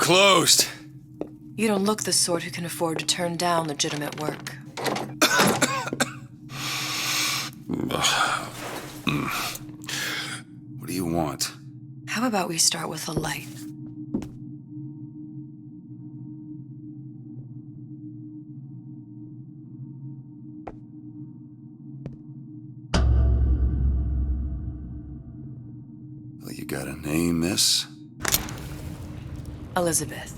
closed. You don't look the sort who can afford to turn down legitimate work. What do you want? How about we start with a light? Well, you got a name, miss? Elizabeth.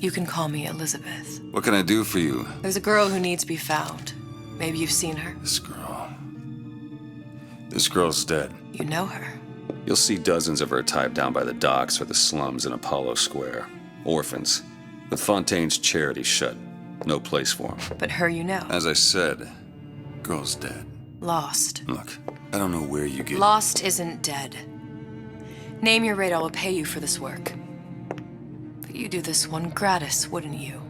You can call me Elizabeth. What can I do for you? There's a girl who needs to be found. Maybe you've seen her. This girl's dead. You know her. You'll see dozens of her tied down by the docks or the slums in Apollo Square. Orphans. With Fontaine's charity shut. No place for them. But her you know. As I said, girl's dead. Lost. Look, I don't know where you get... Lost isn't dead. Name your rate, I will pay you for this work. But you do this one gratis, wouldn't you?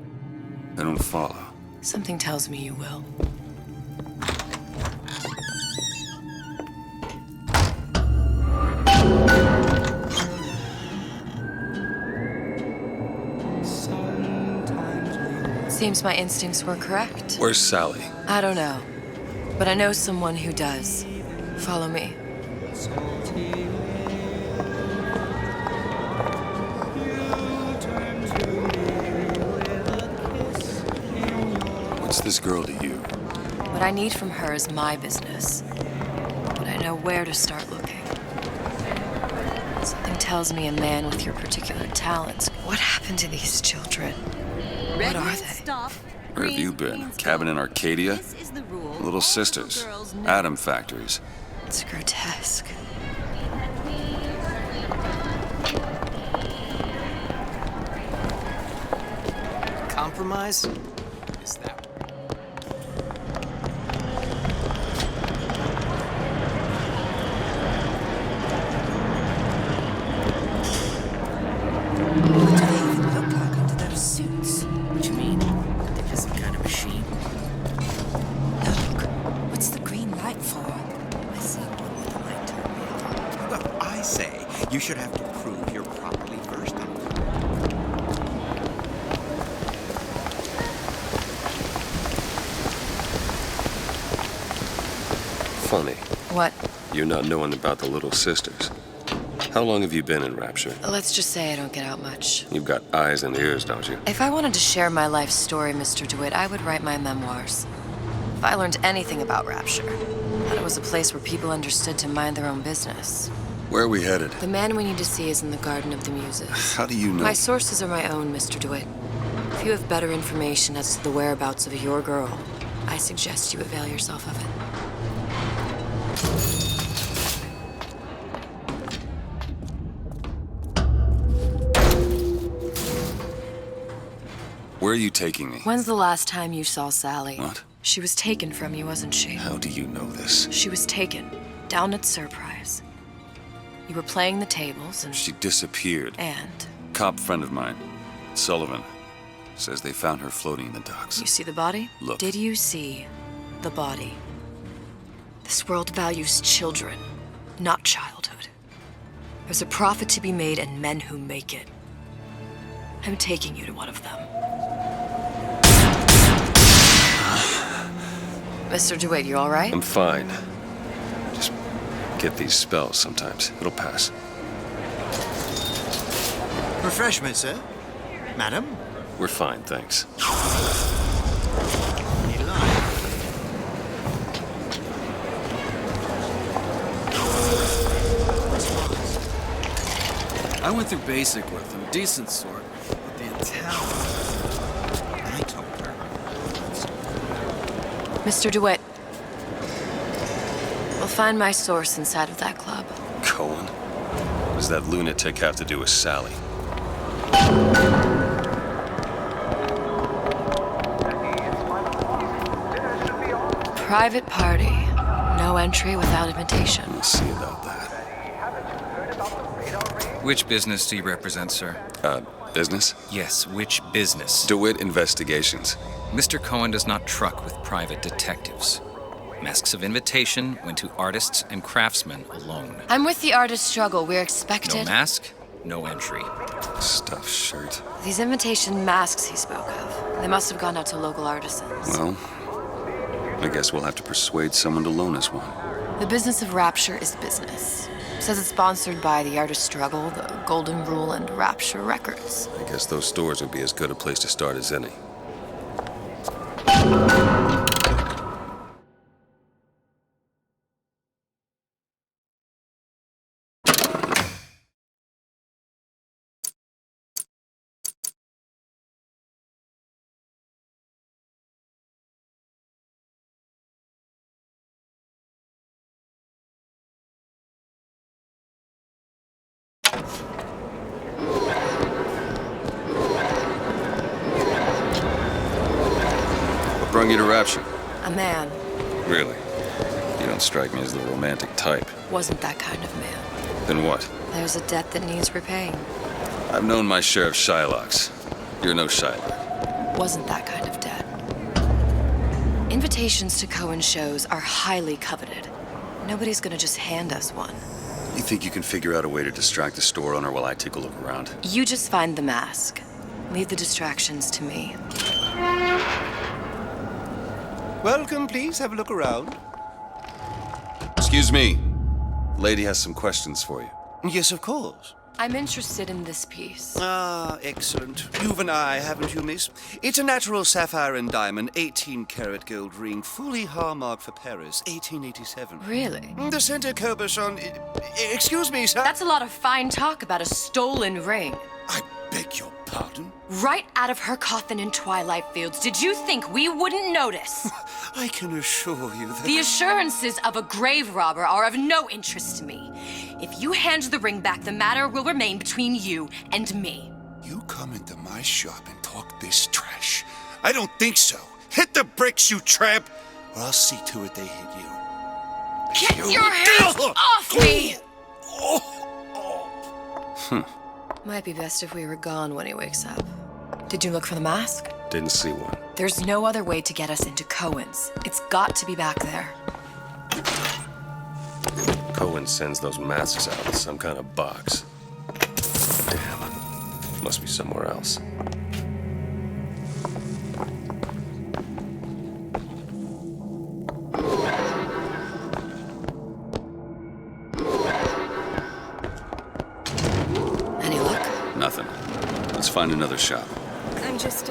I don't follow. Something tells me you will. Seems my instincts were correct. Where's Sally? I don't know, but I know someone who does. Follow me. What's this girl to you? What I need from her is my business, but I know where to start looking. Something tells me a man with your particular talents. What happened to these children? What are they? Where have you been? Cabin in Arcadia? Little sisters. Atom factories. It's grotesque. Compromise? Is that? You should have to prove you're properly versed in it. Funny. What? You not knowing about the little sisters. How long have you been in Rapture? Let's just say I don't get out much. You've got eyes and ears, don't you? If I wanted to share my life story, Mr. DeWitt, I would write my memoirs. If I learned anything about Rapture, that it was a place where people understood to mind their own business. Where are we headed? The man we need to see is in the Garden of the Muses. How do you know? My sources are my own, Mr. DeWitt. If you have better information as to the whereabouts of your girl, I suggest you avail yourself of it. Where are you taking me? When's the last time you saw Sally? What? She was taken from you, wasn't she? How do you know this? She was taken, down at Surprise. You were playing the tables and... She disappeared. And? Cop friend of mine, Sullivan, says they found her floating in the docks. You see the body? Look. Did you see the body? This world values children, not childhood. There's a profit to be made and men who make it. I'm taking you to one of them. Mr. DeWitt, you all right? I'm fine. Just get these spells sometimes. It'll pass. Refreshment, sir? Madam? We're fine, thanks. Any line? I went through basic with them, decent sort, but the Italian. I told her. Mr. DeWitt, we'll find my source inside of that club. Cohen? What does that lunatic have to do with Sally? Private party. No entry without invitation. We'll see about that. Which business do you represent, sir? Business? Yes, which business? DeWitt Investigations. Mr. Cohen does not truck with private detectives. Masks of invitation went to artists and craftsmen alone. I'm with the artist struggle. We're No expected. mask, no entry. Stuffed shirt. These invitation masks he spoke of, they must have gone out to local artisans. Well, I guess we'll have to persuade someone to loan us one. The business of Rapture is business. Says it's sponsored by the artist struggle, the Golden Rule, and Rapture Records. I guess those stores would be as good a place to start as any. What brought you to Rapture? A man Really? You don't strike me as the romantic type. wasn't that kind of man. Then what? There's a debt that needs repaying. I've known my share of Shylocks. You're no Shylock. Wasn't that kind of debt. Invitations to Cohen shows are highly coveted. Nobody's gonna just hand us one. You think you can figure out a way to distract the store owner while I take a look around? You just find the mask. Leave the distractions to me. Welcome, please. Have a look around. Excuse me. Lady has some questions for you. Yes, of course. I'm interested in this piece. Ah, excellent. You've an eye, haven't you, miss? It's a natural sapphire and diamond, 18-karat gold ring, fully hallmarked for Paris, 1887. Really? The center cabochon... Excuse me, sir. That's a lot of fine talk about a stolen ring. I beg your pardon? Right out of her coffin in Twilight Fields. Did you think we wouldn't notice? I can assure you that... The assurances of a grave robber are of no interest to me. If you hand the ring back, the matter will remain between you and me. You come into my shop and talk this trash. I don't think so. Hit the bricks, you tramp, or I'll see to it they hit you. Get your hands off me! Might be best if we were gone when he wakes up. Did you look for the mask? Didn't see one. There's no other way to get us into Cohen's. It's got to be back there. Cohen sends those masks out in some kind of box. Damn. Must be somewhere else. Any luck? Nothing. Let's find another shop. I'm just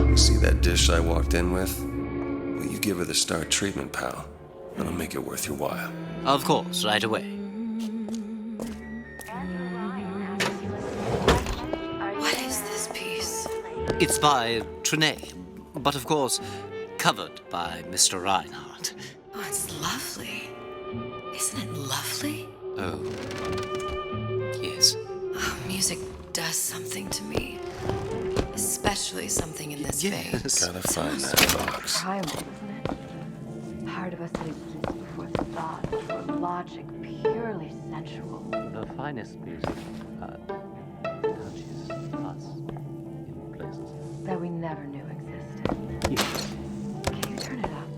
You see that dish I walked in with? Will you give her the star treatment, pal? That'll make it worth your while. Of course, right away. What is this piece? It's by Trenet, but of course, covered by Mr. Reinhardt. Oh, it's lovely. Isn't it lovely? Oh, yes. Oh, music does something to me. Especially something in this vein. Yes. Gotta find that box. Primal, isn't it? Part of us that exists before thought, before logic, purely sensual. The finest music touches us in places. That we never knew existed. Yes. Can you turn it up?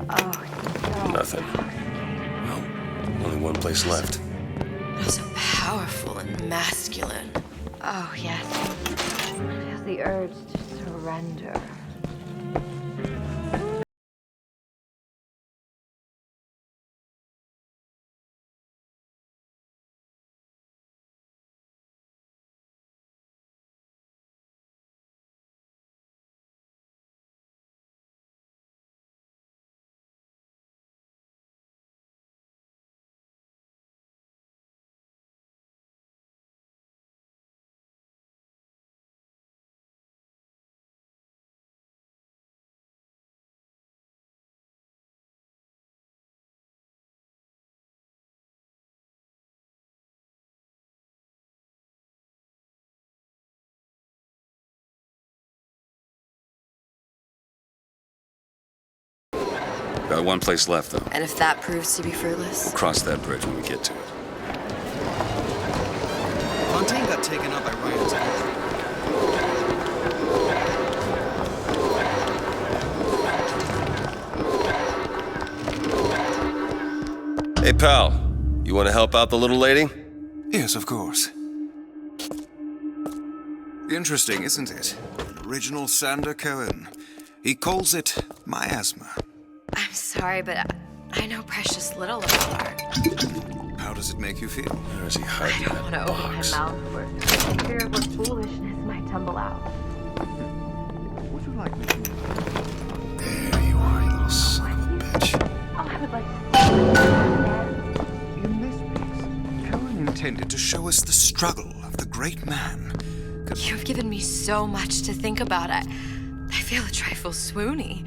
Oh, it's so Nothing. Well, only one place left. Oh, so powerful and masculine. Oh, yes. I feel the urge to surrender. Got one place left, though. And if that proves to be fruitless? We'll cross that bridge when we get to it. Fontaine got taken up by Ryan's country. Hey, pal. You want to help out the little lady? Yes, of course. Interesting, isn't it? Original Sander Cohen. He calls it miasma. I'm sorry, but I know precious little about art. How does it make you feel? Where is he hiding I don't want to open my mouth for fear of what foolishness might tumble out. Would you like me to? There you are, you little son of a bitch. Oh, I would like to see In this piece, Cohen intended to show us the struggle of the great man. You've given me so much to think about. I feel a trifle swoony.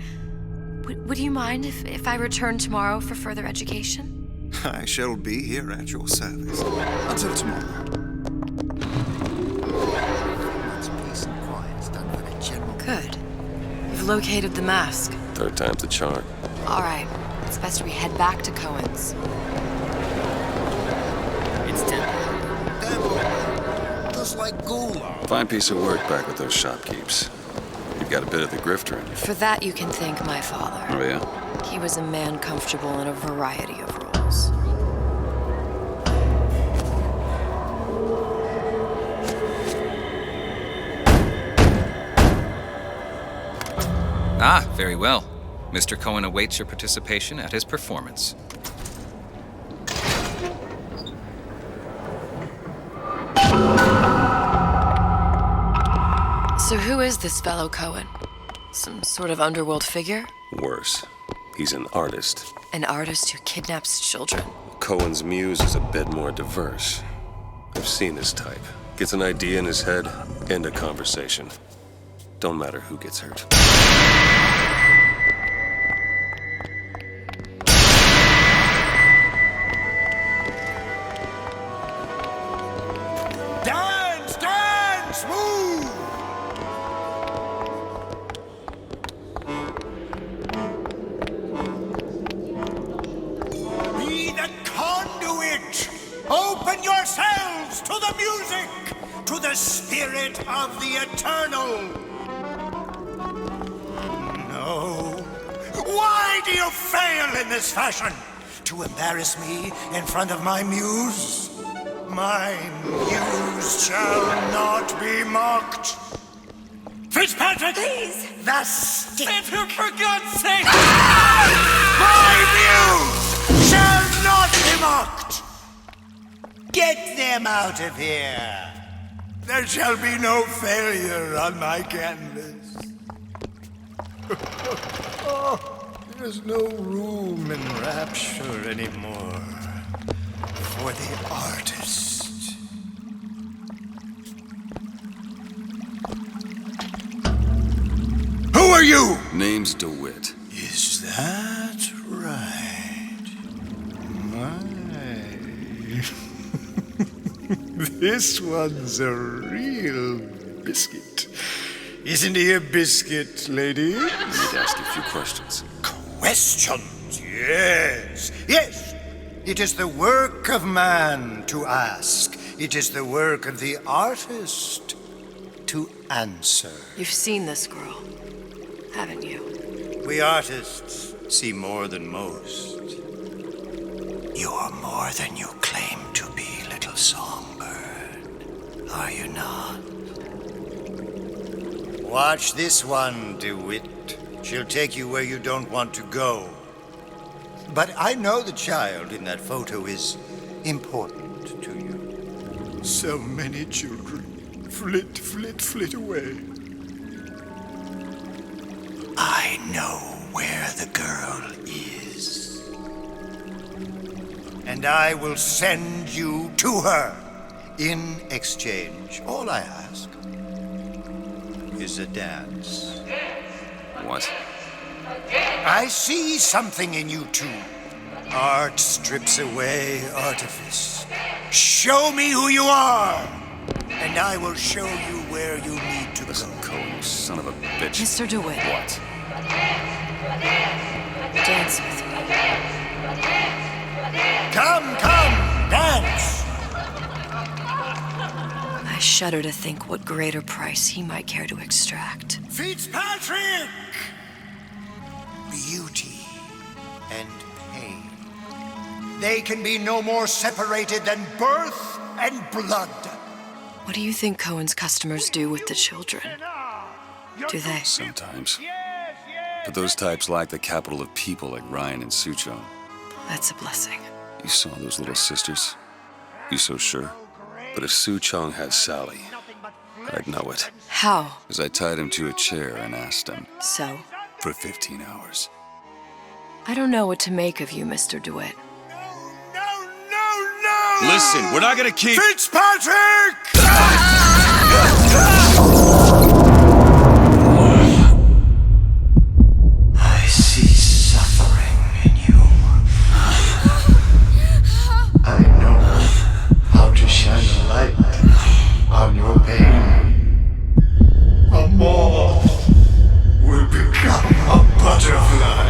Would you mind if I return tomorrow for further education? I shall be here at your service. Until tomorrow. Good. You've located the mask. Third time's the charm. All right. It's best we head back to Cohen's. It's temple. Just like Gula. Fine piece of work back with those shopkeepers. You've got a bit of the grifter in you. For that, you can thank my father. Oh, yeah? He was a man comfortable in a variety of roles. Ah, very well. Mr. Cohen awaits your participation at his performance. So who is this fellow Cohen? Some sort of underworld figure? Worse. He's an artist. An artist who kidnaps children? Cohen's muse is a bit more diverse. I've seen this type. Gets an idea in his head, end a conversation. Don't matter who gets hurt. Dance, dance, move! Be the conduit! Open yourselves to the music, to the spirit of the eternal! No. Why do you fail in this fashion? To embarrass me in front of my muse? My muse shall not be mocked. Fitzpatrick! Please! The stick! For God's sake! My muse shall not be mocked! Get them out of here! There shall be no failure on my canvas. There's no room in rapture anymore for the artist. Who are you? Name's DeWitt. Is that right? My. This one's a real biscuit. Isn't he a biscuit, lady? I need to ask you a few questions. Questions, yes. Yes. It is the work of man to ask. It is the work of the artist to answer. You've seen this girl, haven't you? We artists see more than most. You're more than you claim to be, little songbird. Are you not? Watch this one, DeWitt. She'll take you where you don't want to go. But I know the child in that photo is important to you. So many children flit, flit, flit away. I know where the girl is. And I will send you to her. In exchange, all I ask is a dance. What? I see something in you two. Art strips away artifice. Show me who you are, and I will show you where you need to Listen, go. Cohen, you son of a bitch. Mr. DeWitt. What? Dance with me. Come, dance! I shudder to think what greater price he might care to extract. Fitzpatrick! Beauty and pain. They can be no more separated than birth and blood. What do you think Cohen's customers do with the children? Do they? Sometimes. But those types lack the capital of people like Ryan and Suchong. That's a blessing. You saw those little sisters? You so sure? But if Suchong had Sally, I'd know it. How? As I tied him to a chair and asked him So? for 15 hours. I don't know what to make of you, Mr. DeWitt. No! Listen, we're not gonna keep... Fitzpatrick! I see suffering in you. I know how to shine a light on your pain. A moth will become a butterfly.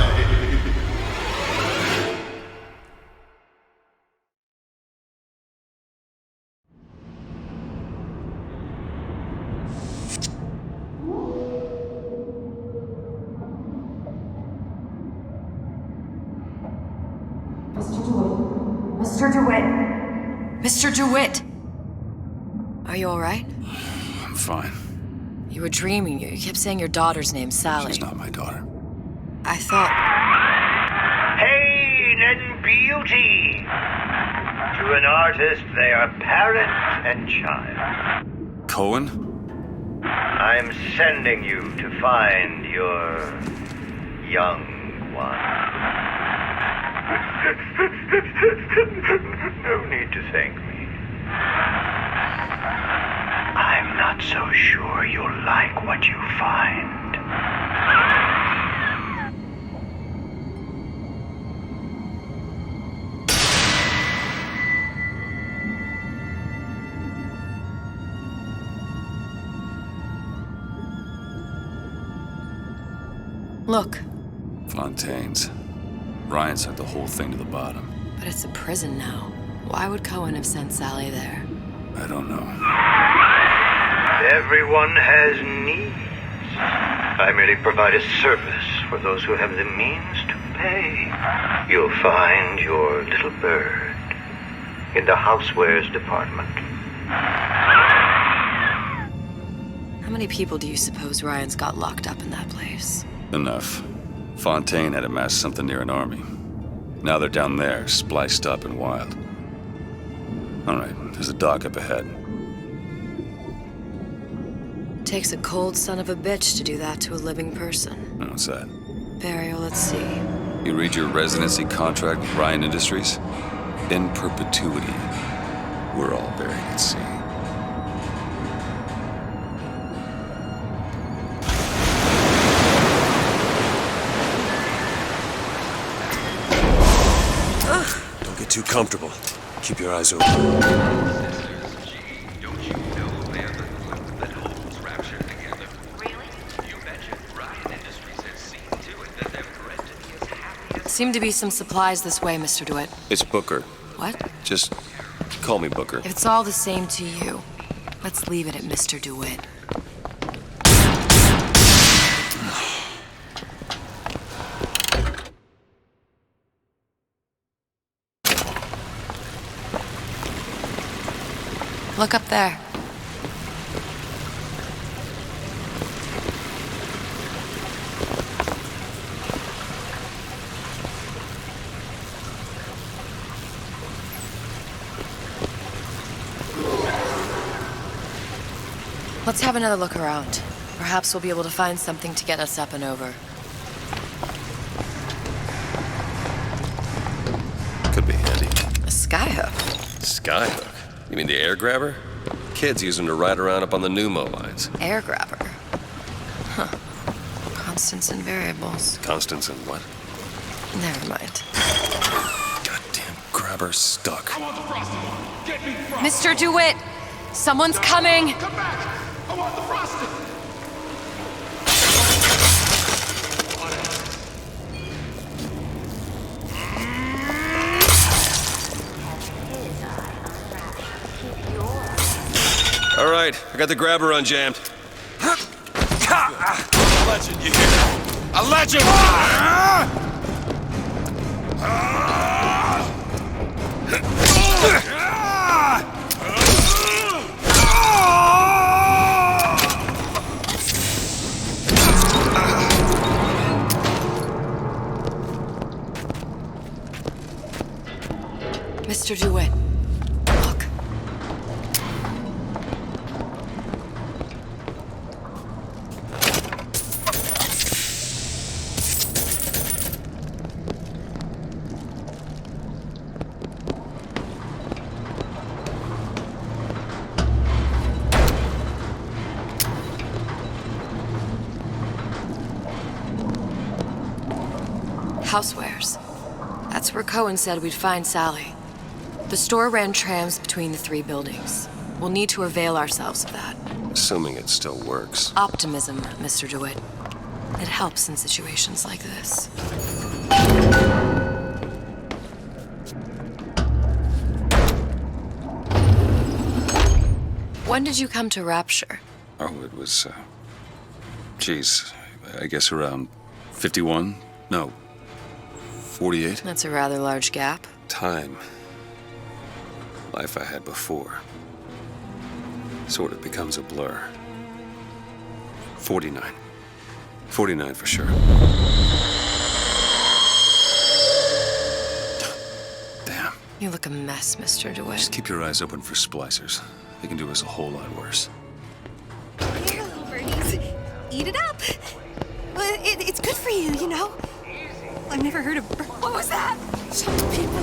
Mr. DeWitt! Mr. DeWitt! Are you alright? I'm fine. You were dreaming. You kept saying your daughter's name, Sally. She's not my daughter. I thought... Pain and beauty. To an artist, they are parent and child. Cohen? I'm sending you to find your young one. No need to thank me. I'm not so sure you'll like what you find. Look. Fontaine's. Ryan sent the whole thing to the bottom. But it's a prison now. Why would Cohen have sent Sally there? I don't know. Everyone has needs. I merely provide a service for those who have the means to pay. You'll find your little bird in the housewares department. How many people do you suppose Ryan's got locked up in that place? Enough. Fontaine had amassed something near an army. Now they're down there, spliced up and wild. All right, there's a dock up ahead. Takes a cold son of a bitch to do that to a living person. What's that? Barrio, let's see. You read your residency contract with Ryan Industries? In perpetuity, we're all buried at sea. Don't get too comfortable. Keep your eyes open. Seem to be some supplies this way, Mr. DeWitt. It's Booker. What? Just call me Booker. If it's all the same to you, let's leave it at Mr. DeWitt. Look up there. Let's have another look around. Perhaps we'll be able to find something to get us up and over. Could be handy. A skyhook. Skyhook? You mean the air grabber? Kids use them to ride around up on the pneumo lines. Air grabber. Huh. Constants and variables. Constants and what? Never mind. Goddamn grabber stuck. Mr. DeWitt! Someone's coming! Come back! I want the frosting! right, I got the grabber unjammed. Legend, you hear? A legend! Mr. DeWitt, look. Housewares. That's where Cohen said we'd find Sally. The store ran trams between the 3 buildings. We'll need to avail ourselves of that. Assuming it still works. Optimism, Mr. DeWitt. It helps in situations like this. When did you come to Rapture? Oh, it was, geez, I guess around 51? No, 48? That's a rather large gap. Time. Life I had before. Sort of becomes a blur. 49. 49 for sure. Damn. You look a mess, Mr. DeWitt. Just keep your eyes open for splicers. They can do us a whole lot worse. Here, little birdies. Eat it up. Well, it's good for you, you know. I've never heard of... What was that? Some people...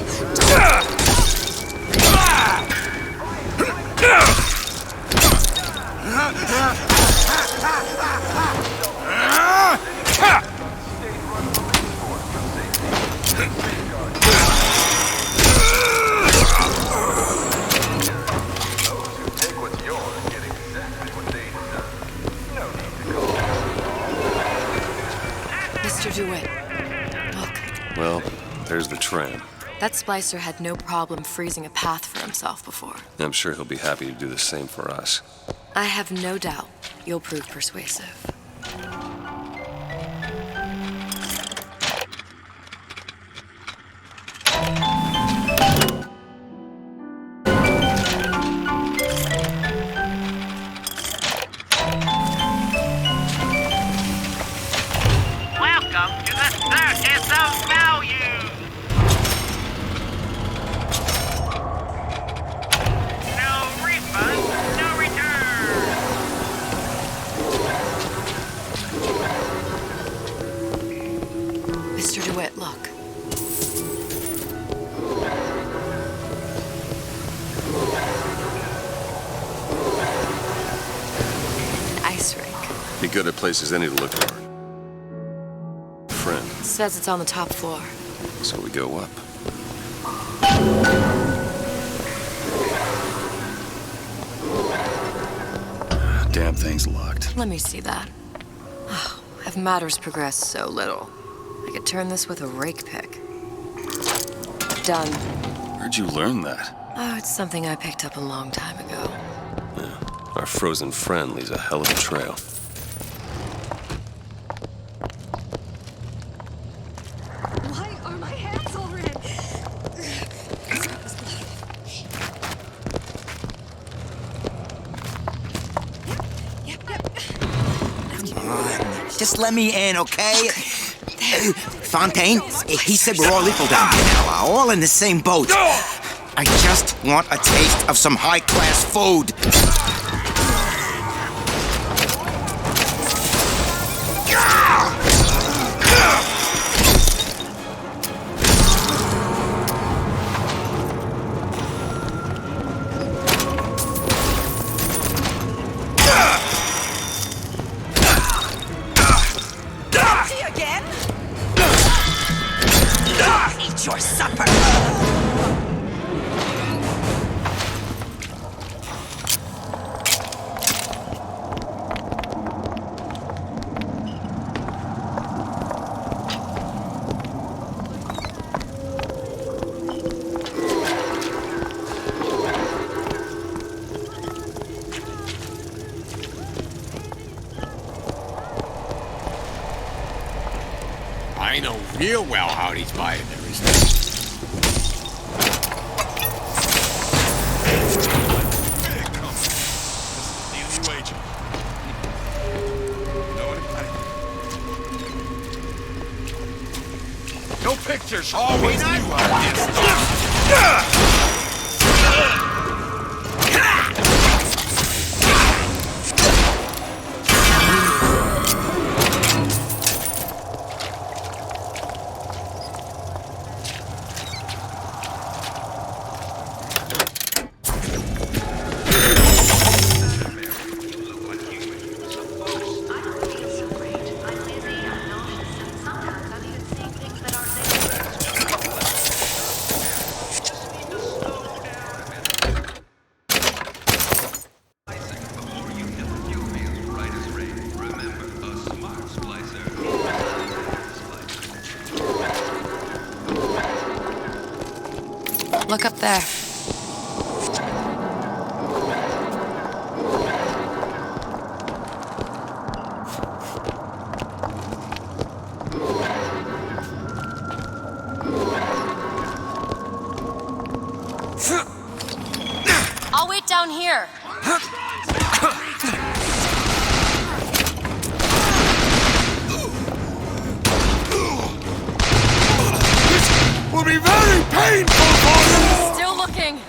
Mr. DeWitt, look. Well, there's the tram. That splicer had no problem freezing a path for himself before. I'm sure he'll be happy to do the same for us. I have no doubt you'll prove persuasive. Welcome to the Circus of Value! No refunds, no returns! Mr. DeWitt, look. An ice rink. Be good at places any to look for. Friend. Says it's on the top floor. So we go up. Damn thing's locked. Let me see that. Oh, have matters progressed so little? I could turn this with a rake pick. Done. Where'd you learn that? Oh, it's something I picked up a long time ago. Yeah. Our frozen friend leaves a hell of a trail. Why are my hands all red? Just let me in, okay? Fontaine, he said we're all equal down here now, all in the same boat. I just want a taste of some high-class food. Eat your supper! Real well how he's buying everything. No pictures. Always knew I would get stuck. Look up there. I'll wait down here. Will be very painful for you! Still looking.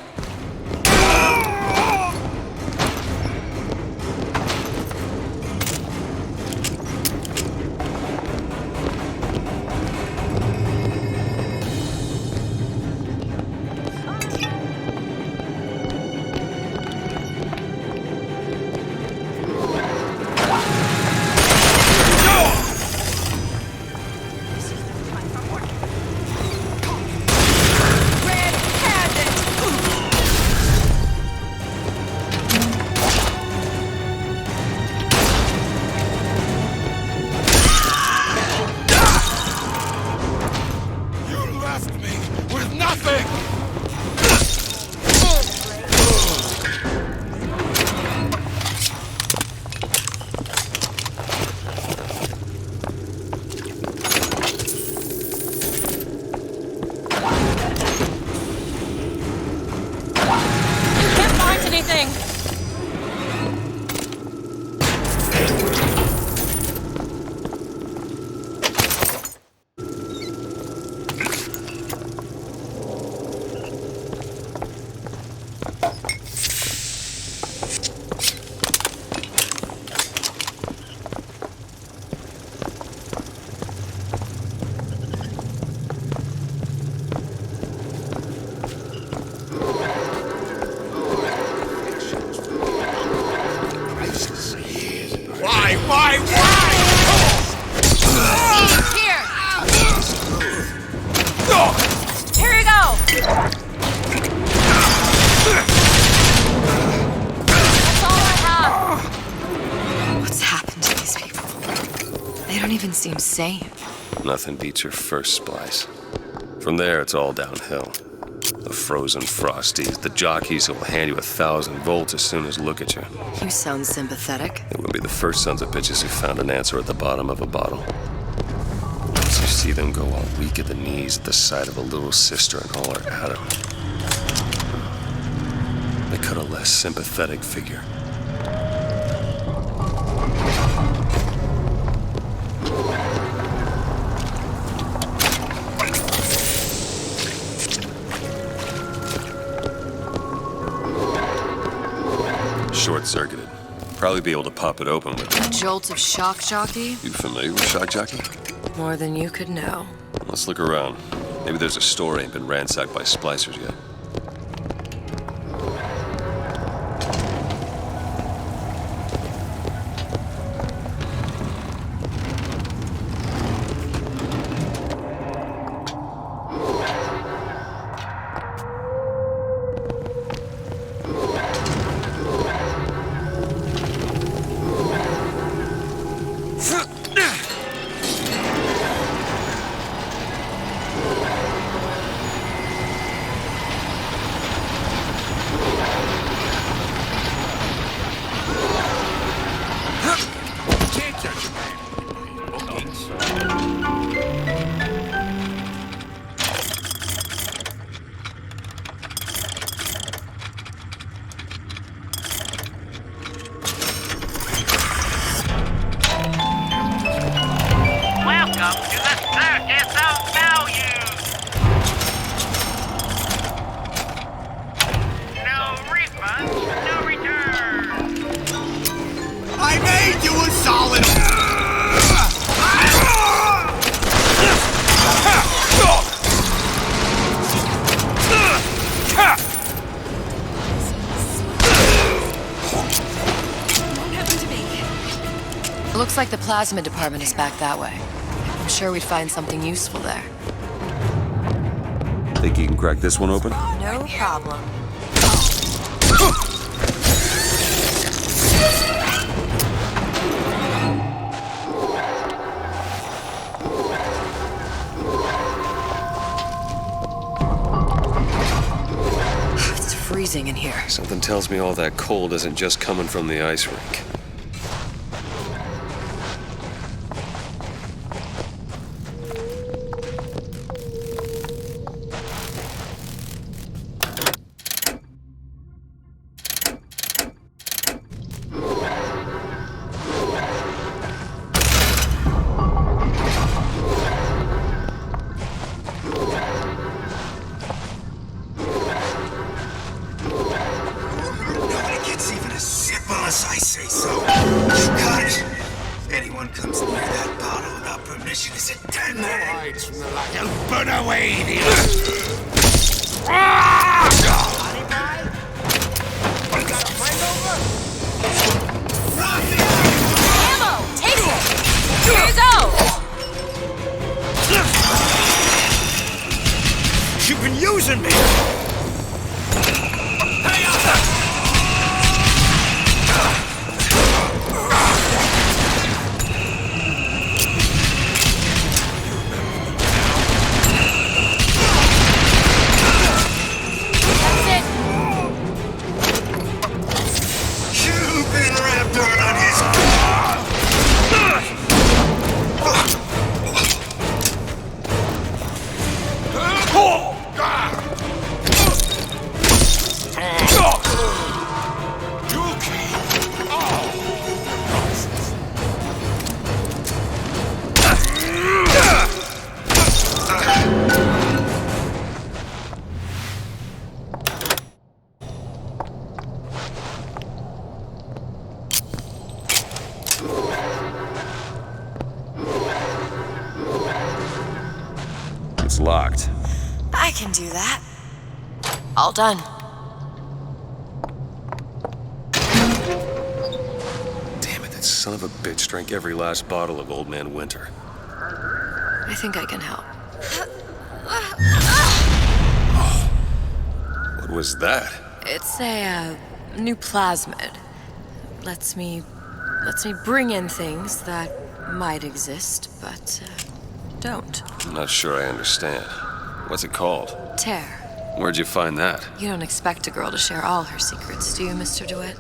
Seems sane. Nothing beats your first splice. From there, it's all downhill. The frozen frosties, the jockeys who will hand you 1,000 volts as soon as look at you. You sound sympathetic. It would be the first sons of bitches who found an answer at the bottom of a bottle. Once you see them go all weak at the knees at the sight of a little sister and all her Adam, they cut a less sympathetic figure. Short-circuited. Probably be able to pop it open with a jolt of shock jockey? You familiar with shock jockey? More than you could know. Let's look around. Maybe there's a store ain't been ransacked by splicers yet. Looks like the plasma department is back that way. I'm sure we'd find something useful there. Think you can crack this one open? No problem. It's freezing in here. Something tells me all that cold isn't just coming from the ice rink. Unless I say so. Cut! If anyone comes near that bottle without permission, is it dead man? Hides from the light. They'll burn away the Ammo! Take it! Here you go! You've been using me! It's locked. I can do that. All done. Damn it, that son of a bitch drank every last bottle of Old Man Winter. I think I can help. What was that? It's a new plasmid. Lets me bring in things that might exist, but don't. I'm not sure I understand. What's it called? Tear. Where'd you find that? You don't expect a girl to share all her secrets, do you, Mr. DeWitt?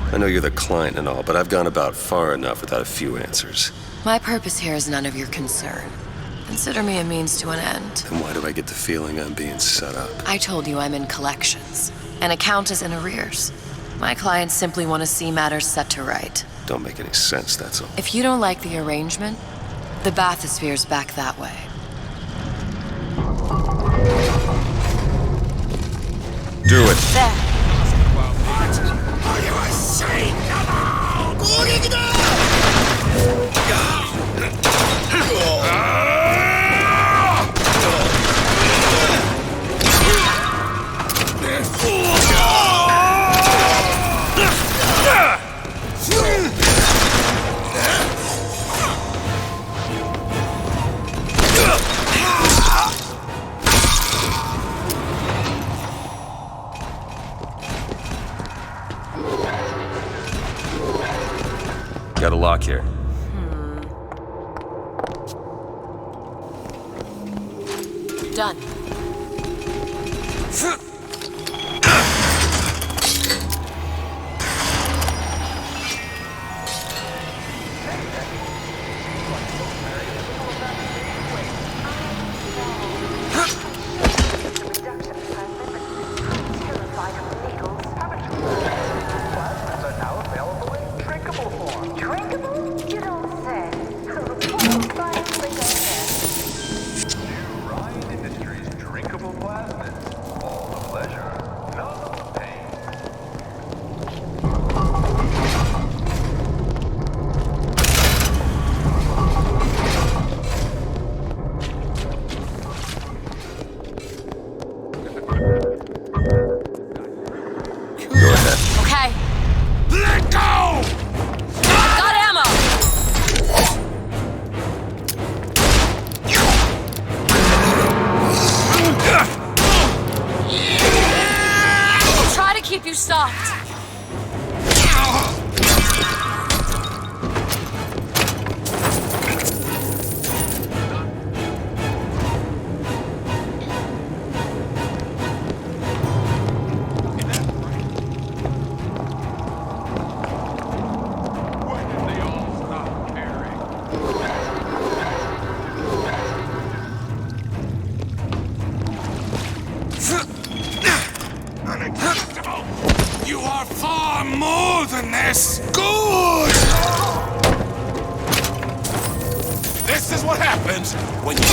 I know you're the client and all, but I've gone about far enough without a few answers. My purpose here is none of your concern. Consider me a means to an end. Then why do I get the feeling I'm being set up? I told you I'm in collections. An account is in arrears. My clients simply want to see matters set to right. Don't make any sense, that's all. If you don't like the arrangement, the bathysphere's back that way. Do it. There. Are you insane? Got a lock here. Done. keep you stopped. You are far more than this! Good! This is what happens when you...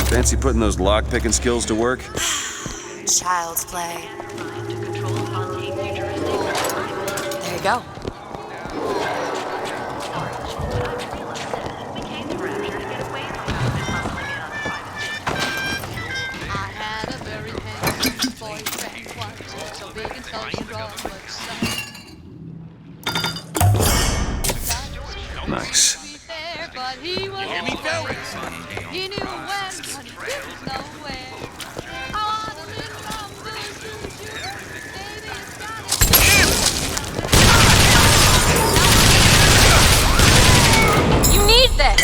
Fancy putting those lock-picking skills to work? Child's play. There you go. Nice. You hear me, fellas? He knew when, but he didn't know where. I want a little rumble, baby, it's gotta You need this!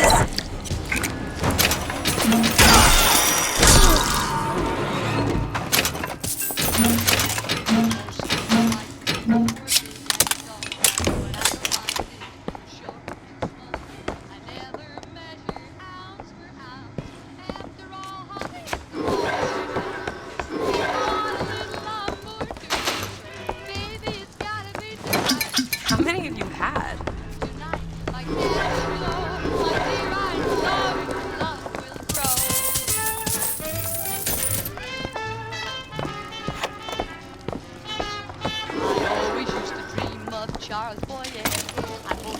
How many have you had? Charles Boyer. I hope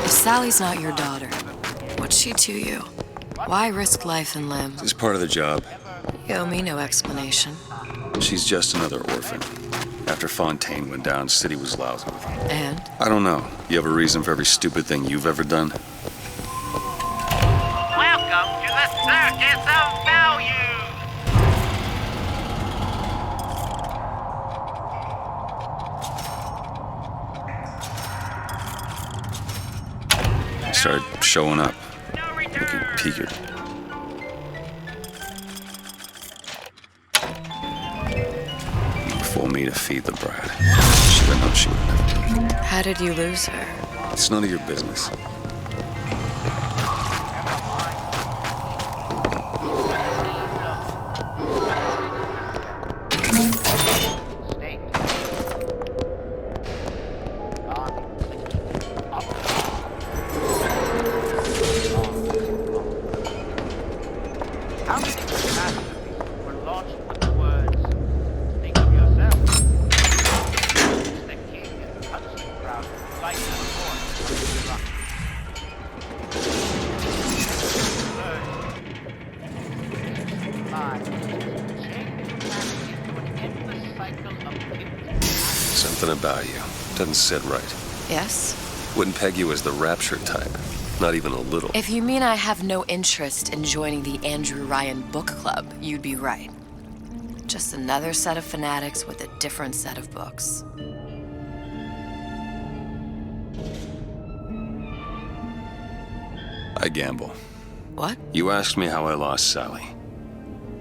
If Sally's not your daughter, what's she to you? Why risk life and limb? It's part of the job. You owe me no explanation. She's just another orphan. After Fontaine went down, City was lousy with her. And? I don't know. You have a reason for every stupid thing you've ever done? Welcome to the Circus of Value! Started showing up. Looking peaked. For me to feed the brat. Should have known she would never do it. How did you lose her? It's none of your business. Something about you doesn't sit right. Yes? Wouldn't peg you as the rapture type. Not even a little. If you mean I have no interest in joining the Andrew Ryan book club, you'd be right. Just another set of fanatics with a different set of books. I gamble. What? You asked me how I lost Sally.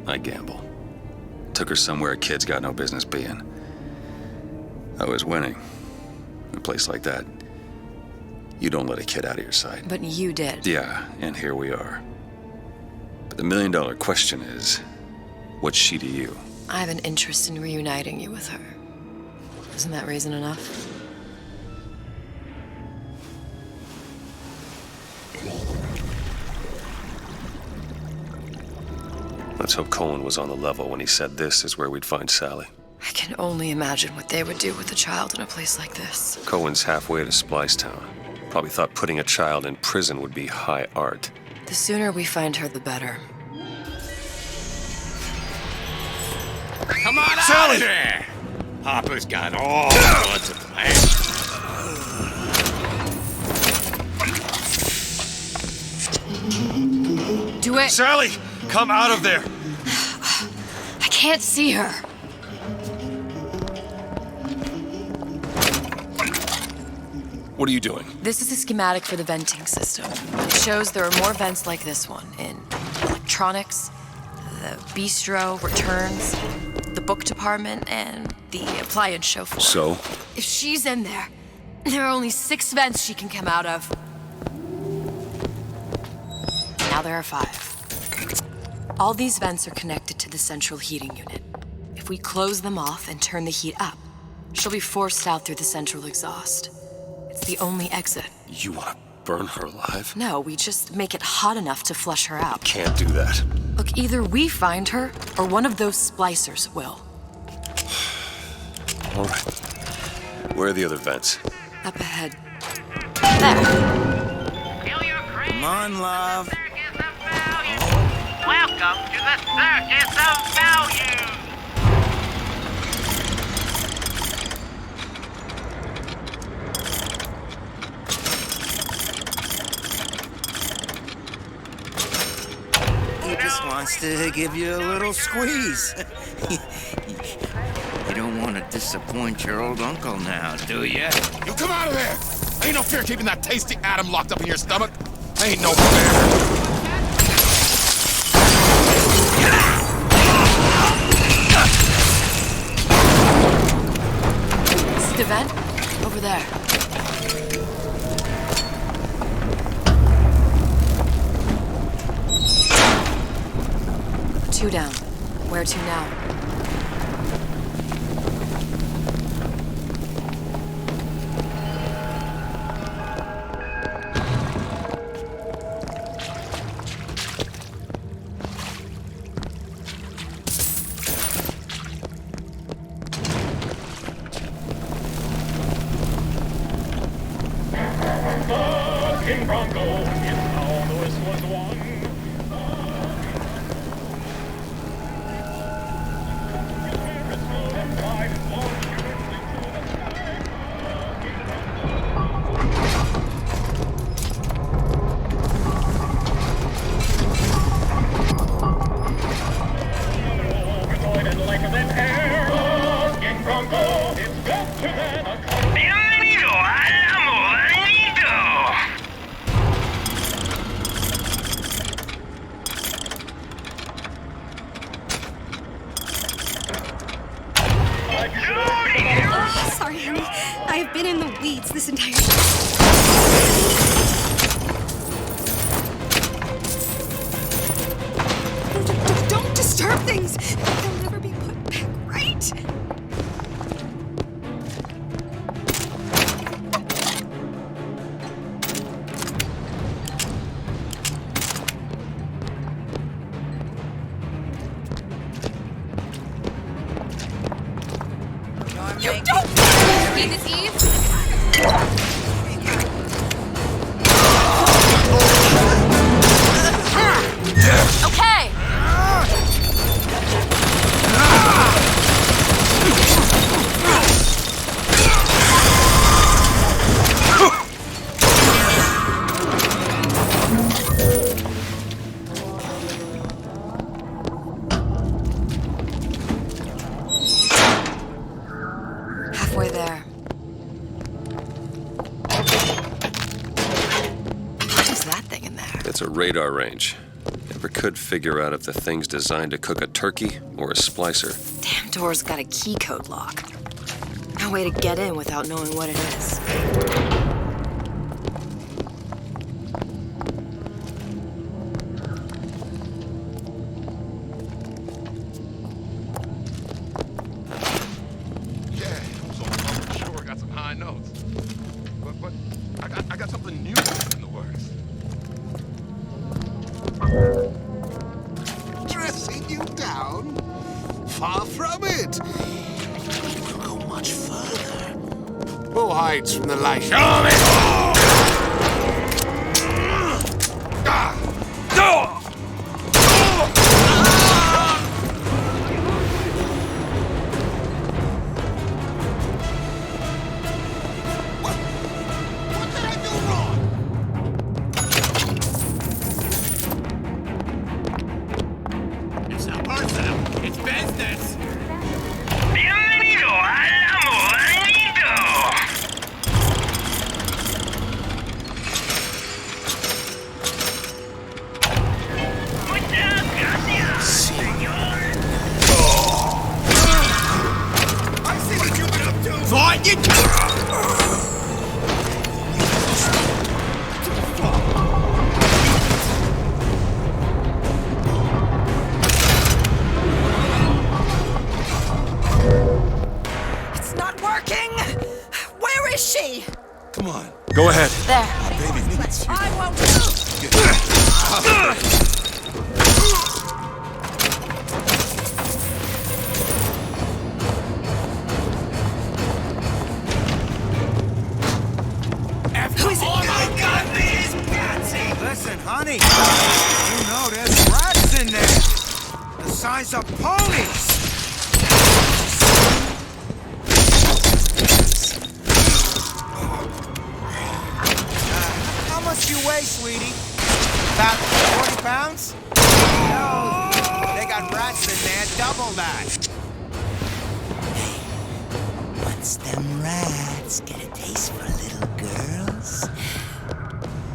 I gamble. Took her somewhere a kid's got no business being. I was winning. In a place like that, you don't let a kid out of your sight. But you did. Yeah, and here we are. But the million-dollar question is, what's she to you? I have an interest in reuniting you with her. Isn't that reason enough? Let's hope Cohen was on the level when he said this is where we'd find Sally. I can only imagine what they would do with a child in a place like this. Cohen's halfway to Splicetown. Probably thought putting a child in prison would be high art. The sooner we find her, the better. Come on out of there! Papa's got all sorts of plans. Do it! Sally, come out of there! I can't see her. What are you doing? This is a schematic for the venting system. It shows there are more vents like this one in electronics, the bistro, returns, the book department, and the appliance show floor. So? If she's in there, there are only 6 vents she can come out of. Now there are 5. All these vents are connected to the central heating unit. If we close them off and turn the heat up, she'll be forced out through the central exhaust. It's the only exit. You want to burn her alive? No, we just make it hot enough to flush her out. Can't do that. Look, either we find her, or one of those splicers will. All right. Where are the other vents? Up ahead. There. Come on, love. Welcome to the Circus of Value! He just wants to give you a little squeeze. You don't want to disappoint your old uncle now, do you? You come out of there! Ain't no fear keeping that tasty atom locked up in your stomach. Ain't no fear. See the vent? Over there. Two down. Where to now? Sorry, honey. I have been in the weeds this entire Don't disturb things! They'll never be put back right! You don't need this, Eve? Okay. Halfway there. What is that thing in there? It's a radar range. Never could figure out if the thing's designed to cook a turkey or a splicer. Damn door's got a key code lock. No way to get in without knowing what it is. Yeah, I'm sure got some high notes. But I got something new in the works. Dressing hides from the light. Show me! It's not personal. It's business. Bienvenido al Amorito. Muchas gracias, señor. I see what you've been up to. Fight it! It's not working! Where is she? Come on. Go ahead. There. Baby needs you. I won't move! Who is it? All I got me is Patsy. Listen, honey, you know there's rats in there. The size of ponies. How much you weigh, sweetie? About 40 pounds? No, they got rats in there, double that. Once them rats get a taste for little girls,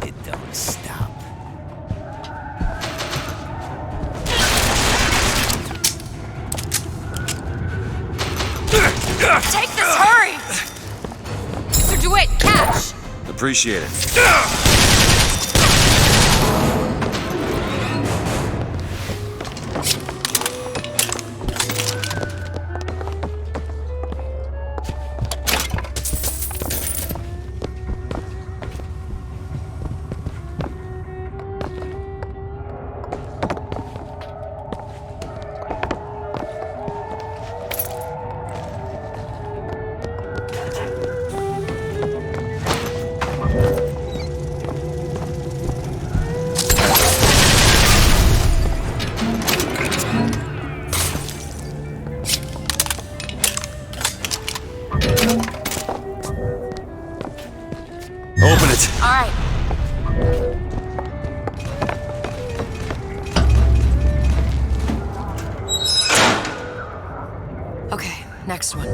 it don't stop. Take this, hurry! Mr. DeWitt, catch! Appreciate it. Open it. All right. Okay, next one.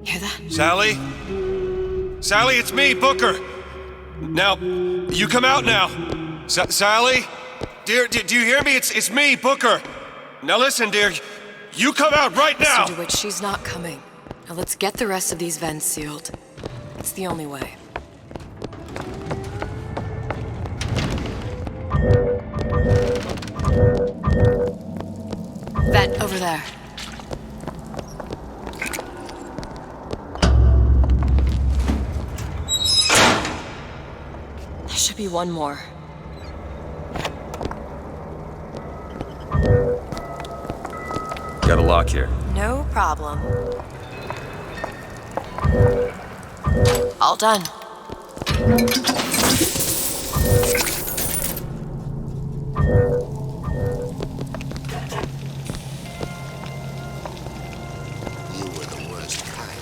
Hear that? Sally? Sally, it's me, Booker. Now, you come out now. Sally? Dear, do you hear me? It's me, Booker. Now listen, dear. You come out right now! Mr. DeWitt, she's not coming. Now let's get the rest of these vents sealed. It's the only way. Vent over there. There should be one more. Got a lock here. No problem. All done. You were the worst kind.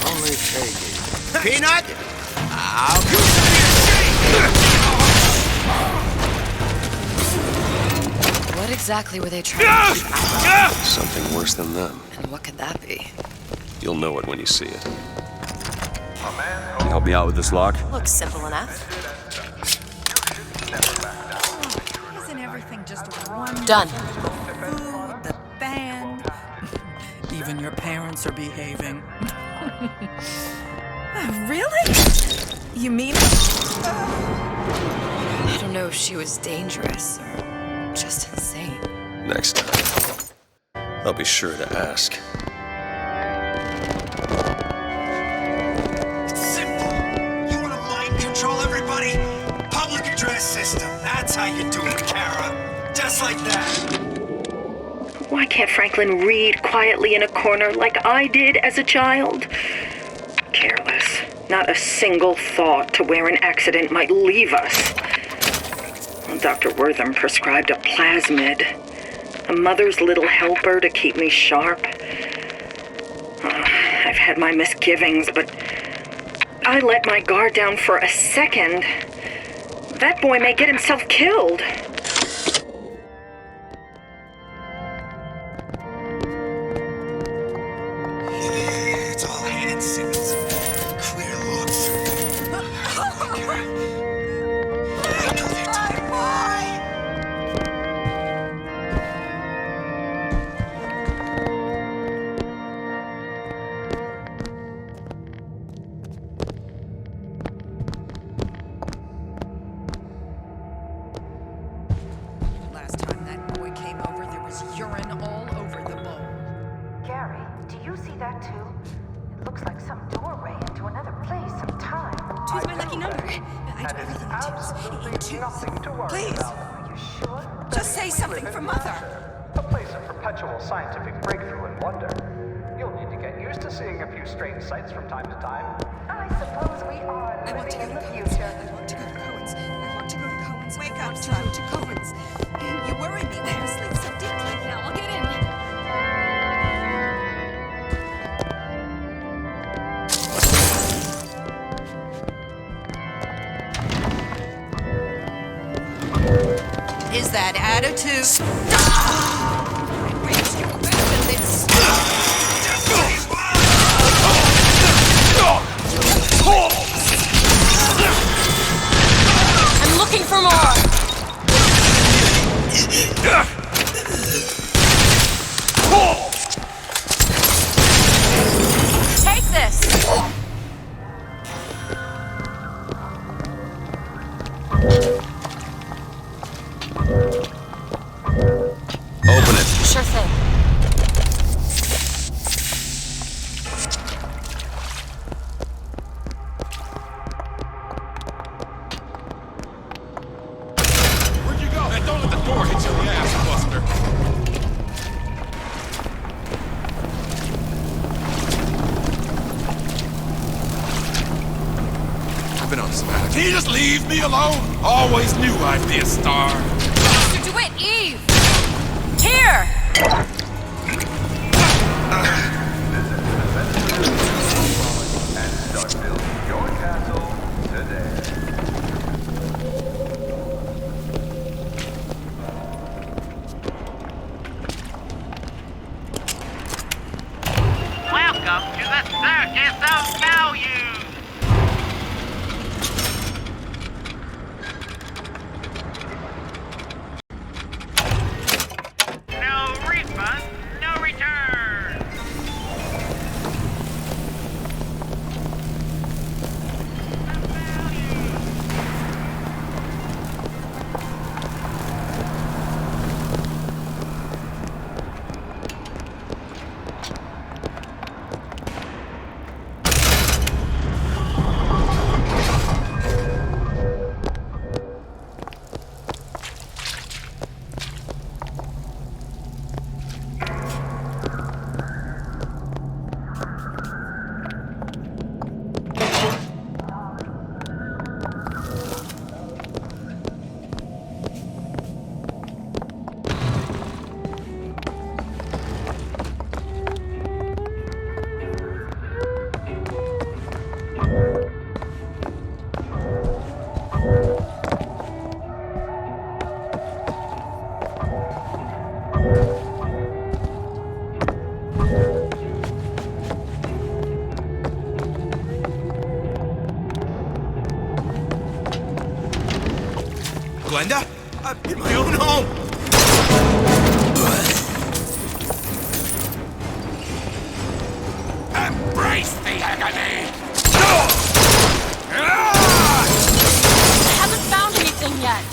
Only taking. Peanut? I'll do What exactly were they trying to do? Something worse than them. And what could that be? You'll know it when you see it. A man help me out with this lock? Looks simple enough. Isn't everything just one? Done. The food, the band. Even your parents are behaving. Really? You mean it? I don't know if she was dangerous or just insane. Next time, I'll be sure to ask. It's simple. You want to mind control everybody? Public address system. That's how you do it, Kara. Just like that. Why can't Franklin read quietly in a corner like I did as a child? Careless. Not a single thought to where an accident might leave us. Dr. Wortham prescribed a plasmid. A mother's little helper to keep me sharp. I've had my misgivings, but I let my guard down for a second. That boy may get himself killed. It's all hand signals. Clear looks. Last time that boy came over, there was urine all over the bowl. Gary, do you see that too? It looks like some doorway into another place, some time. Two's my lucky number. I do everything in twos. Please. Are you sure? Just say something for Mother. A place of perpetual scientific breakthrough and wonder. You'll need to get used to seeing a few strange sights from time to time. I suppose we are living in the future. I want to go to Cohen's. I want to go to Cohen's. Wake I up, want to son. go to Cohen's. You worry me when you sleep so deeply. Now I'll get in. Is that attitude? I'm looking for more! Take this! Open it. Sure thing. Where'd you go? Hey, don't let the door hit you in the ass, Buster. I've been on sabbatical. Can you just leave me alone? Always knew I'd be a star. Mr. DeWitt, Eve! Here! Welcome to the Circus of Value! No refund, no return! Glenda? In my own home! Embrace the agony! I haven't found anything yet.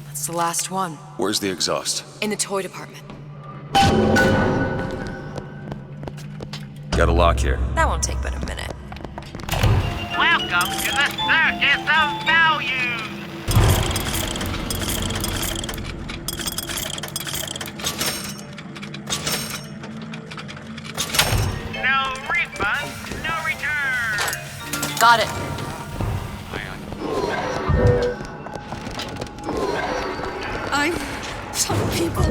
That's the last one. Where's the exhaust? In the toy department. Got a lock here. That won't take but a minute. Welcome to the Circus of Value! No refund, no return! Got it. Some people.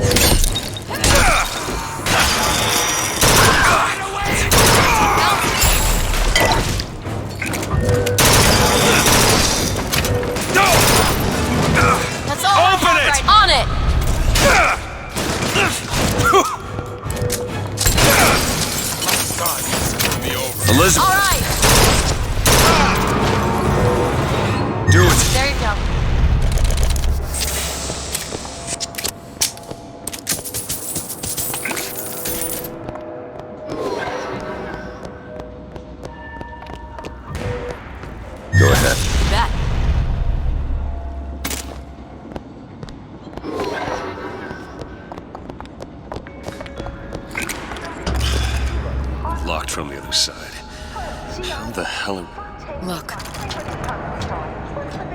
That's all. Open it! Right on it. Elizabeth! All right. Do it! There you go. Go ahead. You bet. Locked from the other side. How the hell are... Look.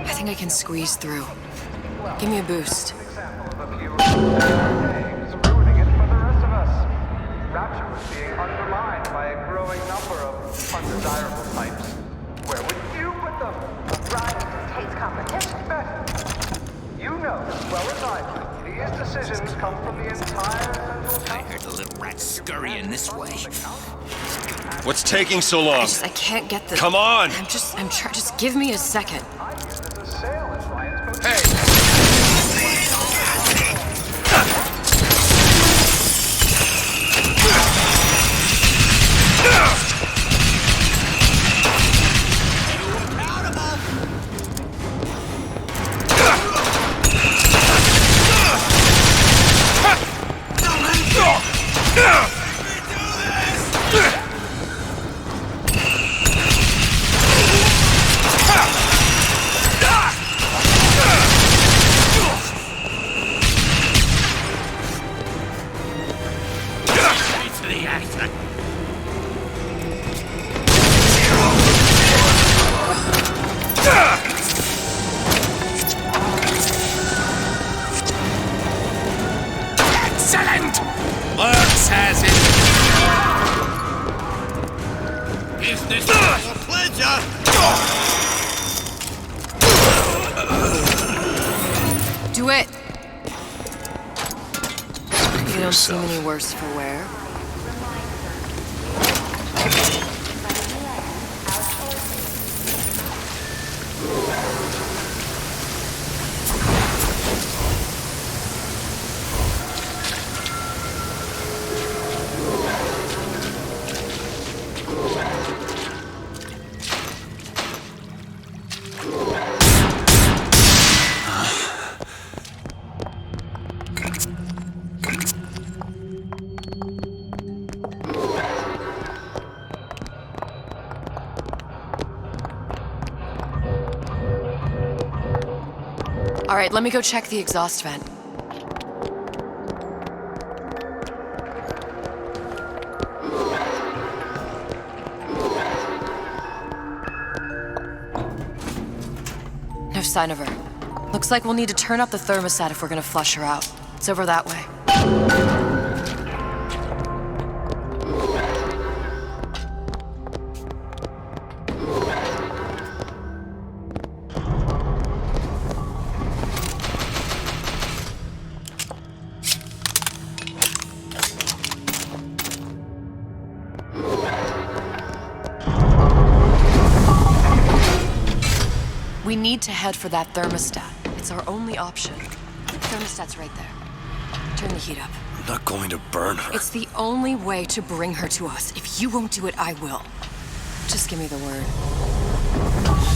I think I can squeeze through. Give me a boost. ruining it for the rest of us. Rapture was being undermined by a growing number of undesirable types. Where would you put them? Right, hates competition. You know as well as I do, these decisions come from the entire Central I heard the little rat scurrying this way. What's taking so long? I can't get the... Come on! I'm trying. Just give me a second. Hey! Excellent! Lurks has it. Is this a pleasure? Do it! You don't seem any worse for wear. All right, let me go check the exhaust vent. No sign of her. Looks like we'll need to turn up the thermostat if we're gonna flush her out. It's over that way. We need to head for that thermostat. It's our only option. Thermostat's right there. Turn the heat up. I'm not going to burn her. It's the only way to bring her to us. If you won't do it, I will. Just give me the word.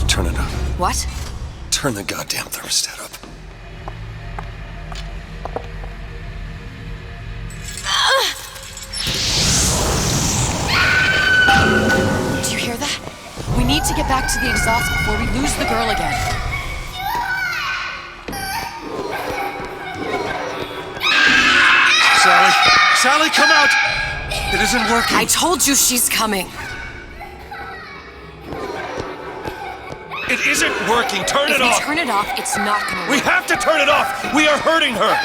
Turn it up. What? Turn the goddamn thermostat up. Do you hear that? We need to get back to the exhaust before we lose the girl again. Sally! Sally, come out! It isn't working. I told you she's coming. It isn't working. Turn it off. If we turn it off, it's not gonna work. We have to turn it off. We are hurting her.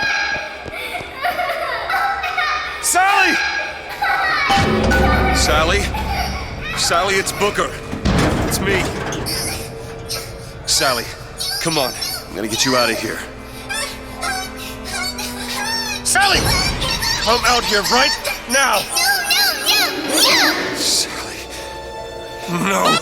Sally! Sally? Sally, it's Booker. It's me. Sally, come on. I'm gonna get you out of here. Sally! Come out here right now! No! Sally. No.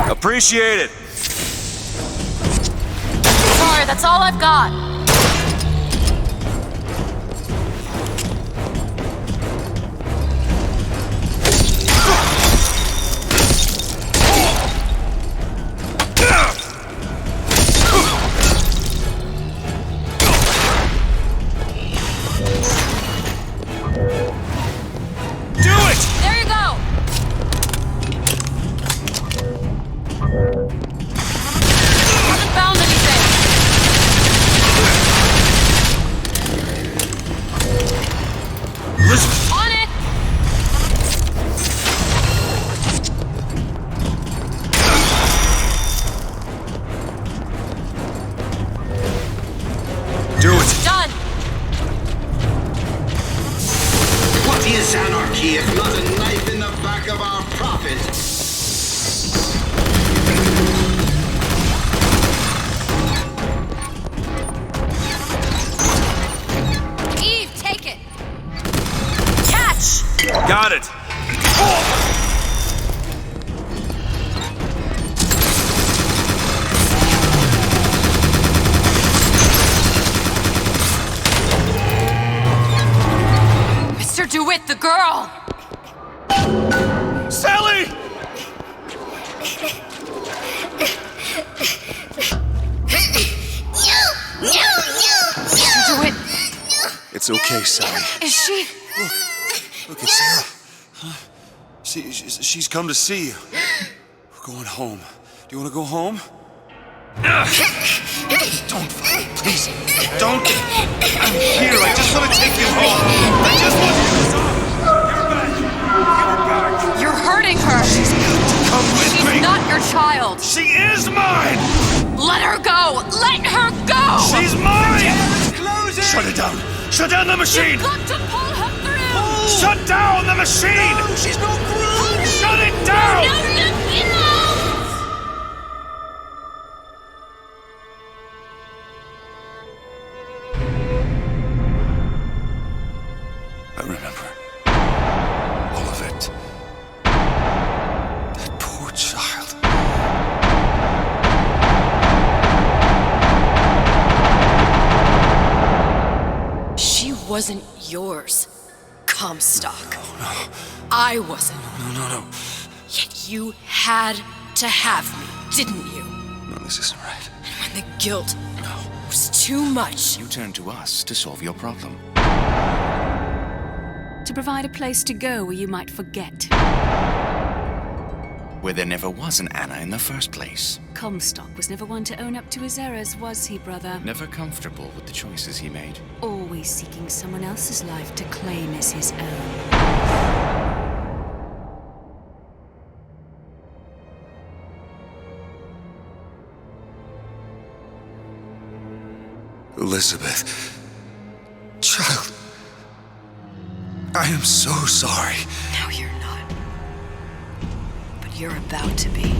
Appreciate it. Sorry, that's all I've got. Got it. Mr. DeWitt, the girl! Sally! Mr. DeWitt! It's okay, Sally. Is she? Look, it's Sarah. Huh? She's come to see you. We're going home. Do you want to go home? Don't, please. Don't. I'm here. I just want to take you home. I just want you to stop. You're back. You're hurting her. Come with me. She's not your child. She is mine. Let her go. Let her go. She's mine. Shut it down. Shut down the machine. You've got to pull her through. Shut down the machine. No, she's no through. Shut it down. No. I remember all of it. That poor child. She wasn't yours, Comstock. No. I wasn't. No. Yet you had to have me, didn't you? No, this isn't right. And when the guilt was too much, You turned to us to solve your problem. To provide a place to go where you might forget. where there never was an Anna in the first place. Comstock was never one to own up to his errors, was he, brother? Never comfortable with the choices he made. Always seeking someone else's life to claim as his own. Elizabeth. Child. I am so sorry. No, you're not. But you're about to be.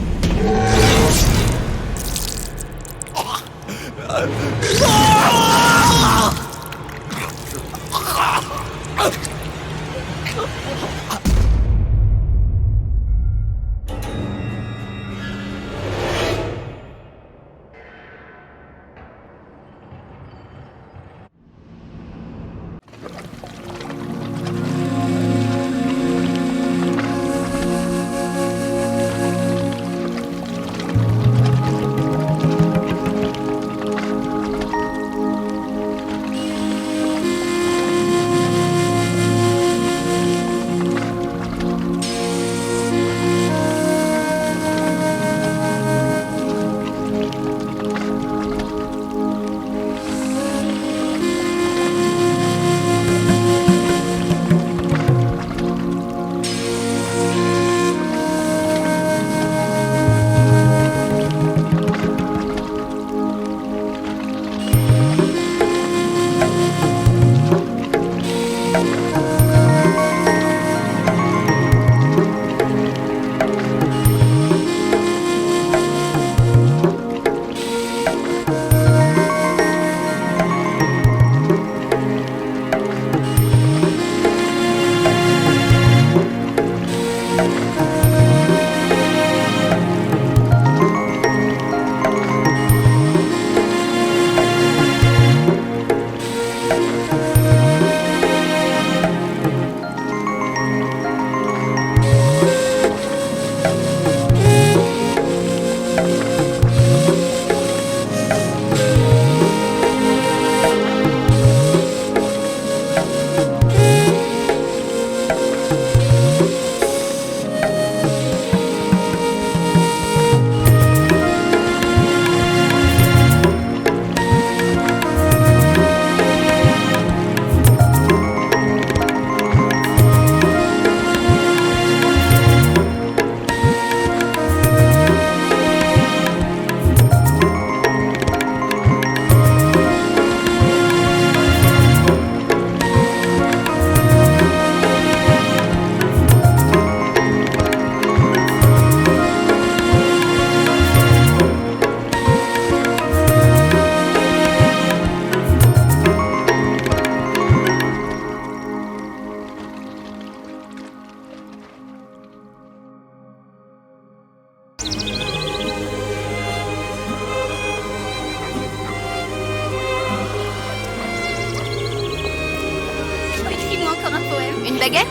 Une baguette?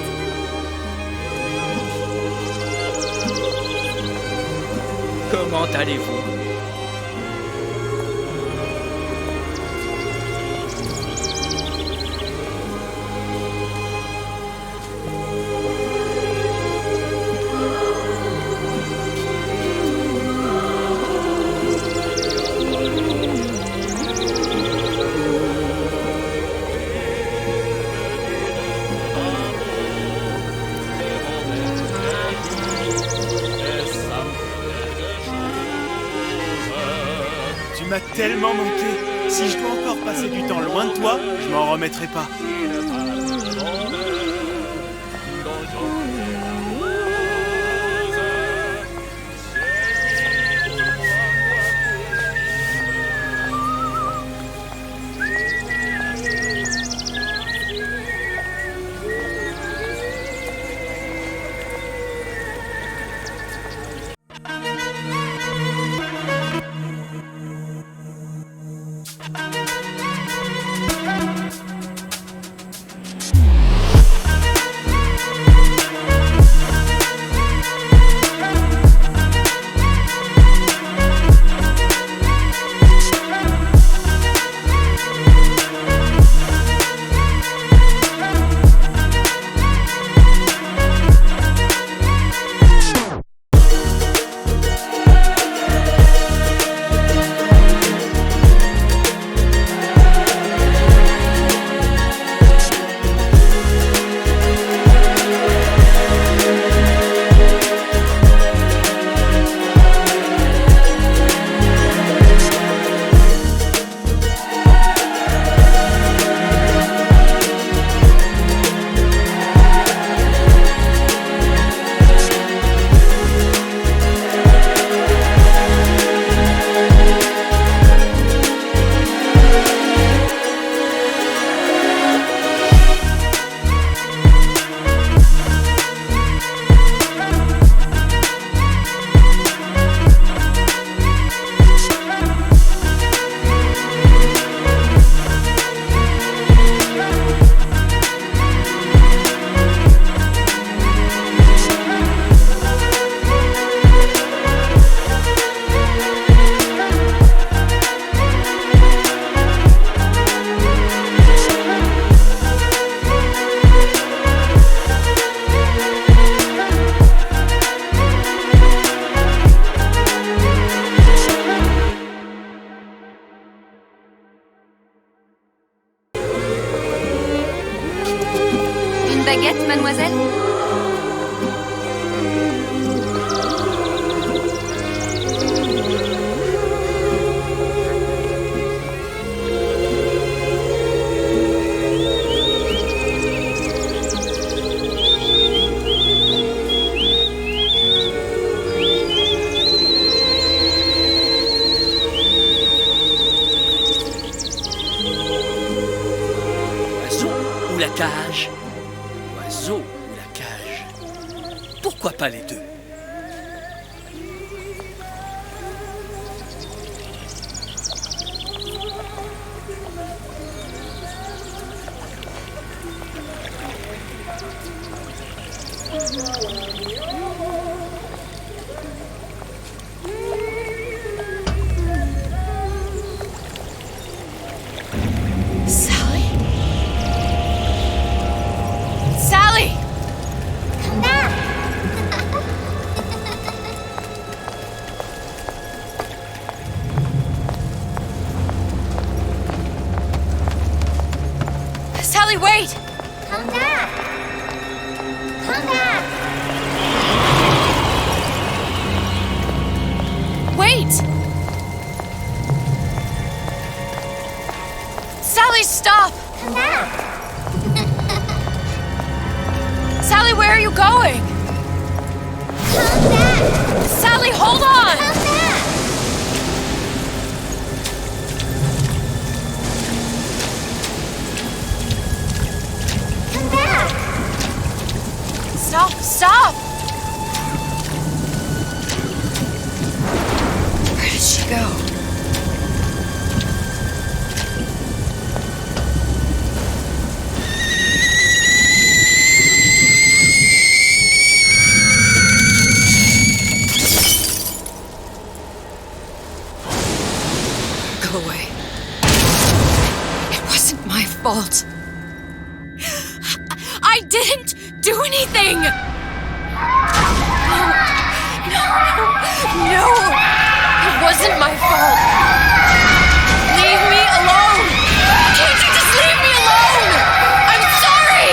Comment allez-vous? Tu m'as tellement manqué. Si je dois encore passer du temps loin de toi, je m'en remettrai pas. baguette, mademoiselle? Ou la cage? L'oiseau ou la cage? Pourquoi pas les deux? Sally? Sally! Come back! Sally, wait! Come back! Come back! Wait! Sally, stop! Come back! Sally, where are you going? Come back! Sally, hold on! Come back! Come back! Stop, stop! Where did she go? Go away. It wasn't my fault. I didn't do anything! No! It wasn't my fault! Leave me alone! Can't you just leave me alone? I'm sorry!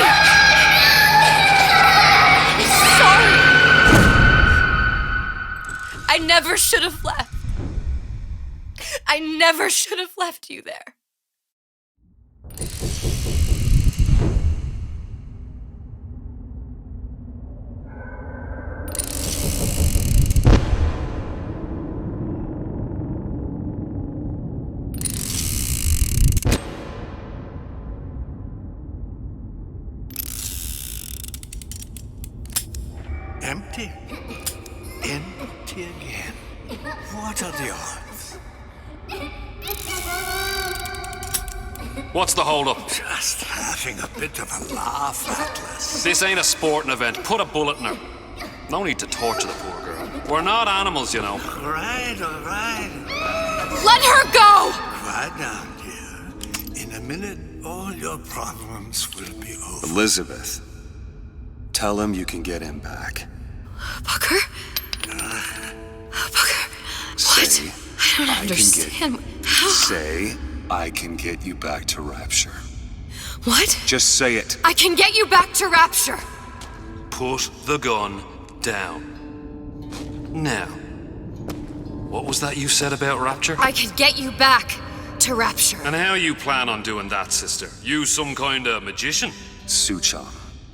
I'm sorry! I never should have left. I never should have left you there. Empty? Empty again. What are the odds? What's the holdup? Just having a bit of a laugh, Atlas. This ain't a sporting event. Put a bullet in her. No need to torture the poor girl. We're not animals, you know. All right. Let her go! Quiet down, dear. In a minute, all your problems will be over. Elizabeth, tell him you can get him back. Booker? Booker, what? Say, I don't understand. How? Say, I can get you back to Rapture. What? Just say it. I can get you back to Rapture. Put the gun down. Now, what was that you said about Rapture? I can get you back to Rapture. And how you plan on doing that, sister? You some kind of magician? Suchong.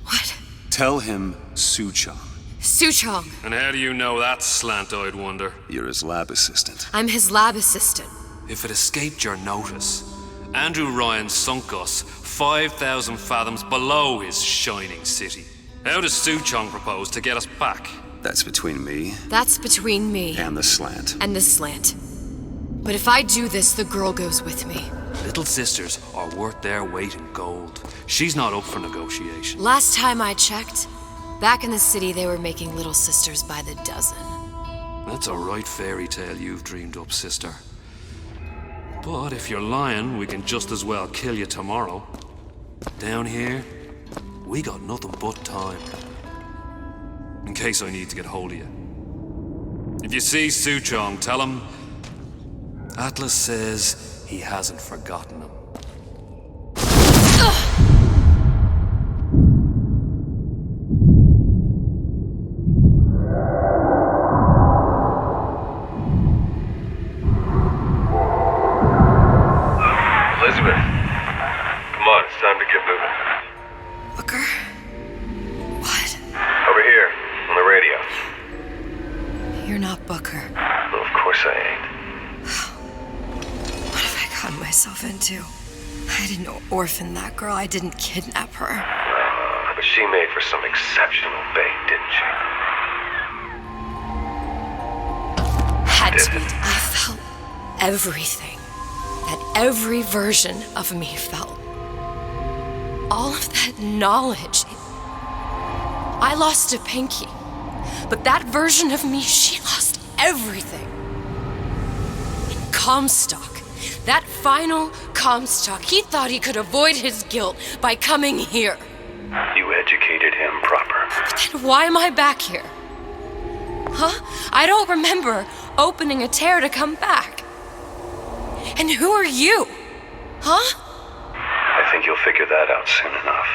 What? Tell him Suchong. Suchong. And how do you know that, slant-eyed wonder? You're his lab assistant. I'm his lab assistant. If it escaped your notice, Andrew Ryan sunk us 5,000 fathoms below his shining city. How does Suchong propose to get us back? That's between me. That's between me. And the slant. And the slant. But if I do this, the girl goes with me. Little sisters are worth their weight in gold. She's not up for negotiation. Last time I checked, back in the city they were making little sisters by the dozen. That's a right fairy tale you've dreamed up, sister. But if you're lying, we can just as well kill you tomorrow. Down here, we got nothing but time. In case I need to get hold of you. If you see Suchong, tell him Atlas says he hasn't forgotten him. Get moving. Booker? What? Over here, on the radio. You're not Booker. Well, of course I ain't. What have I gotten myself into? I didn't orphan that girl. I didn't kidnap her. But she made for some exceptional bait, didn't she? Had to be. I felt everything that every version of me felt. All of that knowledge. I lost a pinky. But that version of me, she lost everything. Comstock. That final Comstock. He thought he could avoid his guilt by coming here. You educated him proper. But then why am I back here? Huh? I don't remember opening a tear to come back. And who are you? Huh? I think you'll figure that out soon enough.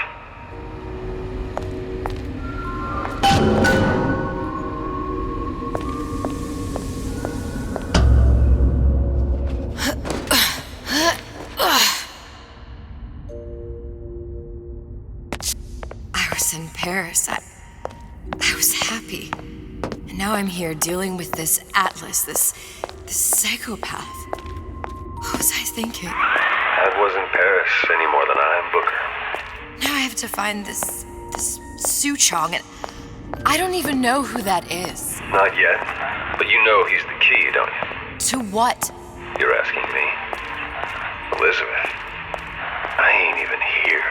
I was in Paris. I was happy. And now I'm here dealing with this Atlas, this psychopath. What was I thinking? That wasn't Paris any more than I'm Booker. Now I have to find this Suchong, and I don't even know who that is. Not yet. But you know he's the key, don't you? To what? You're asking me. Elizabeth, I ain't even here.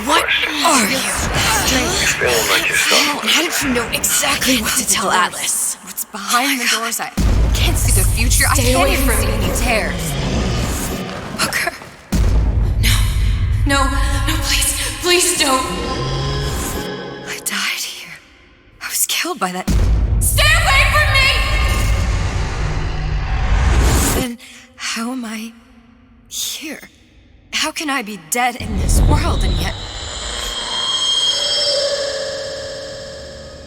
What are you? You're feeling like yourself. How did you know exactly what to tell Atlas? What's behind the doors? I can't see the future. I can't even see any tears. Booker. No, please don't. I died here. I was killed by that. Stay away from me! Then how am I here? How can I be dead in this world and yet...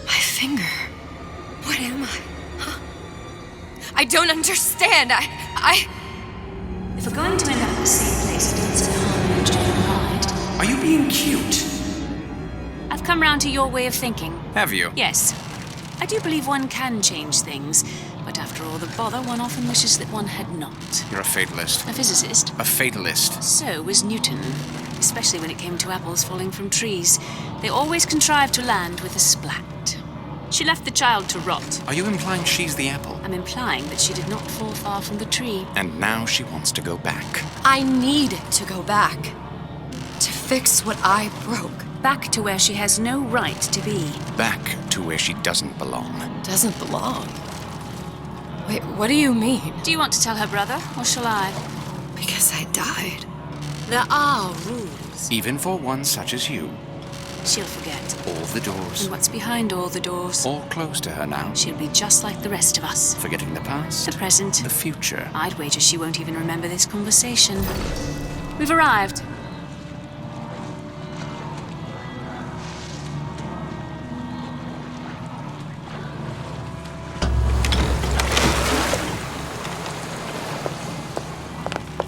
My finger. What am I? Huh? I don't understand. If we're going to end up in the same place, it's a hard to hide. Are you being cute? I've come round to your way of thinking. Have you? Yes. I do believe one can change things, but after all the bother, one often wishes that one had not. You're a fatalist. A physicist. A fatalist. So was Newton, especially when it came to apples falling from trees. They always contrived to land with a splat. She left the child to rot. Are you implying she's the apple? I'm implying that she did not fall far from the tree. And now she wants to go back. I need to go back. To fix what I broke. Back to where she has no right to be. Back to where she doesn't belong. Doesn't belong? Wait, what do you mean? Do you want to tell her brother, or shall I? Because I died. There are rules. Even for one such as you. She'll forget. All the doors. And what's behind all the doors? All close to her now. She'll be just like the rest of us. Forgetting the past. The present. The future. I'd wager she won't even remember this conversation. We've arrived.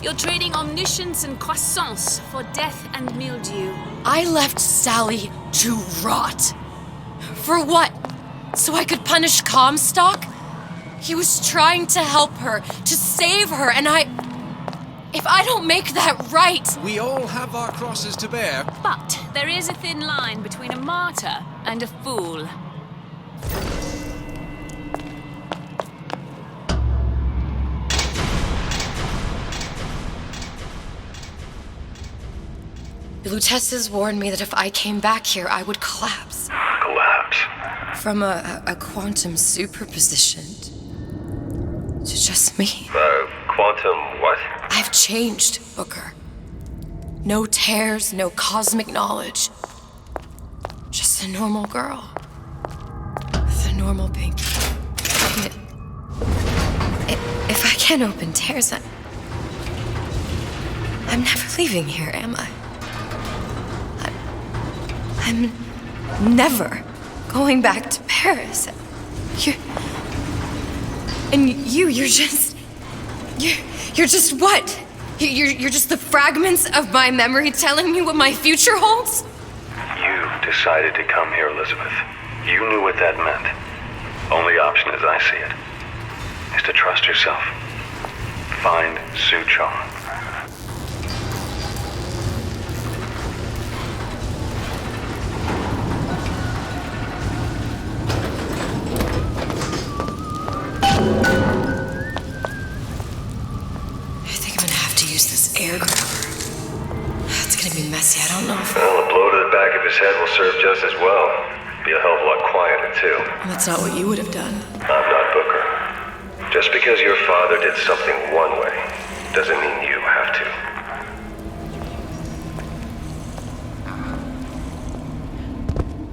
You're trading omniscience and croissance for death and mildew. I left Sally to rot. For what? So I could punish Comstock? He was trying to help her, to save her, and if I don't make that right... We all have our crosses to bear. But there is a thin line between a martyr and a fool. The Lutesses warned me that if I came back here, I would collapse. Collapse? From a quantum superposition to just me. Quantum what? I've changed, Booker. No tears, no cosmic knowledge. Just a normal girl. With a normal pinky. If I can't open tears, I'm never leaving here, am I? I'm never going back to Paris. You're just what? You're just the fragments of my memory telling me what my future holds? You decided to come here, Elizabeth. You knew what that meant. Only option, as I see it, is to trust yourself. Find Suchong. Air grabber. It's gonna be messy. I don't know if... Well, a blow to the back of his head will serve just as well. Be a hell of a lot quieter, too. That's not what you would have done. I'm not Booker. Just because your father did something one way, doesn't mean you have to.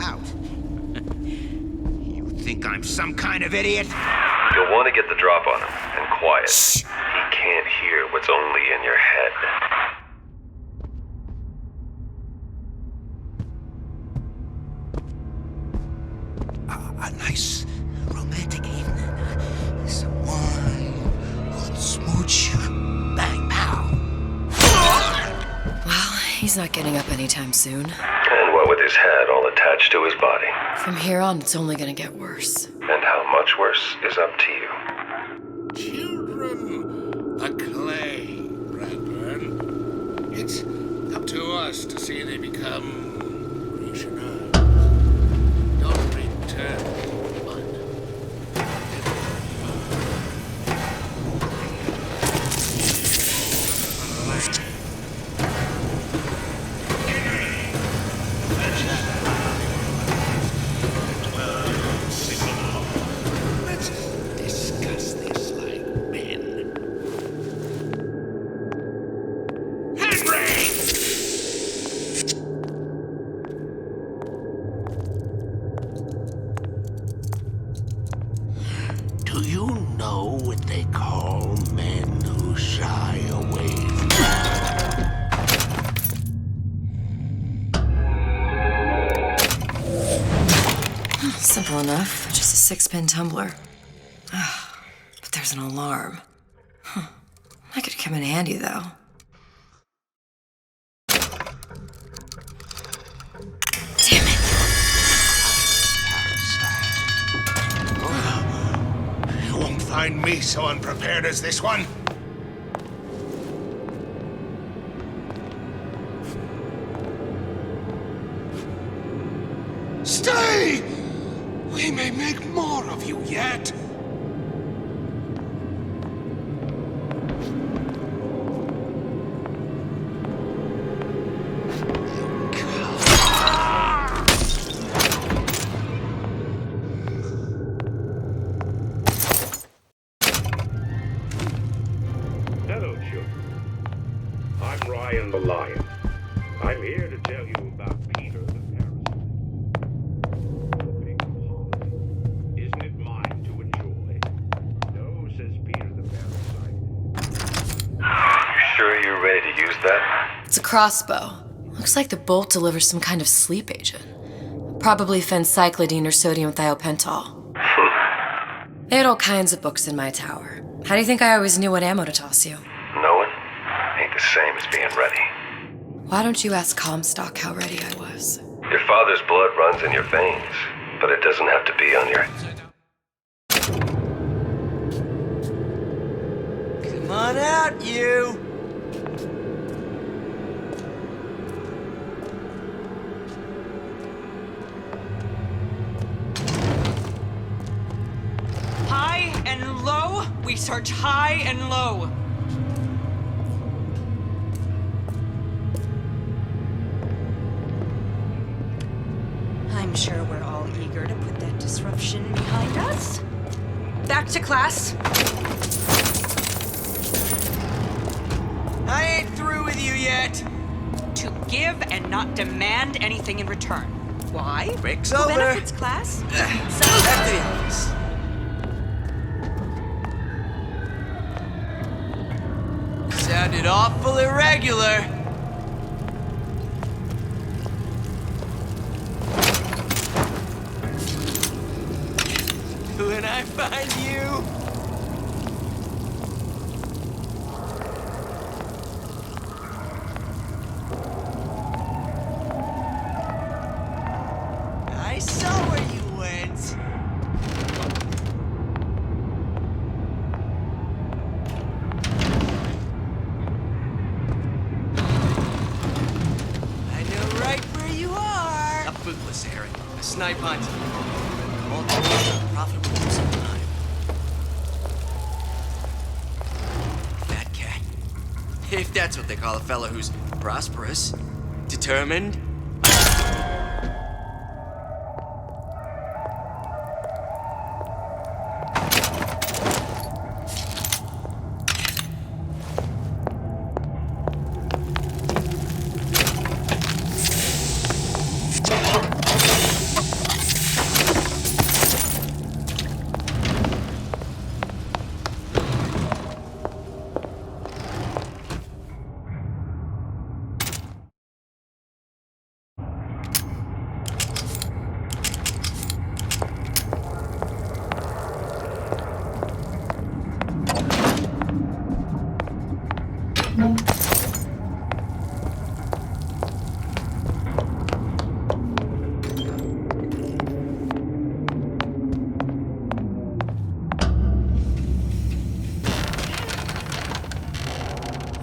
Out. You think I'm some kind of idiot? You'll want to get the drop on him, and quiet. Shh. He can't hear what's only in your head. A nice romantic evening. Some wine, a little smooch, bang, pow. Well, he's not getting up anytime soon. And what with his head all attached to his body. From here on, it's only gonna get worse. And how much worse is up to you. Children, a clay, brethren. It's up to us to see they become Krishna. Don't return, but let's discuss this like men. Henry! Do you know what they call men who shy away from Simple enough. Just a 6-pin tumbler. But there's an alarm. That could come in handy, though. You won't find me so unprepared as this one. Stay! We may make more of you yet. Hello, children. I'm Ryan the Lion. I'm here to tell you about Peter the Parasite. The pink holiday. Isn't it mine to enjoy? No, says Peter the Parasite. You sure you're ready to use that? It's a crossbow. Looks like the bolt delivers some kind of sleep agent. Probably phencyclidine or sodium thiopental. They had all kinds of books in my tower. How do you think I always knew what ammo to toss you? Knowing ain't the same as being ready. Why don't you ask Comstock how ready I was? Your father's blood runs in your veins, but it doesn't have to be on your... Come on out, you! High and low, we search high and low. I'm sure we're all eager to put that disruption behind us. Back to class. I ain't through with you yet. To give and not demand anything in return. Why? Break's Who over. benefits class? Back to the office. Sounded awful irregular. When I find you... I saw where you went. I know right where you are. A bootless errand, a snipe hunt. All told, a profitable use of time. Fat cat. If that's what they call a fellow who's prosperous, determined.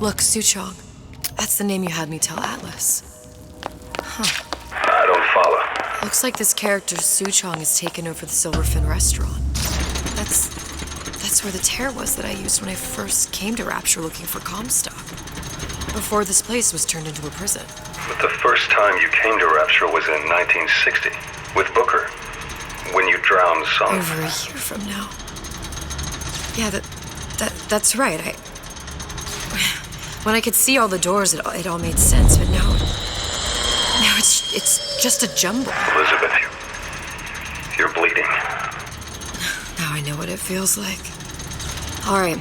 Look, Suchong. That's the name you had me tell Atlas. Huh. I don't follow. Looks like this character, Suchong, has taken over the Silverfin restaurant. That's where the tear was that I used when I first came to Rapture looking for Comstock. Before this place was turned into a prison. But the first time you came to Rapture was in 1960, with Booker. When you drowned some... Over a year from now. Yeah, that's right. When I could see all the doors, it all made sense, but now it's just a jumble. Elizabeth, you're bleeding. Now I know what it feels like. All right,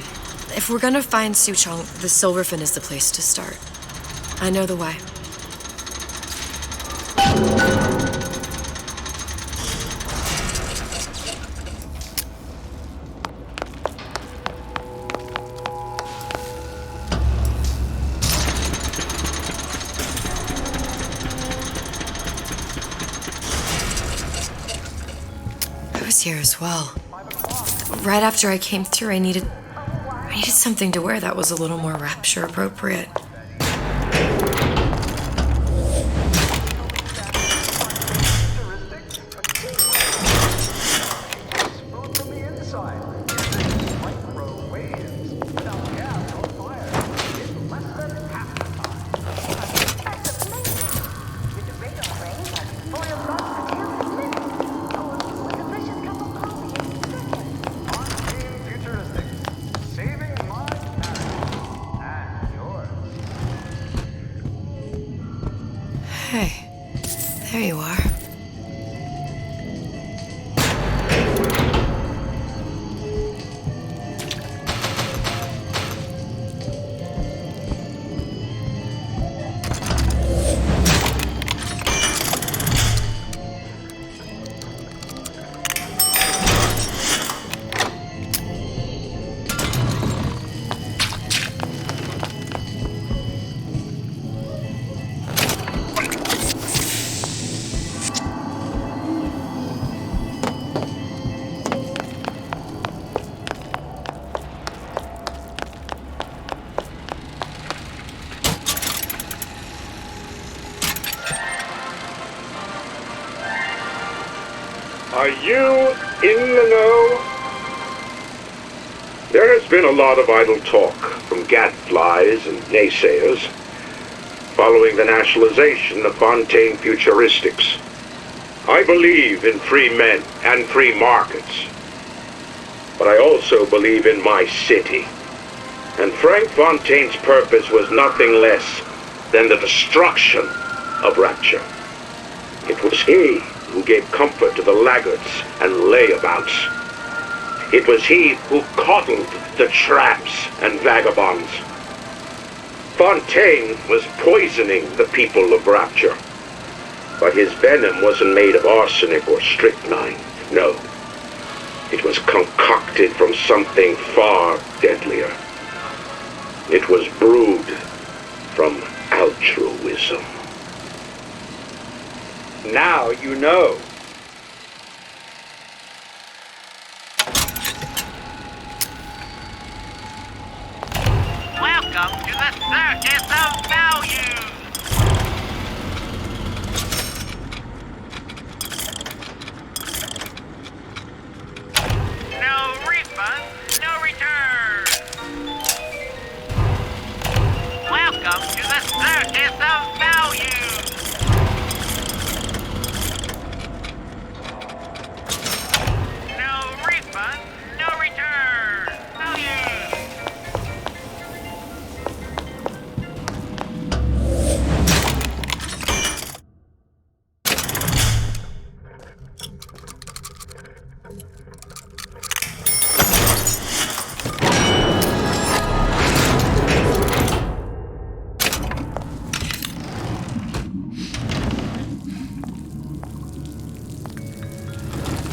if we're gonna find Suchong, the Silverfin is the place to start. I know the way. Here as well. Right after I came through, I needed something to wear that was a little more Rapture appropriate. Hey, there you are. Are you in the know? There has been a lot of idle talk from gadflies and naysayers following the nationalization of Fontaine Futuristics. I believe in free men and free markets, but I also believe in my city. And Frank Fontaine's purpose was nothing less than the destruction of Rapture. It was he who gave comfort to the laggards and layabouts. It was he who coddled the tramps and vagabonds. Fontaine was poisoning the people of Rapture. But his venom wasn't made of arsenic or strychnine. No. It was concocted from something far deadlier. It was brewed from altruism. Now you know. Welcome to the Circus of Value! No refund, no return! Welcome to the Circus of Value! No refund, no return! Value!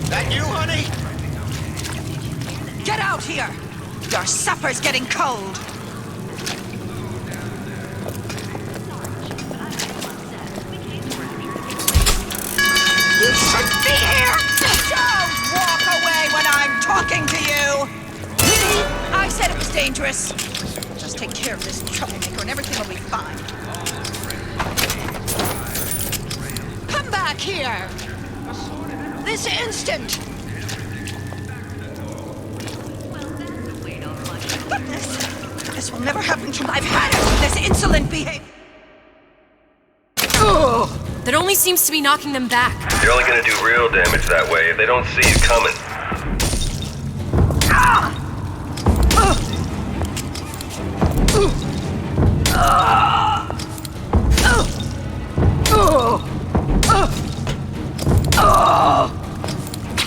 That you, honey? Get out here! Your supper's getting cold! You shouldn't be here! Don't walk away when I'm talking to you! I said it was dangerous. Just take care of this troublemaker and everything will be fine. Come back here! This instant! This will never happen to me. I've had it with this insolent behavior. That only seems to be knocking them back. You're only gonna do real damage that way if they don't see you coming.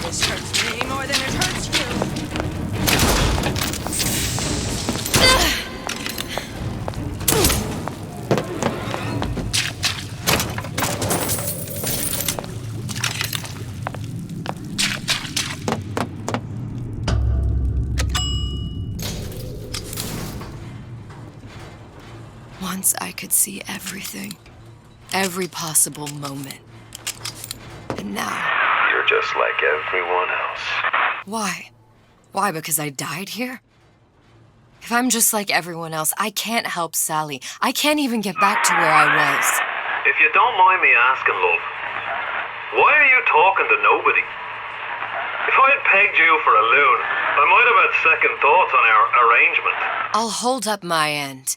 This hurts me more than it hurts you. Once I could see everything. Every possible moment. And now... You're just like everyone else. Why? Why, because I died here? If I'm just like everyone else, I can't help Sally. I can't even get back to where I was. If you don't mind me asking, love, why are you talking to nobody? If I'd pegged you for a loon, I might have had second thoughts on our arrangement. I'll hold up my end.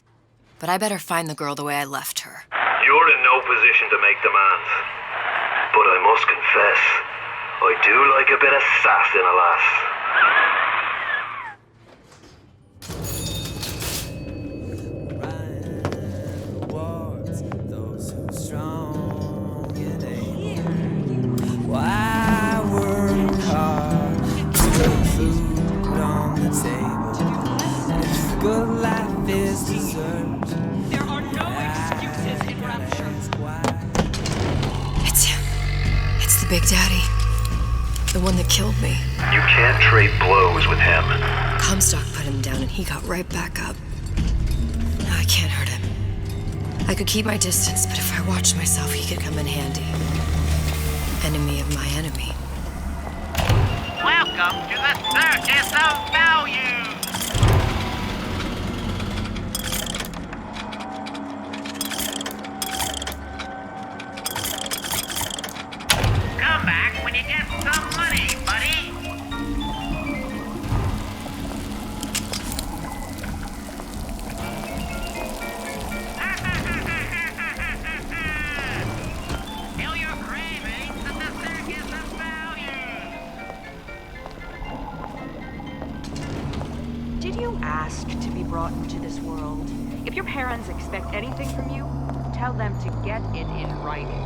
But I better find the girl the way I left her. You're in no position to make demands. But I must confess, I do like a bit of sass in a lass. Why work hard to put food on the table? If good life is deserved, there are no excuses in Rapture. It's the Big Daddy. The one that killed me. You can't trade blows with him. Comstock put him down and he got right back up. No, I can't hurt him. I could keep my distance, but if I watched myself, he could come in handy. Enemy of my enemy. Welcome to the Circus of Value! Come back when you get some money, buddy! Kill your cravings at the Circus of Value! Did you ask to be brought into this world? If your parents expect anything from you, tell them to get it in writing.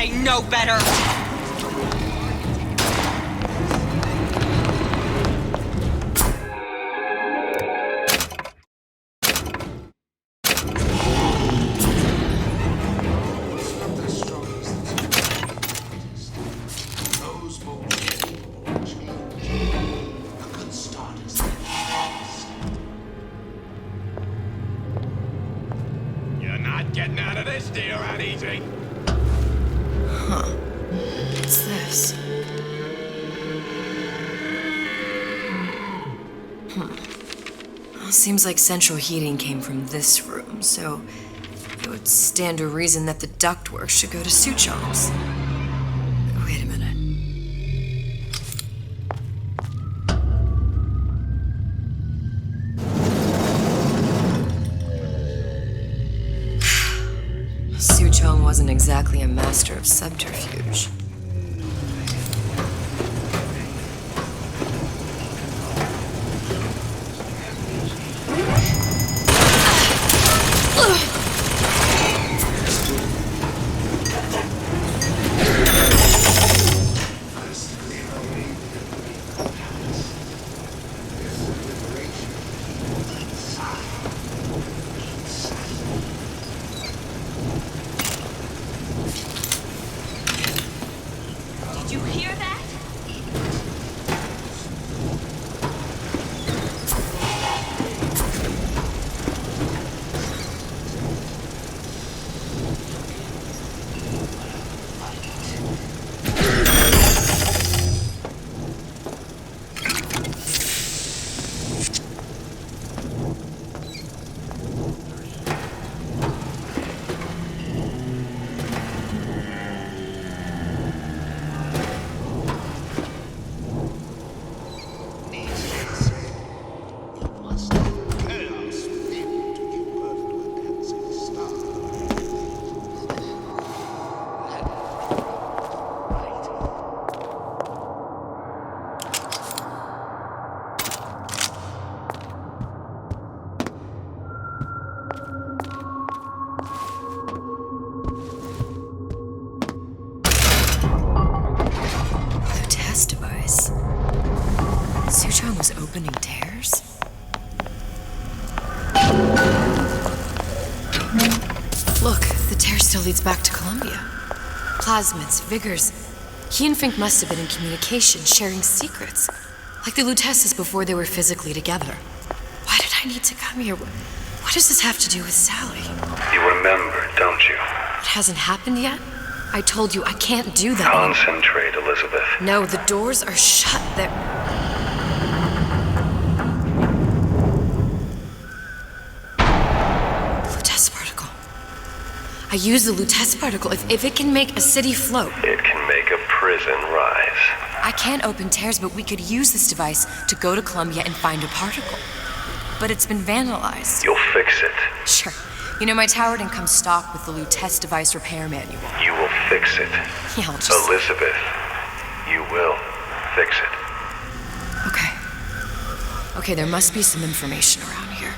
they know better. You're not getting out of this deal that easy. Huh. What's this? Well, seems like central heating came from this room, so it would stand to reason that the ductwork should go to Suchong's. Wait a minute. Suchong wasn't exactly a master of subterfuge. Did you hear that? Suchong was opening tears? Look, the tear still leads back to Columbia. Plasmids, Vigors. He and Fink must have been in communication, sharing secrets. Like the Lutesses before they were physically together. Why did I need to come here? What does this have to do with Sally? You remember, don't you? It hasn't happened yet? I told you I can't do that. Concentrate, Elizabeth. No, the doors are shut. They're... Lutece particle. I use the Lutece particle. If it can make a city float. It can make a prison rise. I can't open tears, but we could use this device to go to Columbia and find a particle. But it's been vandalized. You'll fix it. Sure. You know, my tower didn't come stocked with the Lutece device repair manual. You will fix it. Yeah, I'll just... Elizabeth, you will fix it. Okay, there must be some information around here.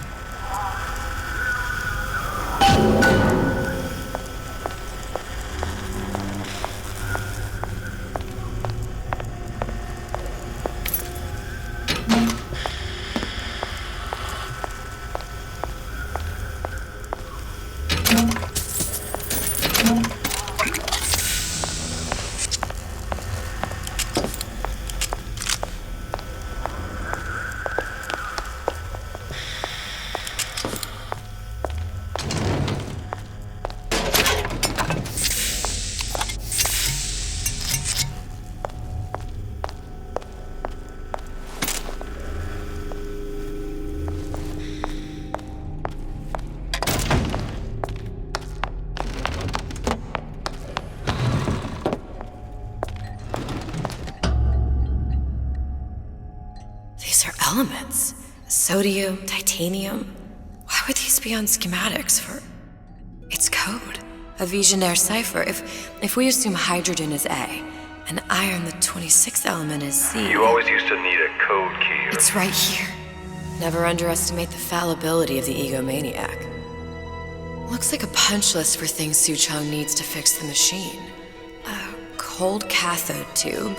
These are elements. Sodium, titanium. Why would these be on schematics for... It's code. A Visionaire cipher. If we assume hydrogen is A, and iron, the 26th element, is C... You always used to need a code key. It's right here. Never underestimate the fallibility of the egomaniac. Looks like a punch list for things Suchong needs to fix the machine. Cold cathode tube,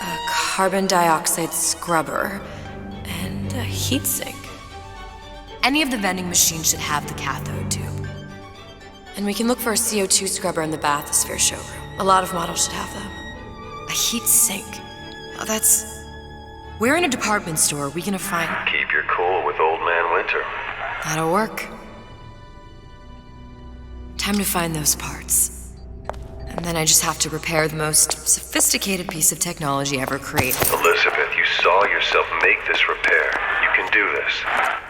a carbon dioxide scrubber, and a heatsink. Any of the vending machines should have the cathode tube. And we can look for a CO2 scrubber in the bathysphere showroom. A lot of models should have them. A heatsink. Oh, that's... Where in a department store are we gonna find... Keep your cool with Old Man Winter. That'll work. Time to find those parts. And then I just have to repair the most sophisticated piece of technology ever created. Elizabeth, you saw yourself make this repair. You can do this.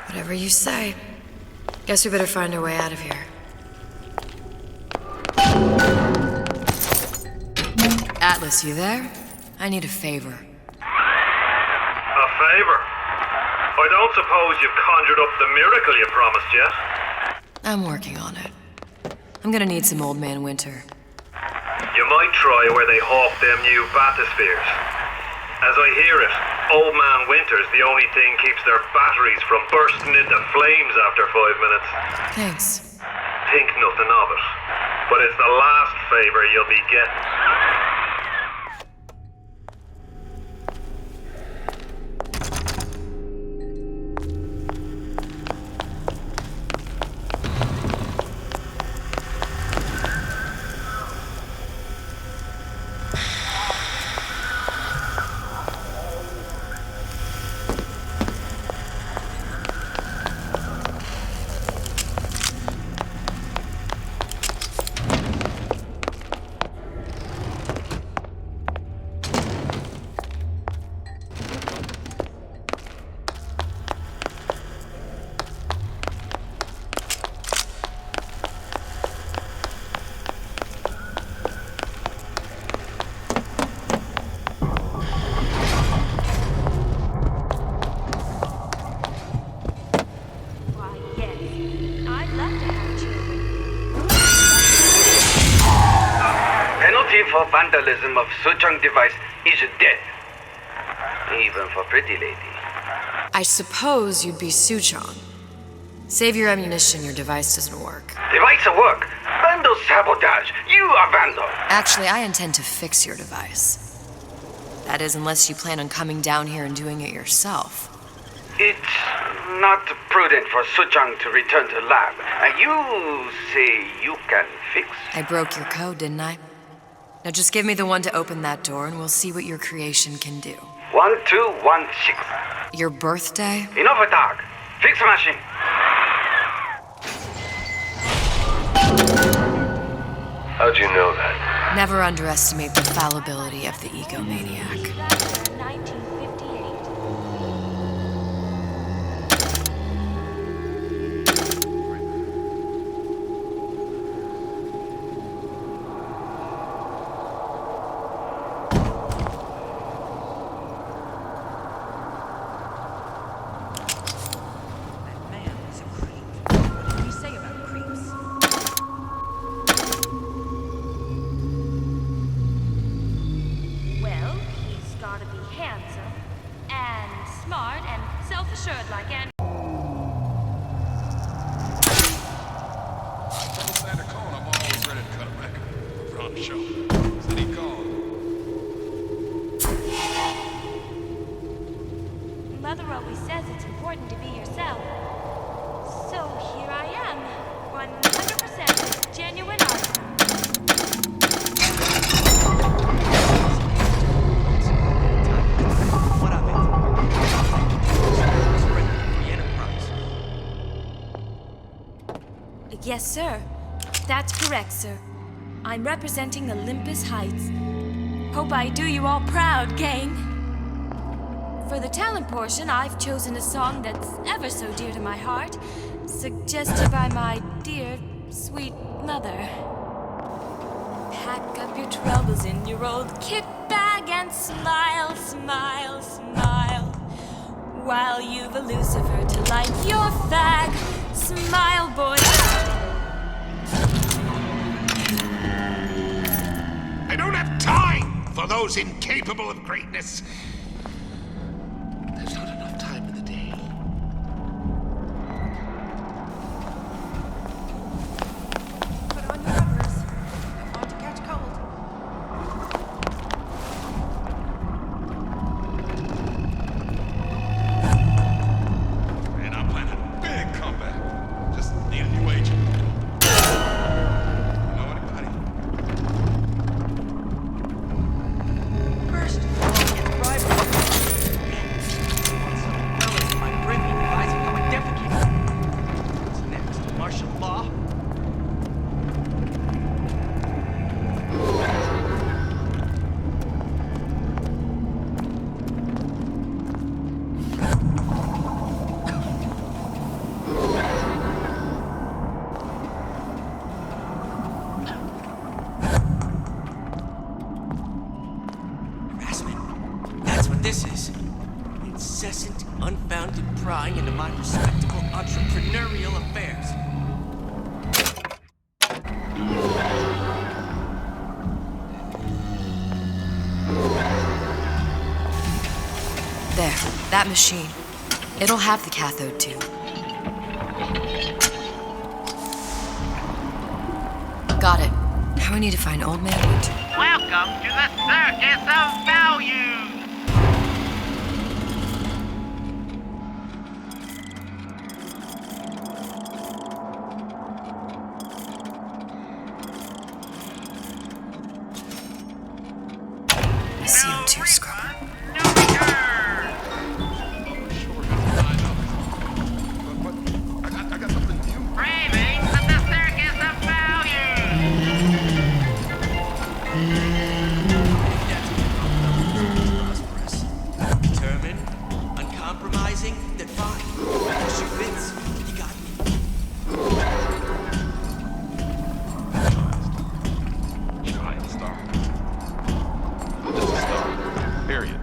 Whatever you say. Guess we better find our way out of here. Atlas, you there? I need a favor. A favor? I don't suppose you've conjured up the miracle you promised yet? I'm working on it. I'm gonna need some Old Man Winter. You might try where they hawk them new bathyspheres. As I hear it, Old Man Winter's the only thing keeps their batteries from bursting into flames after 5 minutes. Thanks. Think nothing of it. But it's the last favor you'll be getting. For vandalism of Suchong device is death. Even for pretty lady. I suppose you'd be Suchong. Save your ammunition, your device doesn't work. Device will work. Vandal sabotage. You are vandal. Actually, I intend to fix your device. That is, unless you plan on coming down here and doing it yourself. It's not prudent for Suchong to return to lab. You say you can fix? I broke your code, didn't I? Now just give me the one to open that door and we'll see what your creation can do. 1216. Your birthday? Enough attack. Fix machine. How'd you know that? Never underestimate the fallibility of the egomaniac. Mother always says it's important to be yourself. So here I am, 100% genuine art. What of it? Yes, sir. That's correct, sir. I'm representing Olympus Heights. Hope I do you all proud, gang. For the talent portion, I've chosen a song that's ever so dear to my heart, suggested by my dear, sweet mother. Pack up your troubles in your old kit bag and smile, smile, smile. While you've a Lucifer to light your fag. Smile, boy. I don't have time for those incapable of greatness. There's not enough time in the day. Put on your rubbers. I want to catch cold. unfounded prying into my respectable entrepreneurial affairs. There, that machine. It'll have the cathode too. Got it. Now we need to find Old Man Winter. Welcome to the Circus of Values! The CO2 scrubber. Cravings of the Circus of Values! Determined, uncompromising, then fine. Shoe fits, you got me. Giant star. Just a star. Period.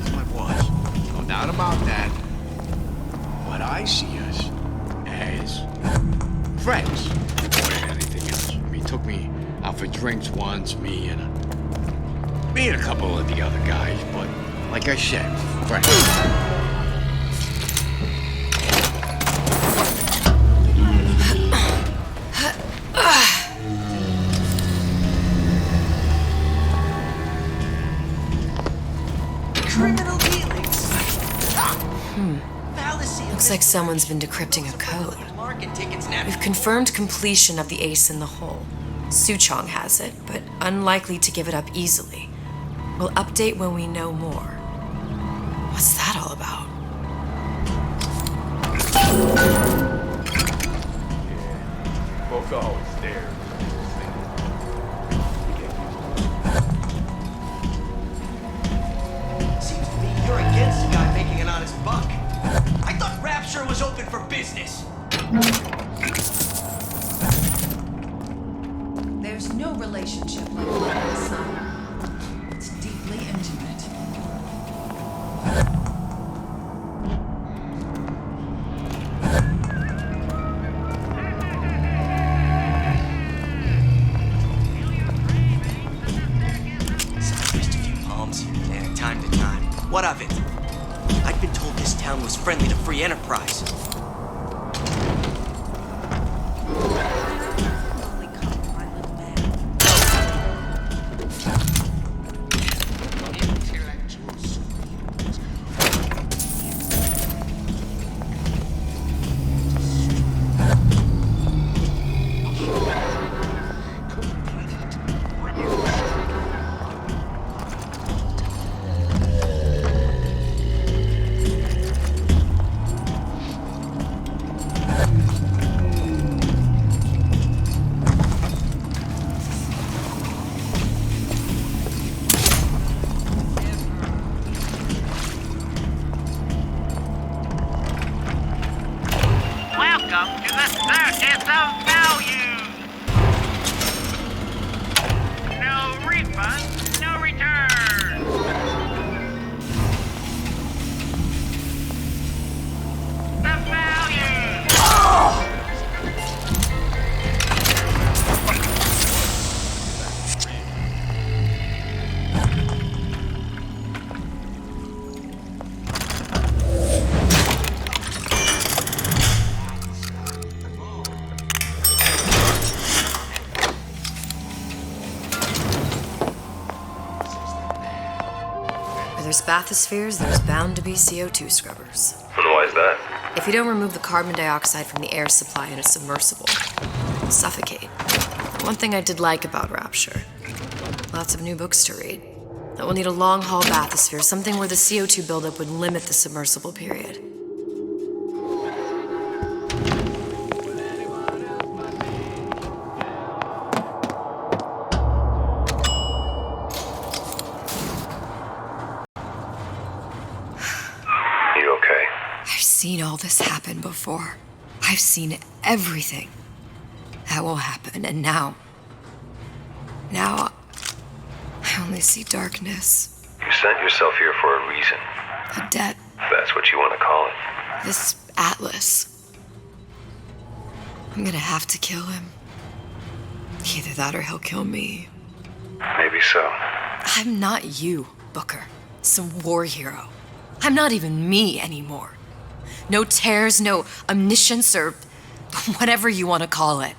It's my boss. No doubt about that. But I see us as friends more than anything else. I mean, he took me out for drinks once, me and a couple of the other guys. But like I said, friends. Criminal dealings. Fallacy. Looks like someone's been decrypting a code. Market tickets now. We've confirmed completion of the ace in the hole. Suchong has it, but unlikely to give it up easily. We'll update when we know more. What's that all about? Folks always stare. Seems to me you're against a guy making an honest buck. I thought Rapture was open for business. There's no relationship like mother and son. It's deeply intimate. Sacrificed a few palms here and there, time to time. What of it? I'd been told this town was friendly to free enterprise. Welcome to the Circus of Values! No refund, no return! The Values! Where there's bathyspheres, there's bound to be CO2 scrubbers. And why is that? If you don't remove the carbon dioxide from the air supply in a submersible, you'll suffocate. One thing I did like about Rapture, lots of new books to read. That will need a long-haul bathysphere, something where the CO2 buildup would limit the submersible period. You okay? I've seen all this happen before. I've seen everything that will happen, and now I only see darkness. You sent yourself here for a reason. A debt. If that's what you want to call it. This Atlas. I'm gonna have to kill him. Either that or he'll kill me. Maybe so. I'm not you, Booker. Some war hero. I'm not even me anymore. No tears, no omniscience, or whatever you want to call it.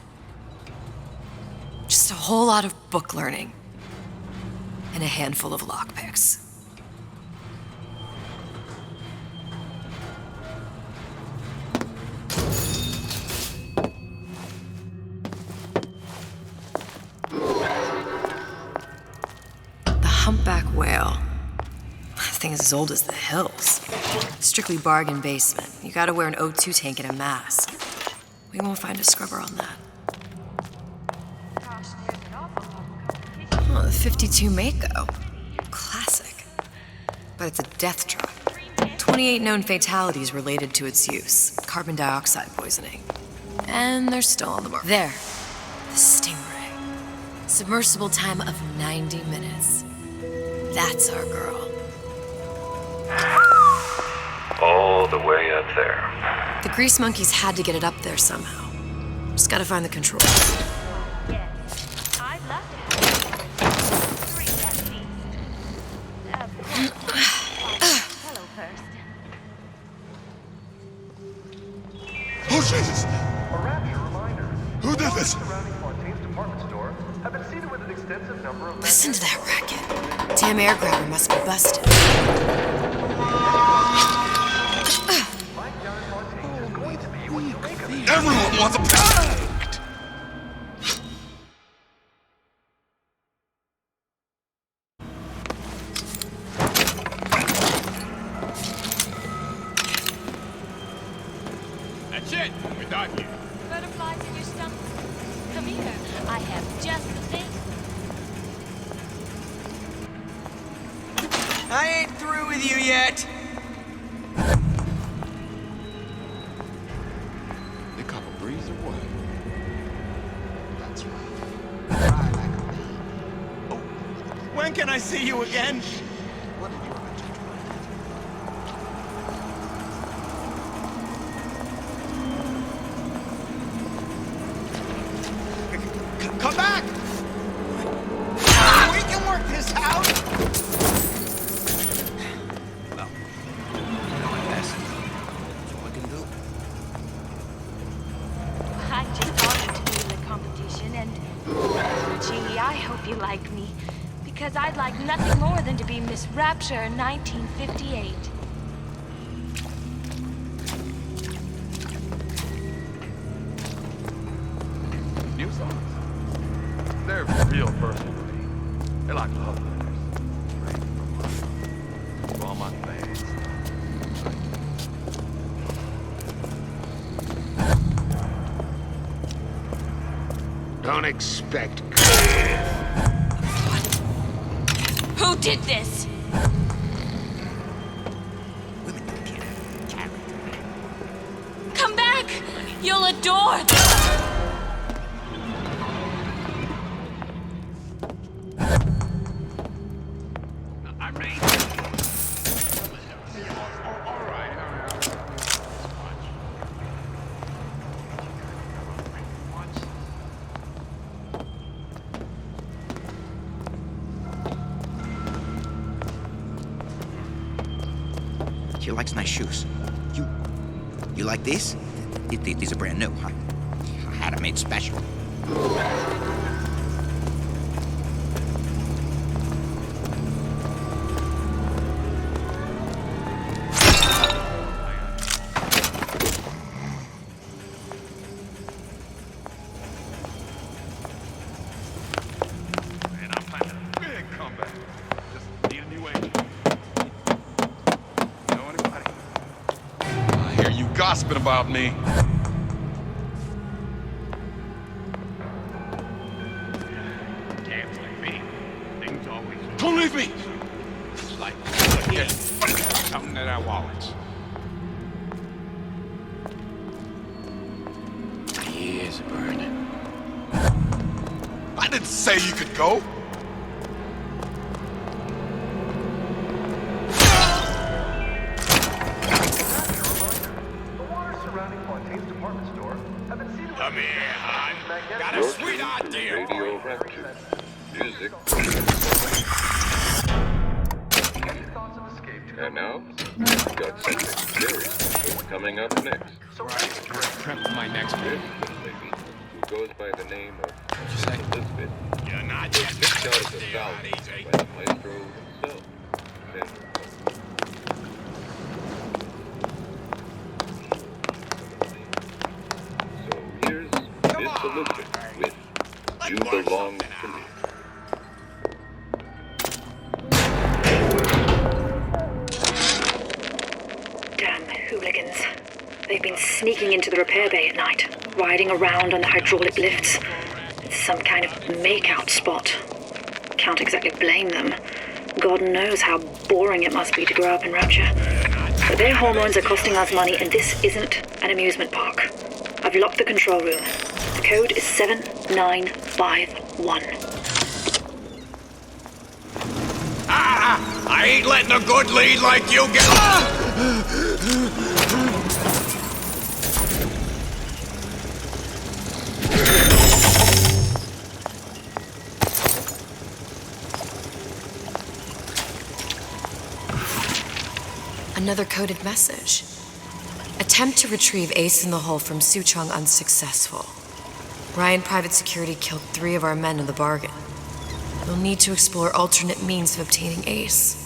Just a whole lot of book learning. And a handful of lockpicks. The humpback whale. That thing is as old as the hills. Strictly bargain basement. You gotta wear an O2 tank and a mask. We won't find a scrubber on that. Oh, the 52 Mako. Classic. But it's a death trap. 28 known fatalities related to its use. Carbon dioxide poisoning. And they're still on the market. There. The Stingray. Submersible time of 90 minutes. That's our girl. All the way up there. The grease monkeys had to get it up there somehow. Just gotta find the controls. I'd love to have 3 at least. Hello first. Oh, Jesus! A rapture reminder. Who did this? Surrounding Fontaine's department store have been seeded with an extensive number of... Listen to that racket. Damn air grabber must be busted. Everyone wants a pet! That's it. We're done here. Butterflies in your stomach? Come here. I have just the thing. I ain't through with you yet. The couple breeze or what? That's right. Cry like a baby. Oh, when can I see you again? What did you want to Come back! We can work this out! Well, you know my best. That's all I can do. I'm just honored to be in the competition, and gee, I hope you like me, because I'd like nothing more than to be Miss Rapture in 1958. New songs. They're real personal to me. They're like love letters. Straight from my heart. For all my fans. Don't expect. Who did this? Come back! You'll adore them! She likes nice shoes. You like these? These are brand new. I had them made special. Man, I'm planning a big comeback. Just need a new agent. Know anybody? I hear you gossiping about me. Can't blame me. Things always. Don't leave me! It's like yeah, something in our wallets. My ears are burning. I didn't say you could go. department store have been seen with Come here, hon. Got a sweet idea. Radio Rapture. Music. And now, we've got something very special coming up next. Prep my next This bit. lady, who goes by the name of What'd you say? Elizabeth, You're not was getting picked out of the easy. thousands by the maestro himself. Then, so here's Miss Elizabeth with You Belong to Me. Damn hooligans. They've been sneaking into the repair bay at night, riding around on the hydraulic lifts. It's some kind of makeout spot. Can't exactly blame them. God knows how boring it must be to grow up in Rapture. But their hormones are costing us money, and this isn't an amusement park. I've locked the control room. The code is 7951. I ain't letting a good lead like you get. Another coded message. Attempt to retrieve Ace in the Hole from Suchong unsuccessful. Ryan Private Security killed 3 of our men in the bargain. We'll need to explore alternate means of obtaining Ace.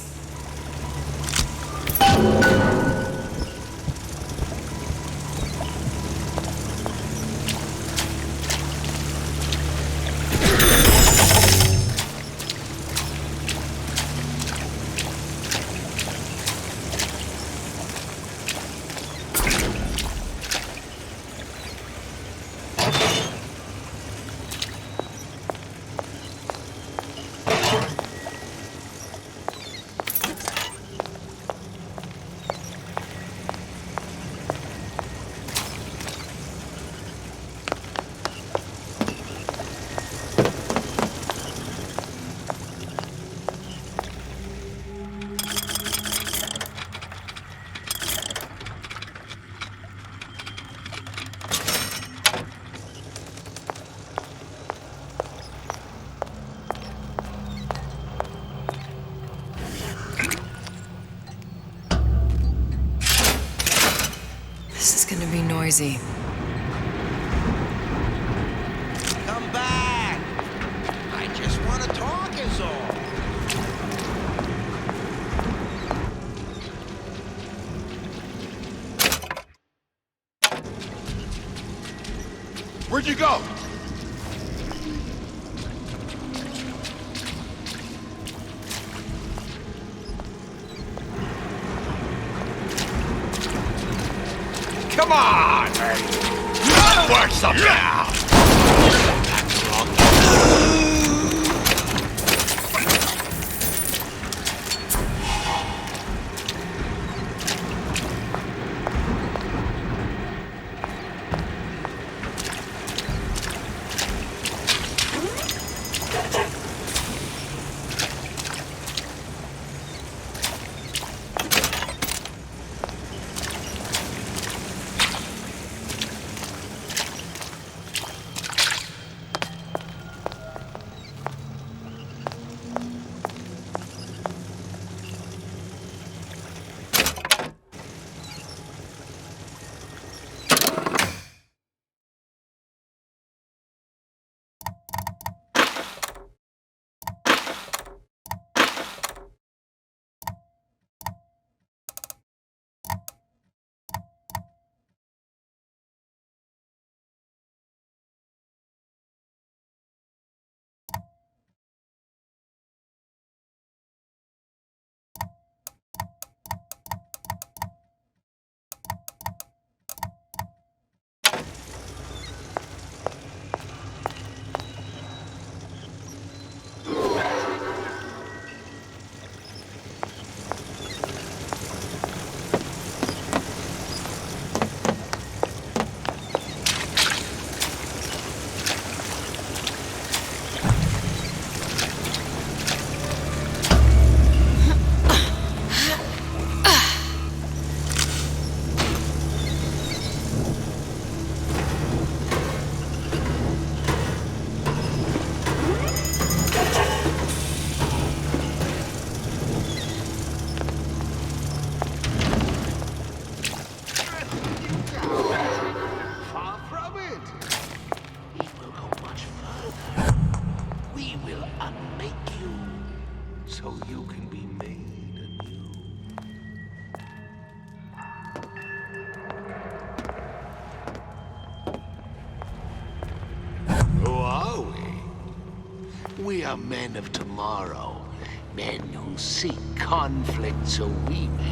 This is gonna be noisy. Come back! I just want to talk is all. Where'd you go? Come on! That'll work something out! That's wrong. We are men of tomorrow. Men who seek conflict so we may.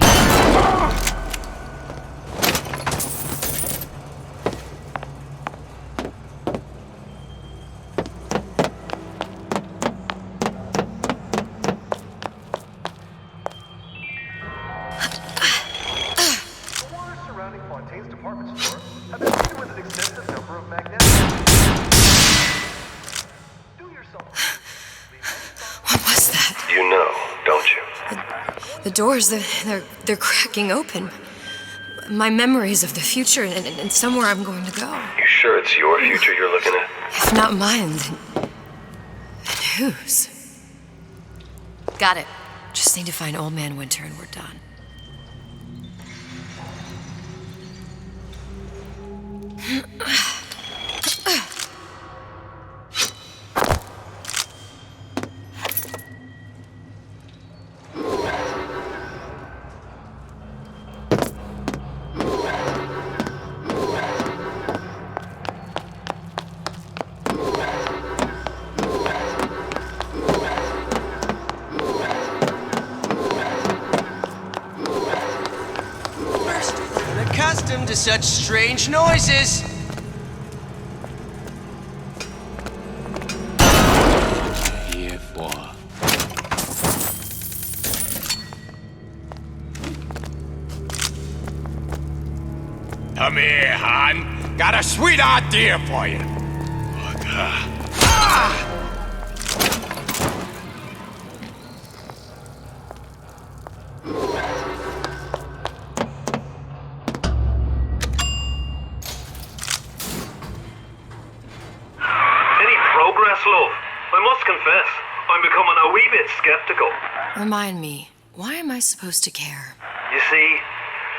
The doors, they're cracking open. My memories of the future and somewhere I'm going to go. You sure it's your future you're looking at? If not mine, then whose? Got it. Just need to find Old Man Winter and we're done. Accustomed to such strange noises. What you here for? Come here, hon. Got a sweet idea for you. I must confess, I'm becoming a wee bit skeptical. Remind me, why am I supposed to care? You see,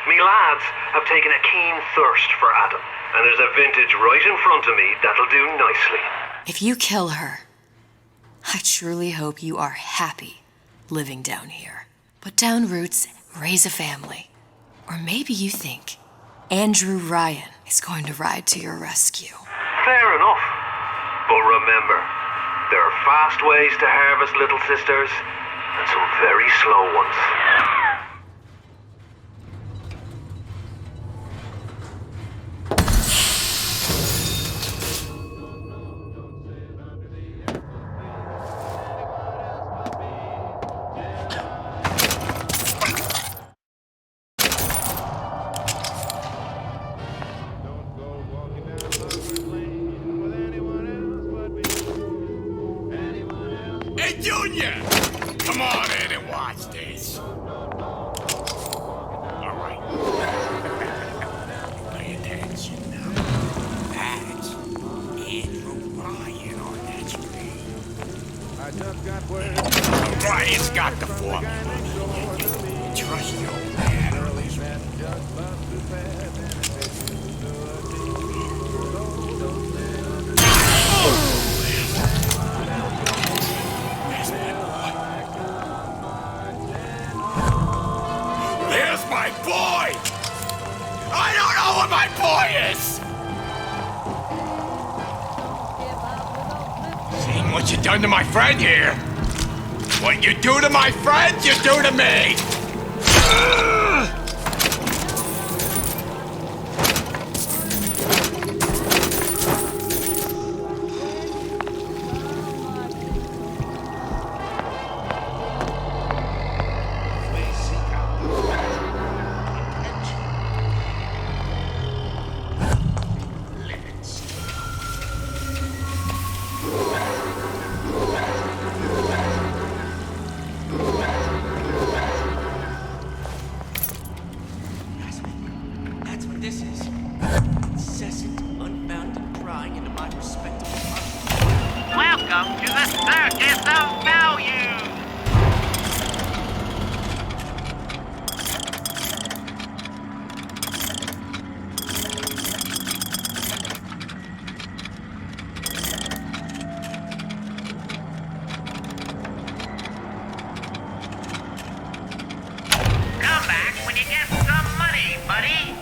me lads have taken a keen thirst for Adam, and there's a vintage right in front of me that'll do nicely. If you kill her, I truly hope you are happy living down here. Put down roots, raise a family. Or maybe you think Andrew Ryan is going to ride to your rescue. Fair enough. But remember, there are fast ways to harvest little sisters, and some very slow ones. Hey, Junior! Come on in and watch this. All right. Pay attention now. That's Andrew Ryan on that screen. Ryan's got the formula. Trust your man, or at least my boy! I don't know what my boy is! Seeing what you done to my friend here. What you do to my friend, you do to me! Welcome to the Circus of Value! Come back when you get some money, buddy!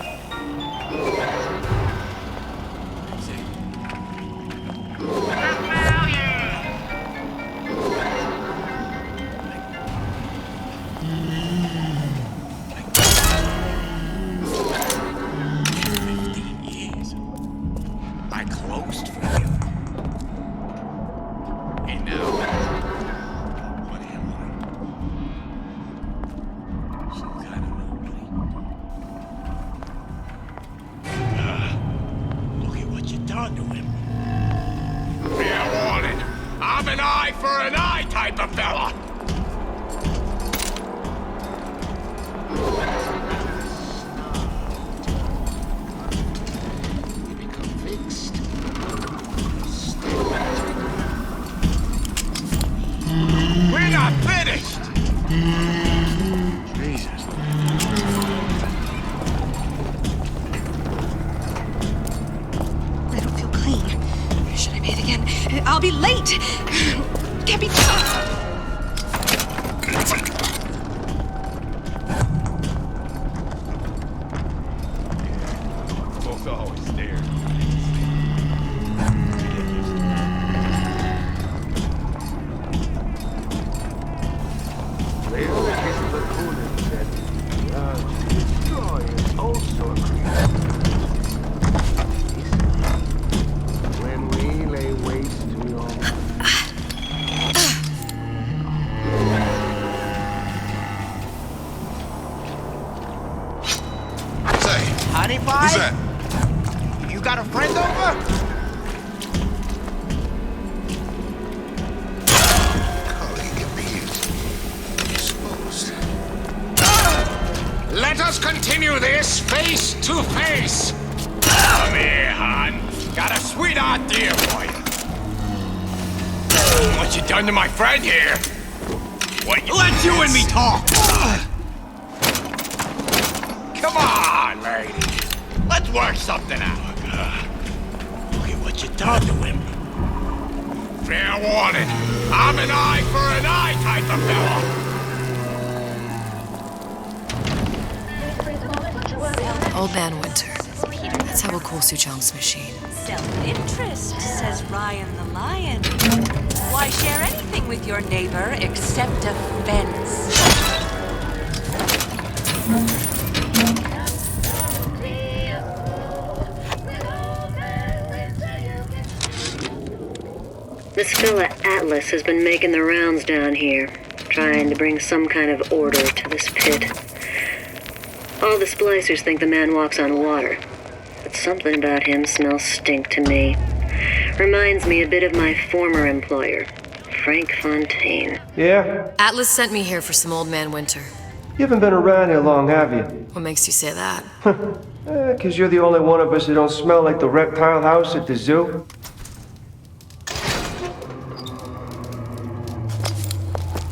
I closed for you. And now, what am I? Some kind of nobody. Look at what you done to him. Fair warning. I'm an eye for an eye type of fella. We're not finished! Jesus. I don't feel clean. Should I bathe again? I'll be late! Can't be... Folks always stare. Later, the case of the Conan said, destroy is also a creature. When we lay waste to your... Say, Honey pie? who's that? You got a friend over? Let us continue this face to face. Come here, hon. Got a sweet idea for you. What you done to my friend here? What you... Let you and me talk. Come on, lady. Let's work something out. Look at what you done to him. Fair warning. I'm an eye for an eye type of fella. Old Man Winter. That's how we'll call Suchong's machine. Self-interest, says Ryan the Lion. Why share anything with your neighbor except a fence? This fella Atlas has been making the rounds down here, trying to bring some kind of order to this pit. All the splicers think the man walks on water, but something about him smells stink to me. Reminds me a bit of my former employer, Frank Fontaine. Yeah? Atlas sent me here for some Old Man Winter. You haven't been around here long, have you? What makes you say that? 'Cause you're the only one of us who don't smell like the reptile house at the zoo.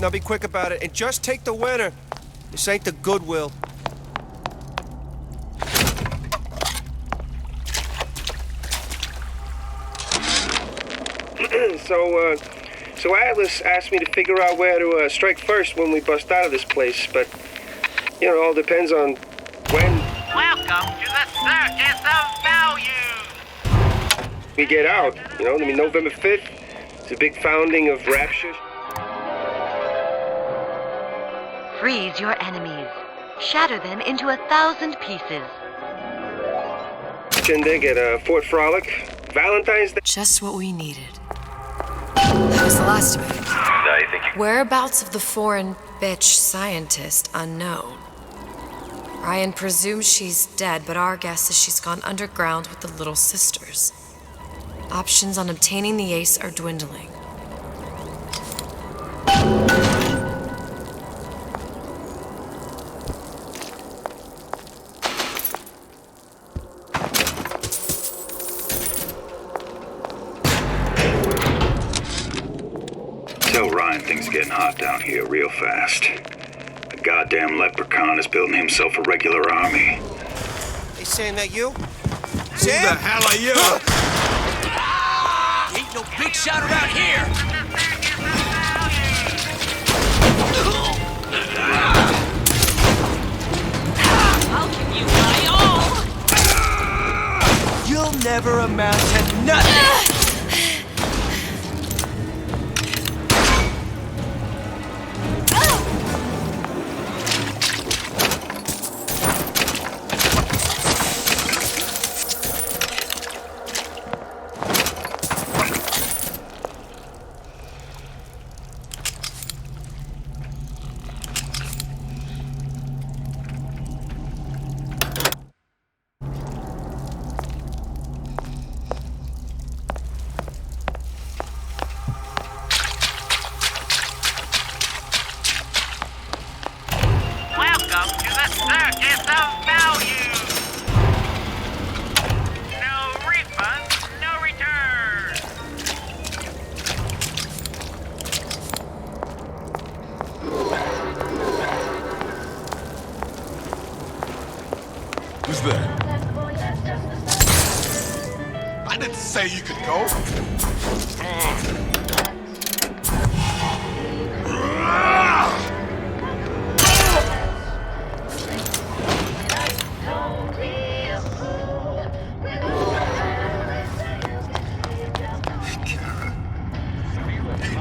Now be quick about it, and just take the winner. This ain't the Goodwill. So Atlas asked me to figure out where to strike first when we bust out of this place, but, you know, it all depends on when Welcome to the Circus of Values! we get out. You know, I mean, November 5th, it's a big founding of Rapture. Freeze your enemies. Shatter them into 1,000 pieces. Shindig at Fort Frolic. Valentine's Day. Just what we needed. That was the last of it. Now you think you... Whereabouts of the foreign bitch scientist unknown. Ryan presumes she's dead, but our guess is she's gone underground with the Little Sisters. Options on obtaining the ace are dwindling. Tell Ryan things are getting hot down here real fast. The goddamn leprechaun is building himself a regular army. Hey, Sam, that you? Who the hell are you? Ain't no big shot around here. I'll give you my all. You'll never amount to nothing. say you could go?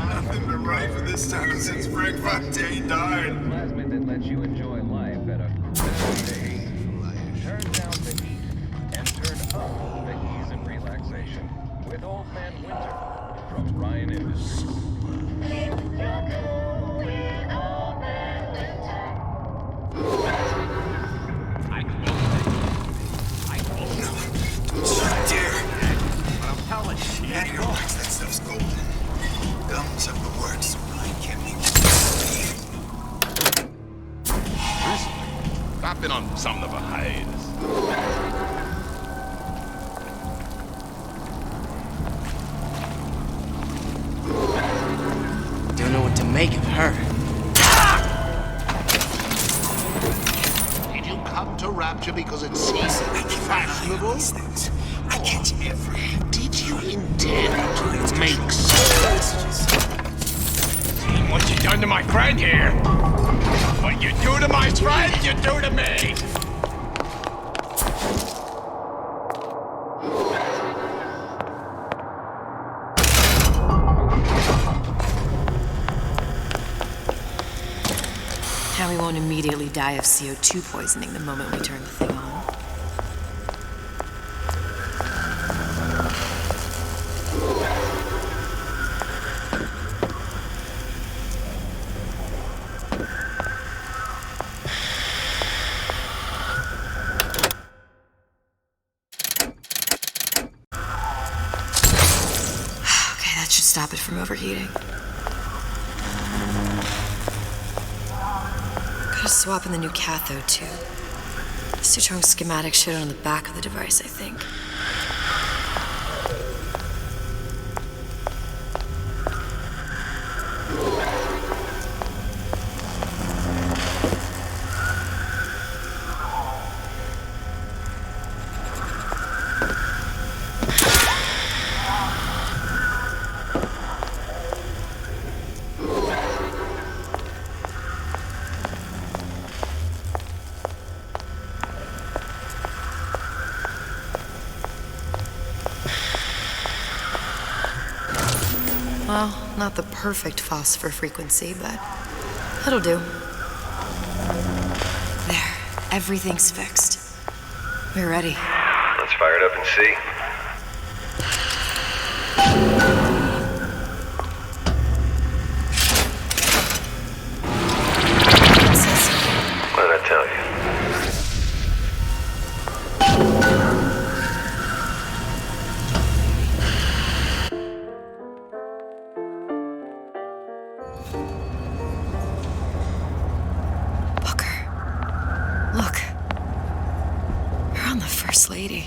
Nothing but right for this town since Frank Fontaine died. Plasmid that lets you enjoy life at a better pace. Turn down the heat and turn up the ease and relaxation with Old Man Winter from Ryan Industries. Amrocs, that stuff's golden. Gums of the works. Ryan can't be. Recently, I've been on something of a hiatus. Don't know what to make of her. Did you come to Rapture because it seems fashionable? I catch every. Did you intend to make sense? Seeing what you done to my friend here. What you do to my friend, you do to me. Now we won't immediately die of CO2 poisoning the moment we turn the thing on. Okay, that should stop it from overheating. Gotta swap in the new cathode, too. The Suchong schematic showed on the back of the device, I think. Well, not the perfect phosphor frequency, but it'll do. There, everything's fixed. We're ready. Let's fire it up and see. What did I tell you? Look. We're on the First Lady.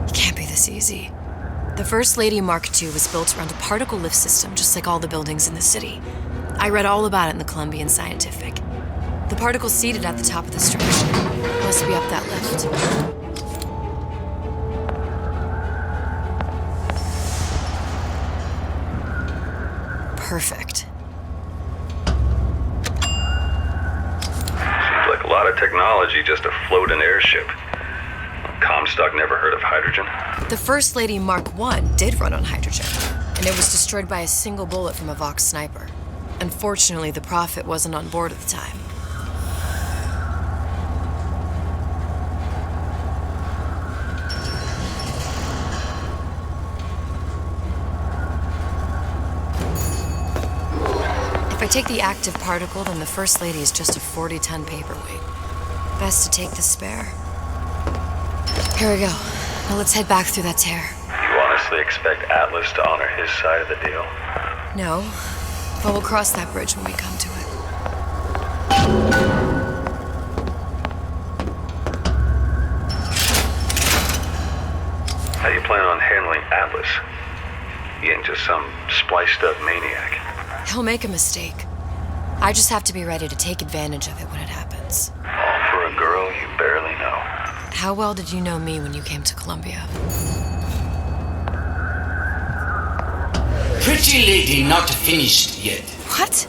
It can't be this easy. The First Lady Mark II was built around a particle lift system, just like all the buildings in the city. I read all about it in the Columbian Scientific. The particles seated at the top of the structure must be up that lift. Perfect. Seems like a lot of technology just to float an airship. Comstock never heard of hydrogen. The First Lady Mark I did run on hydrogen, and it was destroyed by a single bullet from a Vox sniper. Unfortunately, the Prophet wasn't on board at the time. If I take the active particle, then the First Lady is just a 40-ton paperweight. Best to take the spare. Here we go. Now let's head back through that tear. You honestly expect Atlas to honor his side of the deal? No, but we'll cross that bridge when we come to it. How you plan on handling Atlas? He ain't just some spliced-up maniac. He'll make a mistake. I just have to be ready to take advantage of it when it happens. All for a girl you barely know. How well did you know me when you came to Columbia? Pretty lady not finished yet. What?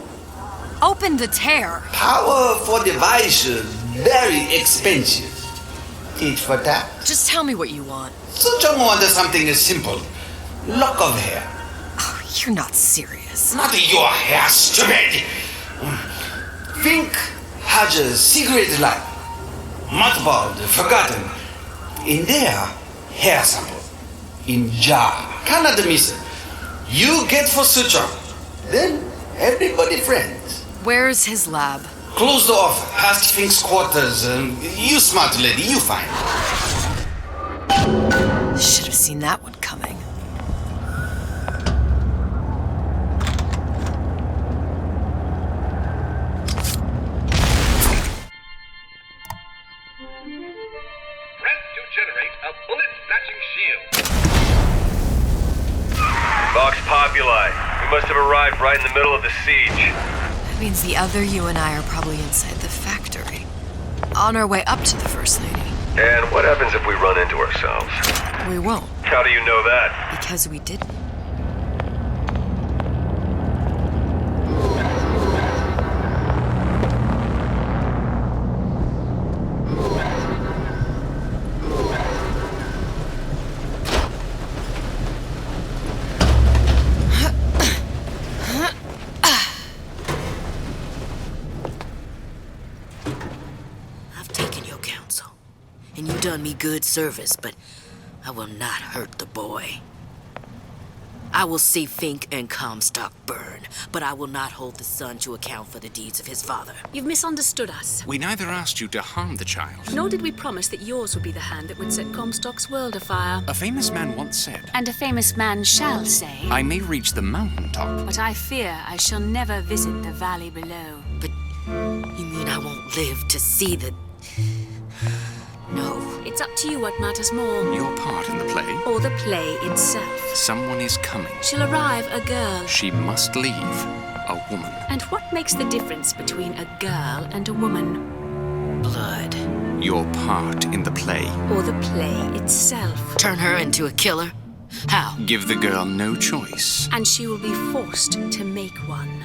Open the tear. Power for device very expensive. Eat for that. Just tell me what you want. Suchong wants something simple. Lock of hair. Oh, you're not serious. Not your hair, stupid. Fink has a secret life. Mothballed, forgotten. In there, hair sample. In jar. Cannot miss it. You get for Suchong. Then everybody friends. Where's his lab? Closed off, past Fink's quarters. You smart lady, you find. Should have seen that one coming. Press to generate a bullet-snatching shield. Vox Populi. We must have arrived right in the middle of the siege. That means the other you and I are probably inside the factory. On our way up to the First Lady. And what happens if we run into ourselves? We won't. How do you know that? Because we didn't. And you done me good service, but I will not hurt the boy. I will see Fink and Comstock burn, but I will not hold the son to account for the deeds of his father. You've misunderstood us. We neither asked you to harm the child. Nor did we promise that yours would be the hand that would set Comstock's world afire. A famous man once said, And a famous man shall say, I may reach the mountaintop, but I fear I shall never visit the valley below. But you mean I won't live to see the... No. It's up to you what matters more. Your part in the play? Or the play itself. Someone is coming. She'll arrive, a girl. She must leave, a woman. And what makes the difference between a girl and a woman? Blood. Your part in the play. Or the play itself. Turn her into a killer? How? Give the girl no choice. And she will be forced to make one.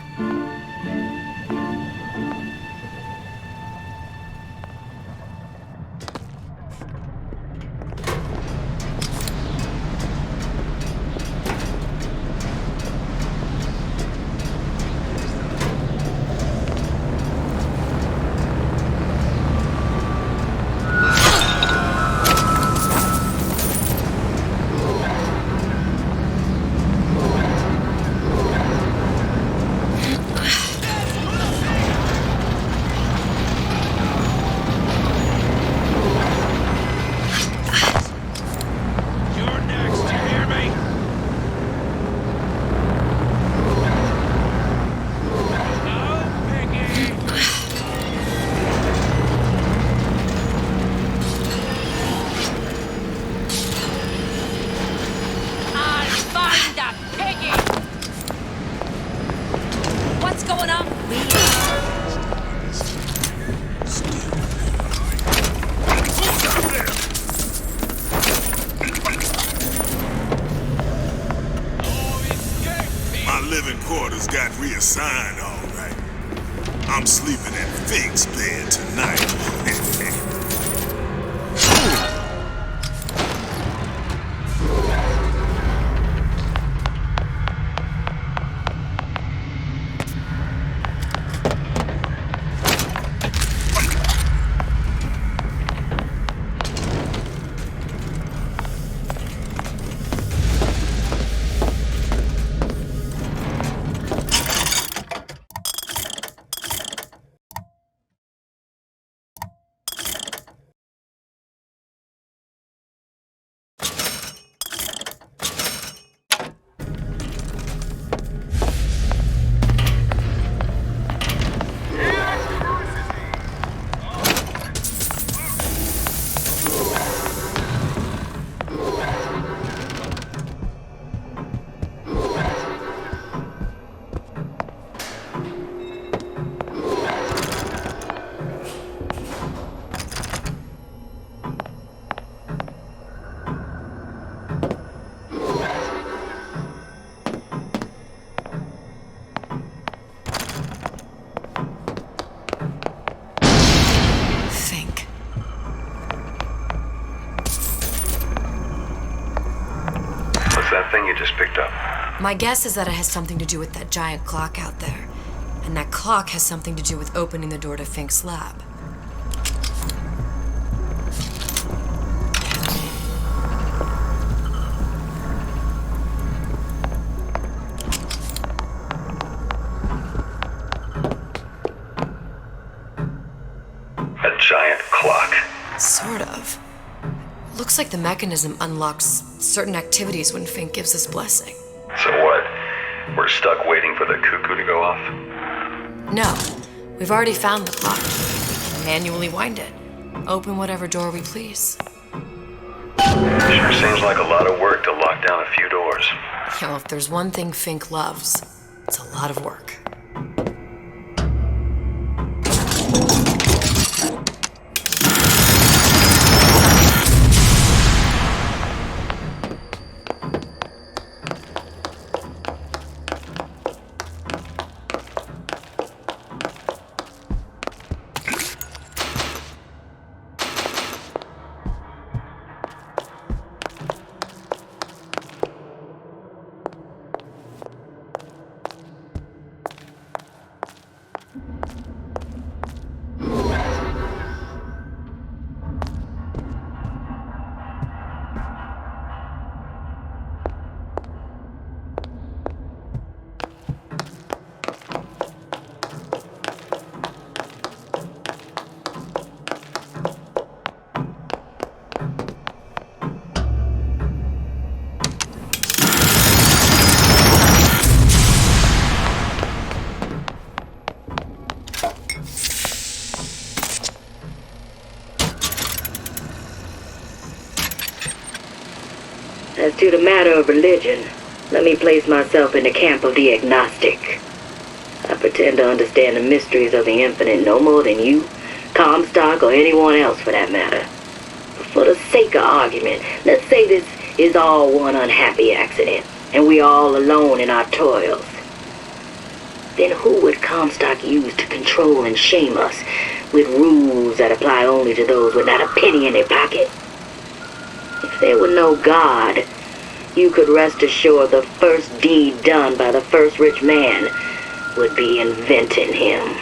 Got reassigned, all right. I'm sleeping in Fink's bed tonight. that thing you just picked up? My guess is that it has something to do with that giant clock out there. And that clock has something to do with opening the door to Fink's lab. A giant clock. Sort of. Looks like the mechanism unlocks certain activities when Fink gives his blessing. So what? We're stuck waiting for the cuckoo to go off? No, we've already found the clock. Manually wind it. Open whatever door we please. Sure seems like a lot of work to lock down a few doors. You know, if there's one thing Fink loves, it's a lot of work. As to the matter of religion, let me place myself in the camp of the agnostic. I pretend to understand the mysteries of the infinite no more than you, Comstock, or anyone else for that matter. For the sake of argument, let's say this is all one unhappy accident, and we all alone in our toils. Then who would Comstock use to control and shame us with rules that apply only to those with not a penny in their pocket? If there were no God, you could rest assured the first deed done by the first rich man would be inventing him.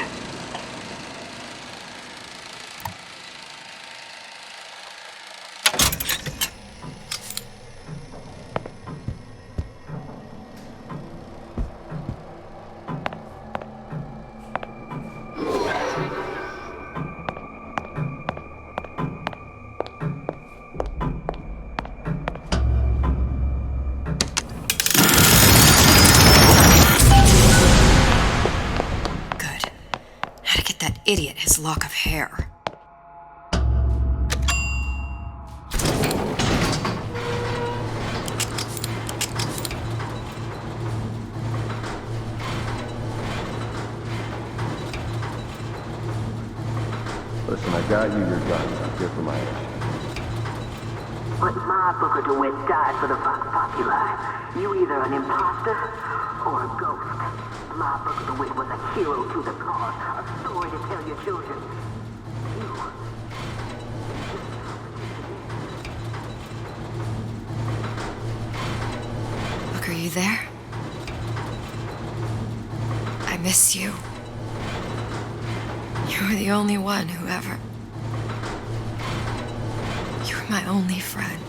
Idiot, his lock of hair. Listen, I got you your guns. I'm here for my action. But my Booker DeWitt died for the Vox Populi. You either an imposter or a ghost. My Booker DeWitt was a hero to the cause, a story to tell your children. Look, are you there? I miss you. You were the only one who ever... You were my only friend.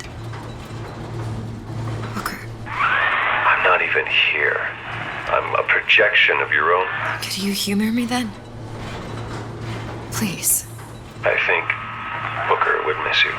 Booker. I'm not even here. I'm a projection of your own. Could you humor me then? Please. I think Booker would miss you.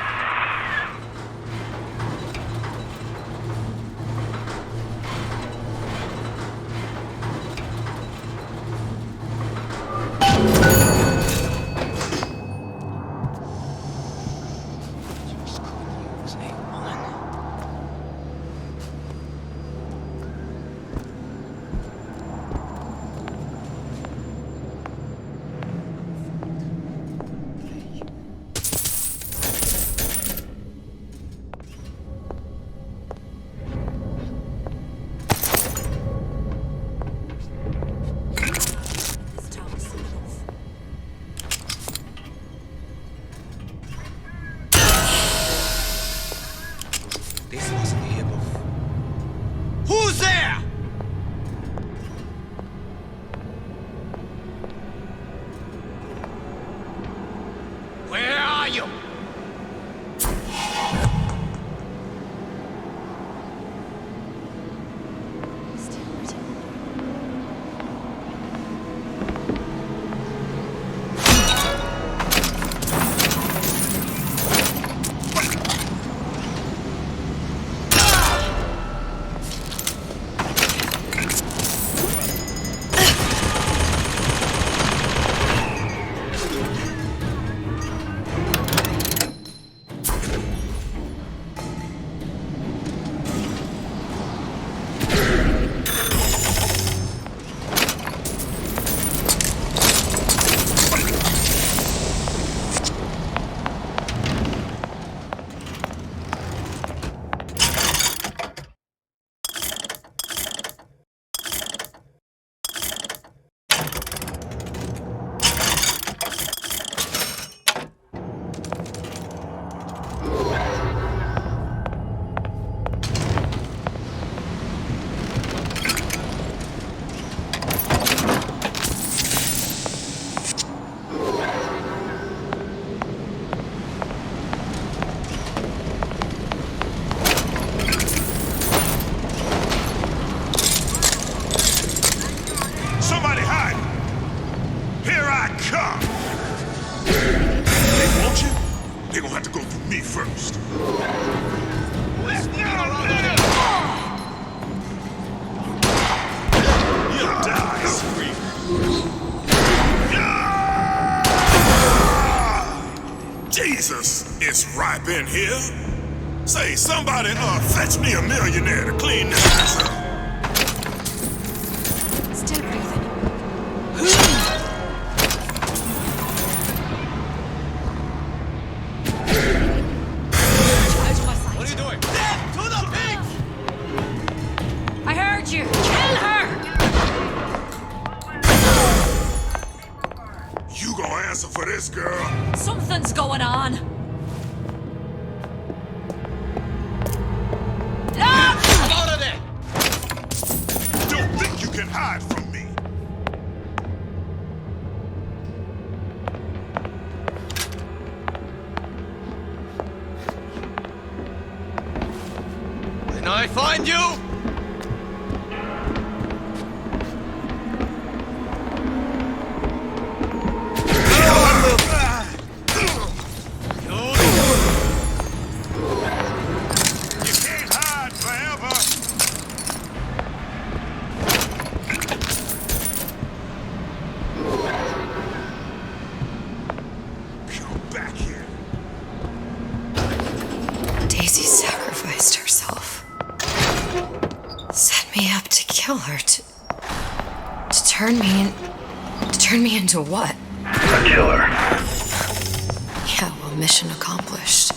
This wasn't here before. You'll die, screamer. Jesus, it's ripe in here. Say, somebody fetch me a millionaire to clean this mess up. Still breathing. What are you doing? Death to the pigs! I heard you. Kill her! You gonna answer for this, girl? Something's going on. I'm out of there! Don't think you can hide from me. Didn't I find you? You can't hide forever. Come back here. Daisy sacrificed herself. Set me up to kill her, to turn me into what? A killer. Yeah, well, mission accomplished.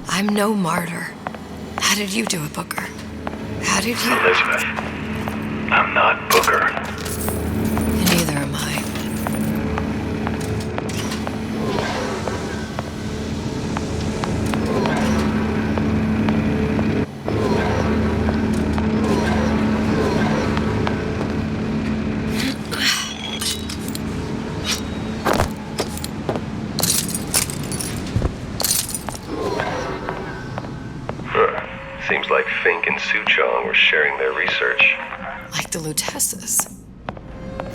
I'm no martyr. How did you do it, Booker? How did you... Elizabeth, I'm not Booker. And neither am I. Seems like Fink and Suchong were sharing their research. Like the Lutesses.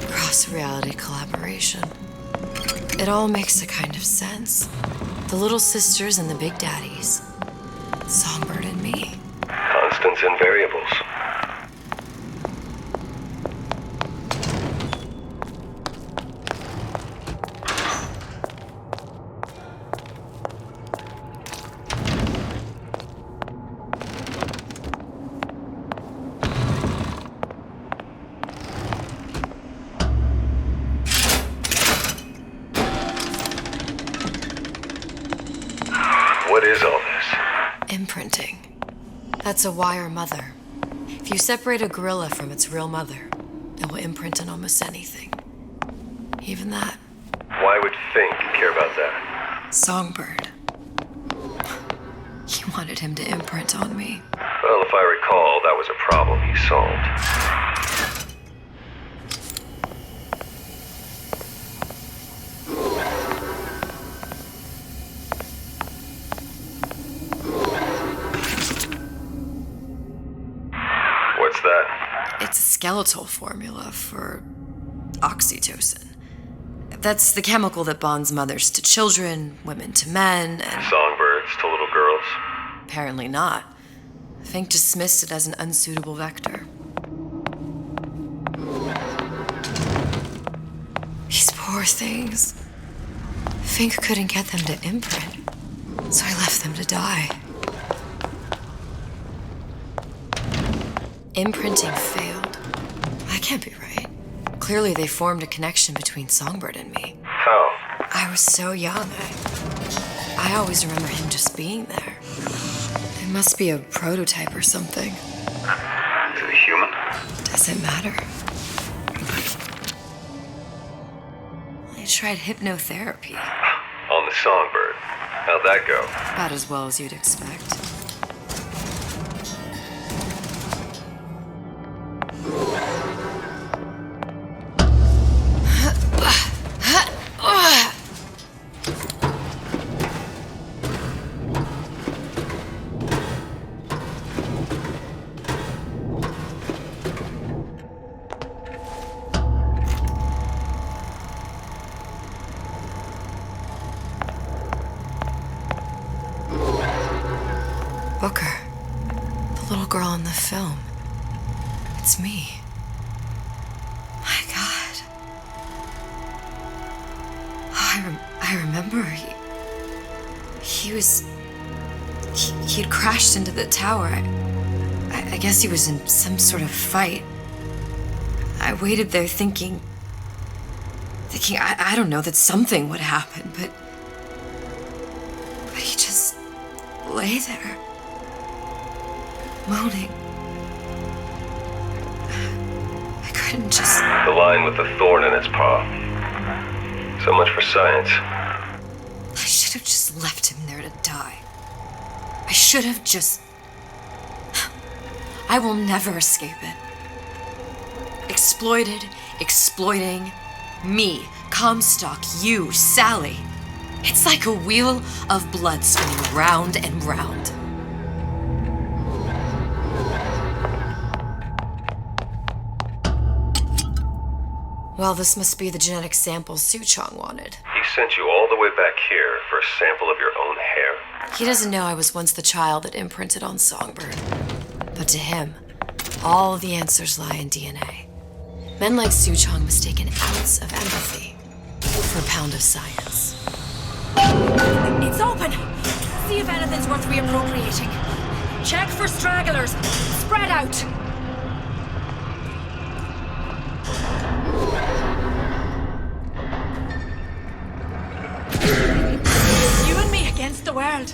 Cross-reality collaboration. It all makes a kind of sense. The little sisters and the big daddies. Songbird and me. Constants and variables. What is all this? Imprinting. That's a wire mother. If you separate a gorilla from its real mother, it will imprint on almost anything. Even that. Why would Fink care about that? Songbird. He wanted him to imprint on me. Well, if I recall, that was a problem he solved. What's that? It's a skeletal formula for oxytocin. That's the chemical that bonds mothers to children, women to men, and... Songbirds to little girls? Apparently not. Fink dismissed it as an unsuitable vector. These poor things. Fink couldn't get them to imprint, so I left them to die. Imprinting failed. That can't be right. Clearly they formed a connection between Songbird and me. How? I was so young. I always remember him just being there. It must be a prototype or something. Is it a human? Does it matter? I tried hypnotherapy. On the Songbird. How'd that go? About as well as you'd expect. Booker. The little girl in the film. It's me. My God. Oh, I remember he'd crashed into the tower. I guess he was in some sort of fight. I waited there thinking I don't know, that something would happen, but he just lay there, moaning. I couldn't just... The line with the thorn in its paw. So much for science. I should have just left him there to die. I should have just... I will never escape it. Exploited, exploiting, me, Comstock, you, Sally. It's like a wheel of blood spinning round and round. Well, this must be the genetic sample Suchong wanted. He sent you all the way back here for a sample of your own hair. He doesn't know I was once the child that imprinted on Songbird. But to him, all the answers lie in DNA. Men like Suchong mistake an ounce of empathy for a pound of science. It's open! See if anything's worth reappropriating. Check for stragglers. Spread out! You and me against the world.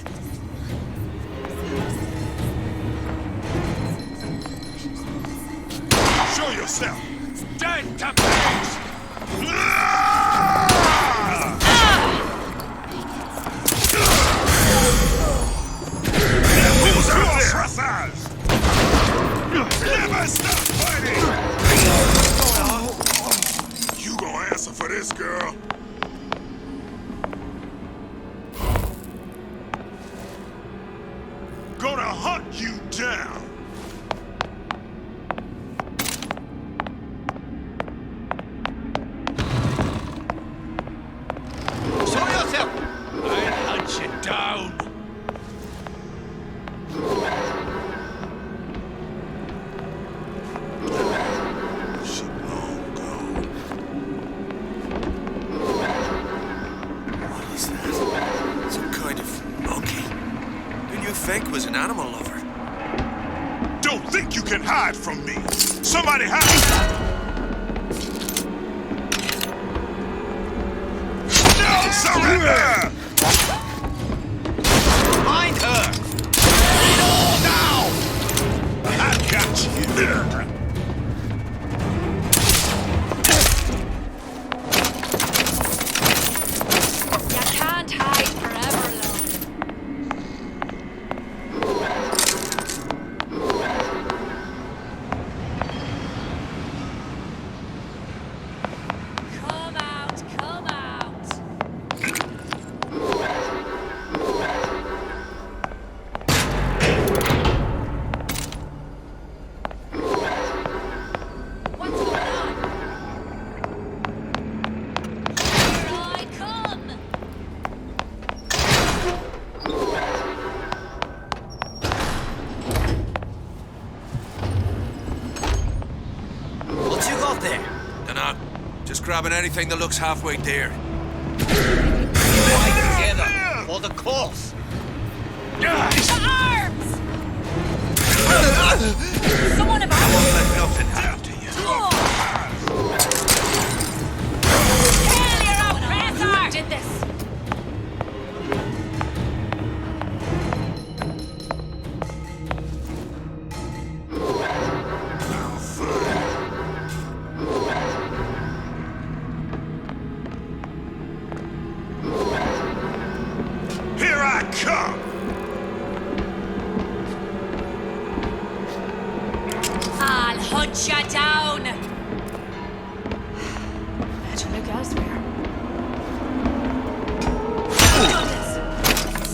Show yourself! Dead to pigs! Who's out there? Never stop fighting! You gonna answer for this, girl? Gonna hunt you down! Show yourself! I'll hunt you down! She long gone. What is that? Some kind of monkey? Who knew Fink was an animal lover? Don't think you can hide from me! Somebody hide! No! Surrender! Find her! Now! I got you! You can't hide forever, love. Come out, come out. What's going on? Here I come. What you got there? Dunno. Just grabbing anything that looks halfway there. Fight together for the cause! The arms! Someone about Let nothing happen to you. Hell, you're oppressor! Who did this? Here I come! I'll hunt you down! Better look elsewhere. Who done this?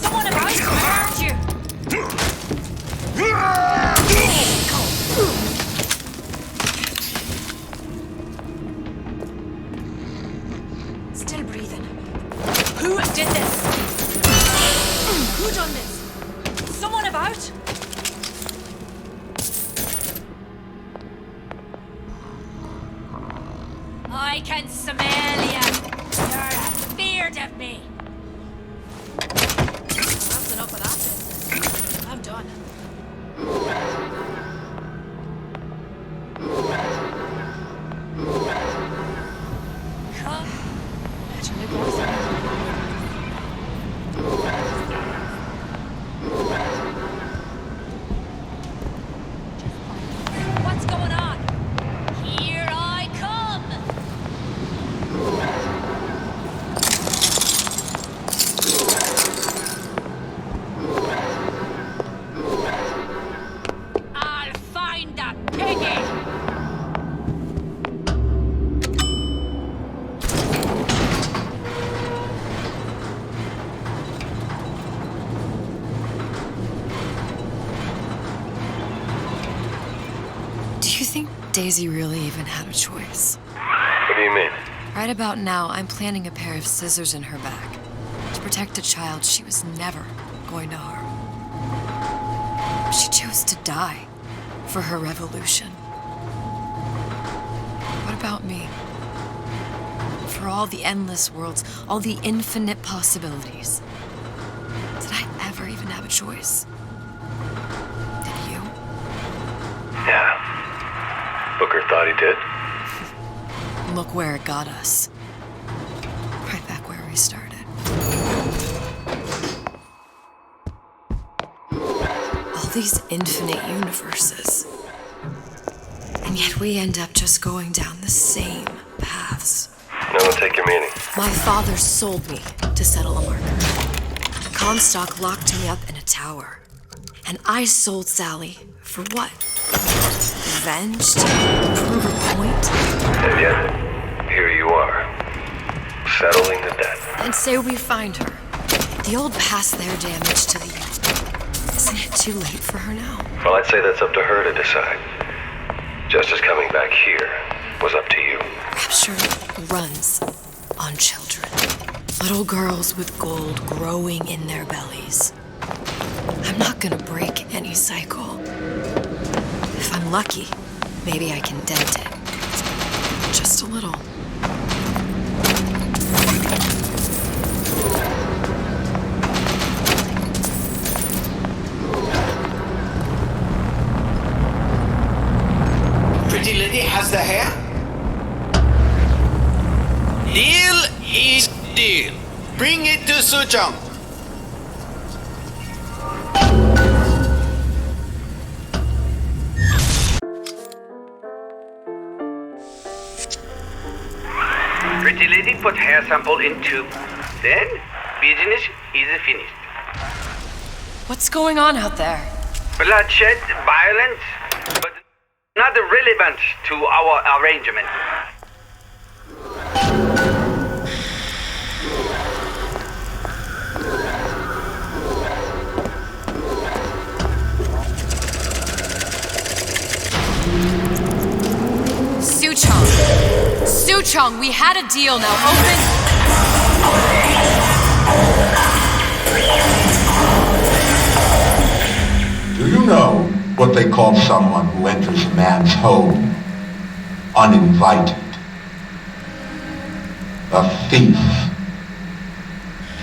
Someone about to hurt you! Still breathing. Who did this? Who done this? Someone about? out? I can smell you. You're afeard of me. That's enough of that business. I'm done. Come. Imagine it goes. What's going on? Here I come. I'll find that piggy. Do you think Daisy really even had a choice? What do you mean? Right about now, I'm planting a pair of scissors in her back to protect a child she was never going to harm. She chose to die for her revolution. What about me? For all the endless worlds, all the infinite possibilities. Did I ever even have a choice? Did you? Yeah. Booker thought he did. Look where it got us. Right back where we started. All these infinite universes. And yet we end up just going down the same paths. No, don't take your meaning. My father sold me to settle a marker. Comstock locked me up in a tower. And I sold Sally for what? Revenge? To prove a point? And yet, here you are, settling the debt. And say we find her. The old past their damage to the youth. Isn't it too late for her now? Well, I'd say that's up to her to decide. Justice coming back here was up to you. Rapture runs on children. Little girls with gold growing in their bellies. I'm not gonna break any cycle. If I'm lucky, maybe I can dent it. Just a little. Pretty lady has the hair? Deal is deal. Bring it to Suchong. Pretty lady put hair sample in tube. Then, business is finished. What's going on out there? Bloodshed, violence, but not relevant to our arrangement. Suchong, we had a deal, now open... Do you know what they call someone who enters a man's home uninvited? A thief.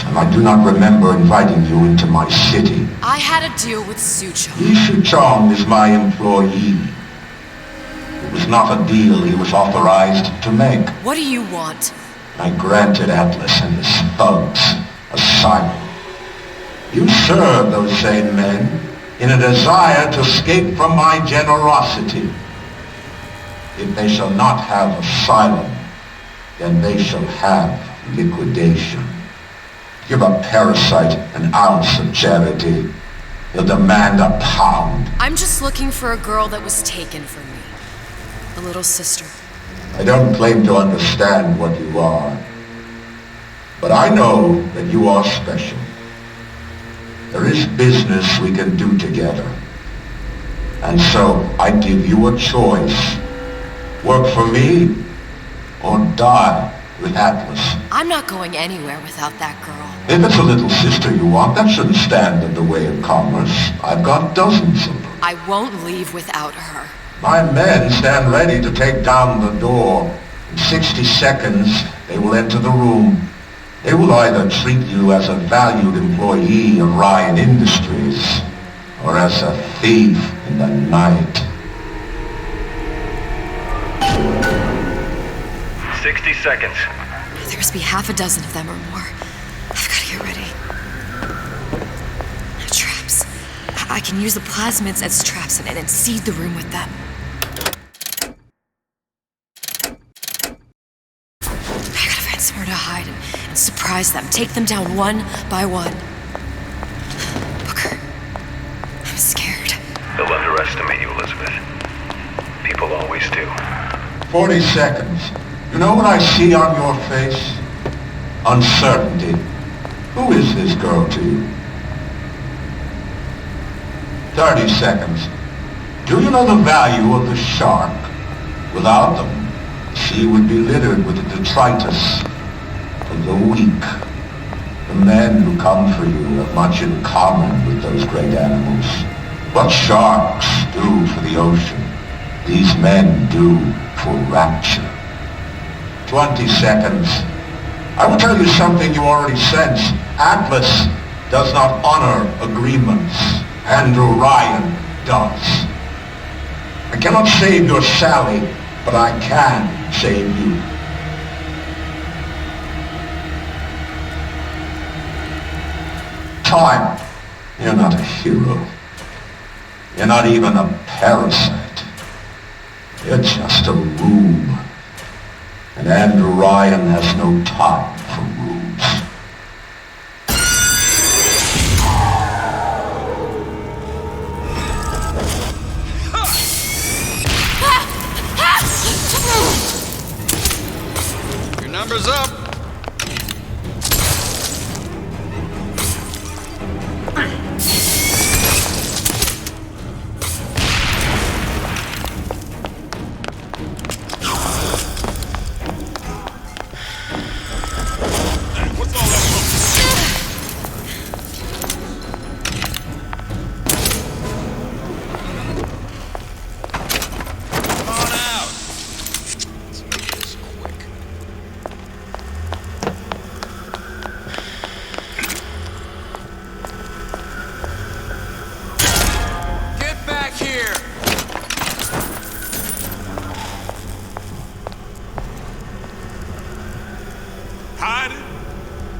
And I do not remember inviting you into my city. I had a deal with Suchong. Suchong is my employee. It was not a deal he was authorized to make. What do you want? I granted Atlas and his thugs asylum. You serve those same men in a desire to escape from my generosity. If they shall not have asylum, then they shall have liquidation. Give a parasite an ounce of charity. He'll demand a pound. I'm just looking for a girl that was taken from me. A little sister. I don't claim to understand what you are, but I know that you are special. There is business we can do together. And so I give you a choice. Work for me or die with Atlas. I'm not going anywhere without that girl. If it's a little sister you want, that shouldn't stand in the way of commerce. I've got dozens of them. I won't leave without her. My men stand ready to take down the door. In 60 seconds, they will enter the room. They will either treat you as a valued employee of Ryan Industries, or as a thief in the night. 60 seconds. There must be half a dozen of them or more. I've got to get ready. Traps. I can use the plasmids as traps and seed the room with them. I gotta find somewhere to hide and surprise them. Take them down one by one. Booker, I'm scared. They'll underestimate you, Elizabeth. People always do. 40 seconds. You know what I see on your face? Uncertainty. Who is this girl to you? 30 seconds. Do you know the value of the shark? Without them, the sea would be littered with the detritus of the weak. The men who come for you have much in common with those great animals. What sharks do for the ocean, these men do for rapture. 20 seconds. I will tell you something you already sense. Atlas does not honor agreements. Andrew Ryan does. I cannot save your Sally, but I can save you. Time. You're not a hero. You're not even a parasite. You're just a room. And Andrew Ryan has no time for rooms. Your number's up.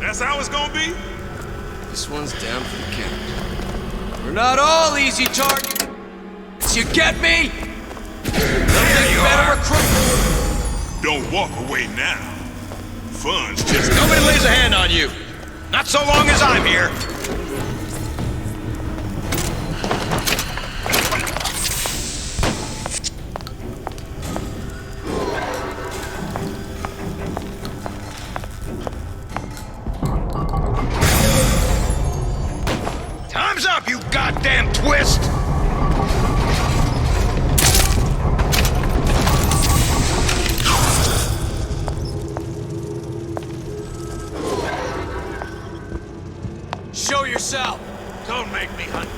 That's how it's gonna be? This one's down for the count. We're not all easy targets. You get me? There you are. Don't walk away now. Fun's just... Nobody lays a hand on you. Not so long as I'm here. Time's up, you goddamn twist! Show yourself! Don't make me hunt.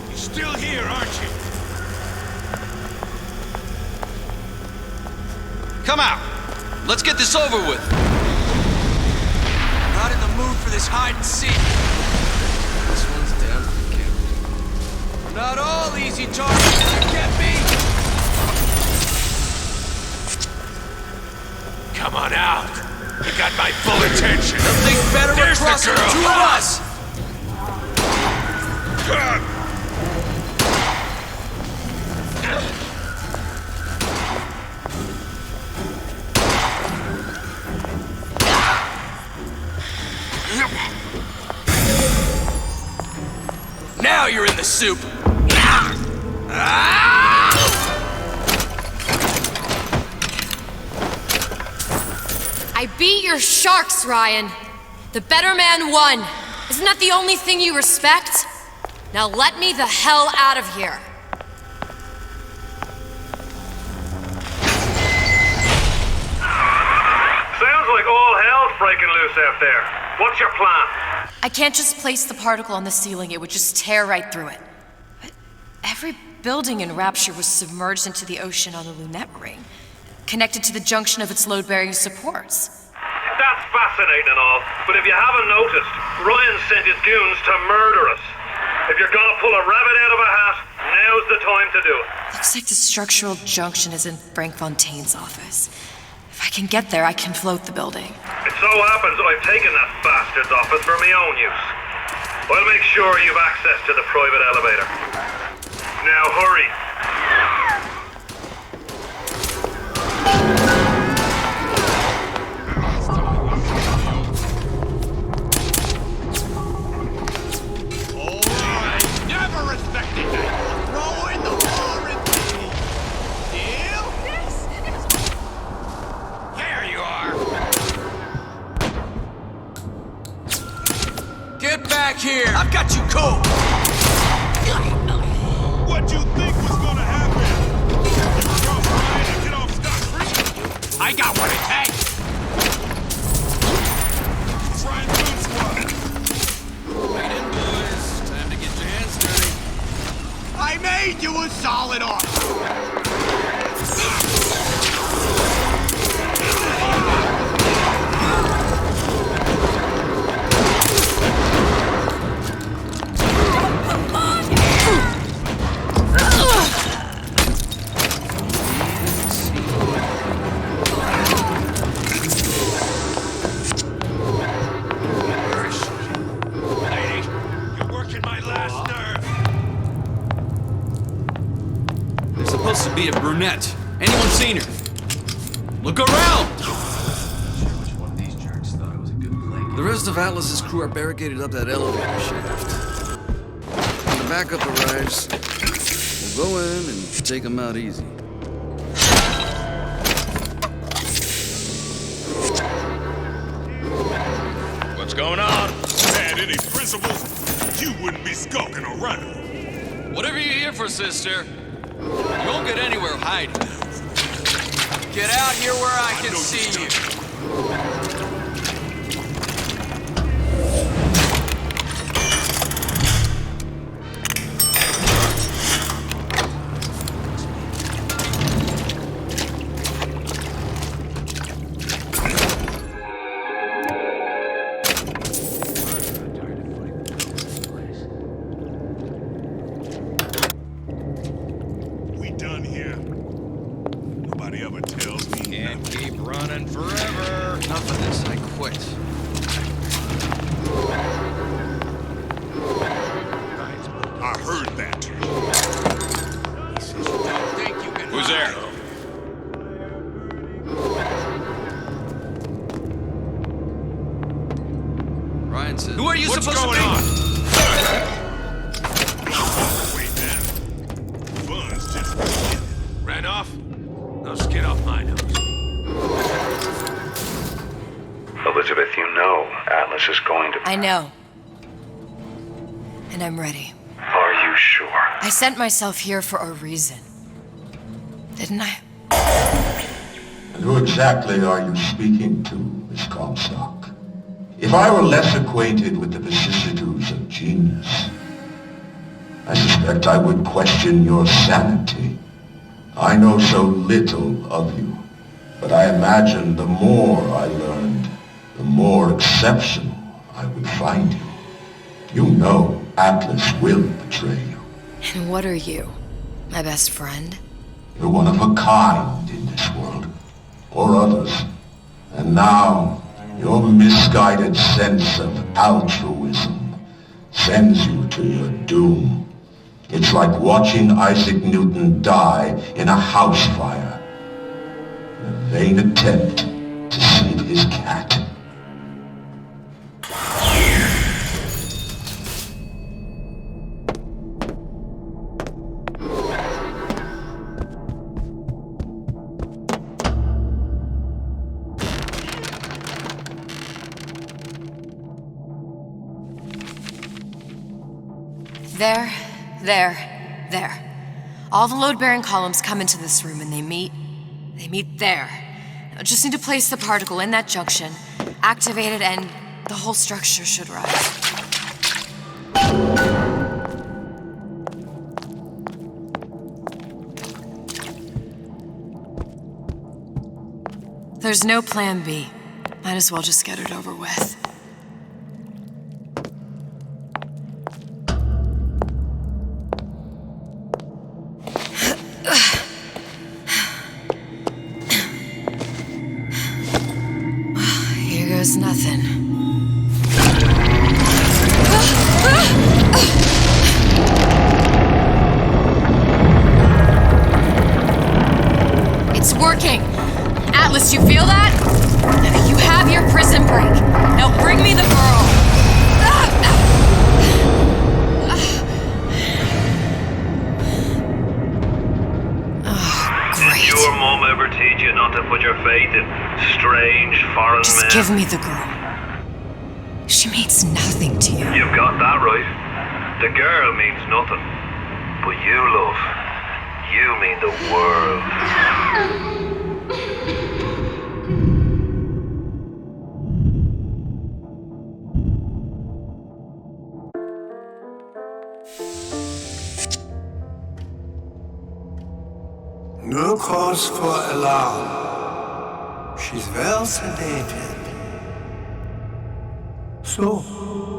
You're still here, aren't you? Come out! Let's get this over with! Not in the mood for this hide and seek. This one's down for the count. We're not all easy targets, you get me? Come on out. You got my full attention. Nothing better There's across the the girl. two of us! Now you're in the soup! I beat your sharks, Ryan. The better man won. Isn't that the only thing you respect? Now let me the hell out of here. Sounds like all hell's breaking loose out there. What's your plan? I can't just place the particle on the ceiling, it would just tear right through it. But every building in Rapture was submerged into the ocean on the Lunette ring, connected to the junction of its load-bearing supports. That's fascinating and all, but if you haven't noticed, Ryan sent his goons to murder us. If you're gonna pull a rabbit out of a hat, now's the time to do it. Looks like the structural junction is in Frank Fontaine's office. If I can get there, I can float the building. It so happens I've taken that bastard's office for my own use. I'll make sure you've access to the private elevator. Now hurry. Get back here! I've got you cold! What you think was gonna happen? You cross Ryan and get off scot-free? I got what it takes! Try and do squad. Wait in, boys. Time to get your hands dirty. I made you a solid offer! Supposed to be a brunette. Anyone seen her? Look around! The rest of Atlas's crew are barricaded up that elevator shaft. When the backup arrives, we'll go in and take them out easy. What's going on? Had any principles, you wouldn't be skulking around. Whatever you're here for, sister, you won't get anywhere hiding. Get out here where I can see you. Who are you supposed to be? What's going on? Wait now. Fun's just beginning. Ran off? Now get off my nose. Elizabeth, you know Atlas is going to... I know. And I'm ready. Are you sure? I sent myself here for a reason. Didn't I? And who exactly are you speaking to, Miss Comstock? If I were less acquainted with the vicissitudes of genius, I suspect I would question your sanity. I know so little of you, but I imagine the more I learned, the more exceptional I would find you. You know Atlas will betray you. And what are you? My best friend? You're one of a kind in this world, or others. And now, your misguided sense of altruism sends you to your doom. It's like watching Isaac Newton die in a house fire in a vain attempt to save his cat. There. All the load-bearing columns come into this room and they meet there. I just need to place the particle in that junction, activate it, and The whole structure should rise. There's no plan B. Might as well just get it over with. Here goes nothing. It's working! Atlas, you feel that? You have your prison break. Now bring me the girl. Oh, great. Did your mom ever teach you not to put your faith in strange foreign men? Just give me the girl. She means nothing to you. You've got that right. The girl means nothing. But you, love, you mean the world. No cause for alarm. She's well sedated. So,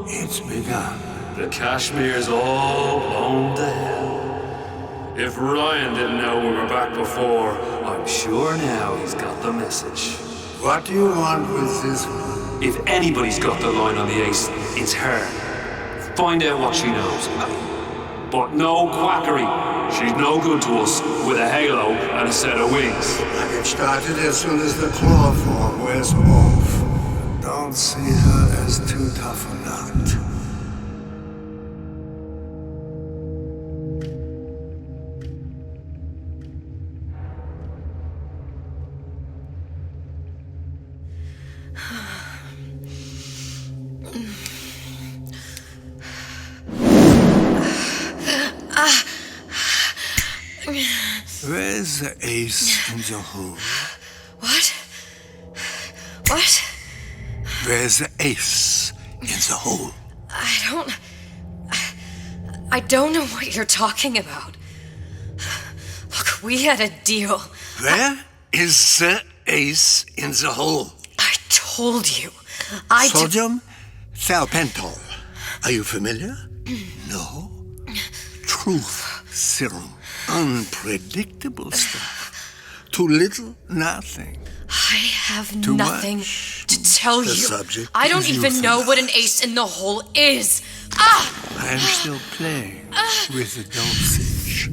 it's begun. The Kashmir's all blown to hell. If Ryan didn't know we were back before, I'm sure now he's got the message. What do you want with this one? If anybody's got the line on the ace, it's her. Find out what she knows. But no quackery. She's no good to us with a halo and a set of wings. I get started as soon as the claw form wears off. Don't see her as too tough a nut. Where's the ace in the hole? What? What? Where's the ace in the hole? I don't know what you're talking about. Look, we had a deal. Where is the ace in the hole? I told you. Sodium thiopental. Are you familiar? No. Truth serum. Unpredictable stuff. Too little, nothing. I have Too nothing much. to tell The you. subject I don't is even know what an ace in the hole is. Ah! I am still playing with the dosage.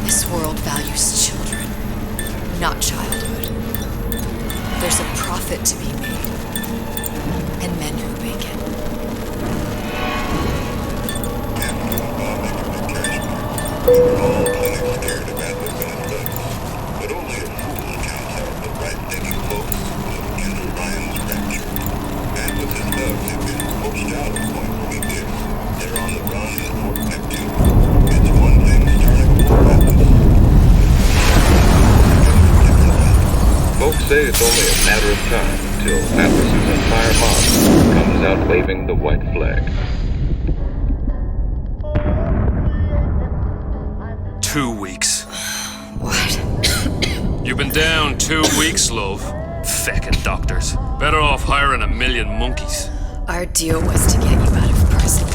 This world values children, not childhood. There's a profit to be made, and men who make it. We're all plenty scared of Atlas and his thugs, but only a fool counts out the right-thinking folks of Andrew Ryan's rapture. Atlas's thugs have been poached out of points like this. They're on the run in Fort Neptune. It's one thing to start a war, Atlas. Folks say it's only a matter of time until Atlas's entire mob comes out waving the white flag. 2 weeks. What? You've been down 2 weeks, love. Feckin' doctors. Better off hiring 1,000,000 monkeys. Our deal was to get you out of prison.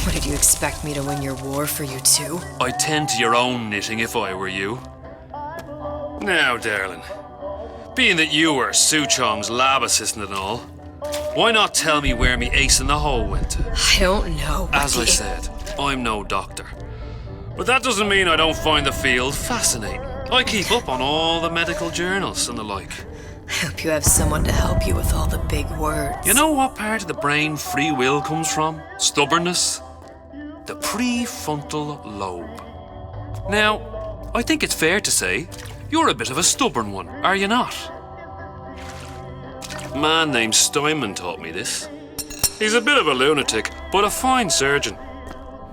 What, did you expect me to win your war for you too? I'd tend to your own knitting if I were you. Now, darling, being that you were Su Chong's lab assistant and all, why not tell me where me ace in the hole went to? I don't know. As I said, I'm no doctor. But that doesn't mean I don't find the field fascinating. I keep up on all the medical journals and the like. I hope you have someone to help you with all the big words. You know what part of the brain free will comes from? Stubbornness? The prefrontal lobe. Now, I think it's fair to say you're a bit of a stubborn one, are you not? A man named Steinman taught me this. He's a bit of a lunatic, but a fine surgeon.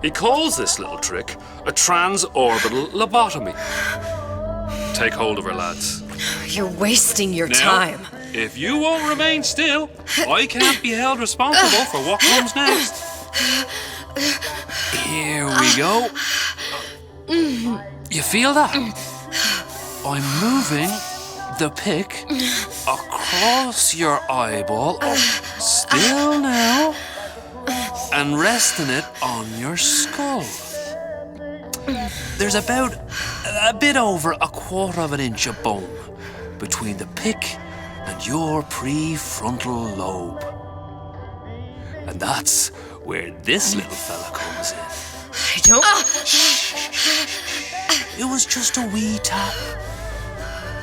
He calls this little trick a transorbital lobotomy. Take hold of her, lads. You're wasting your Now, time. If you won't remain still, I can't be held responsible for what comes next. Here we go. You feel that? I'm moving the pick across your eyeball, still now, and resting it on your skull. There's about a bit over 1/4 inch of bone between the pick and your prefrontal lobe. And that's where this little fella comes in. I don't... It was just a wee tap.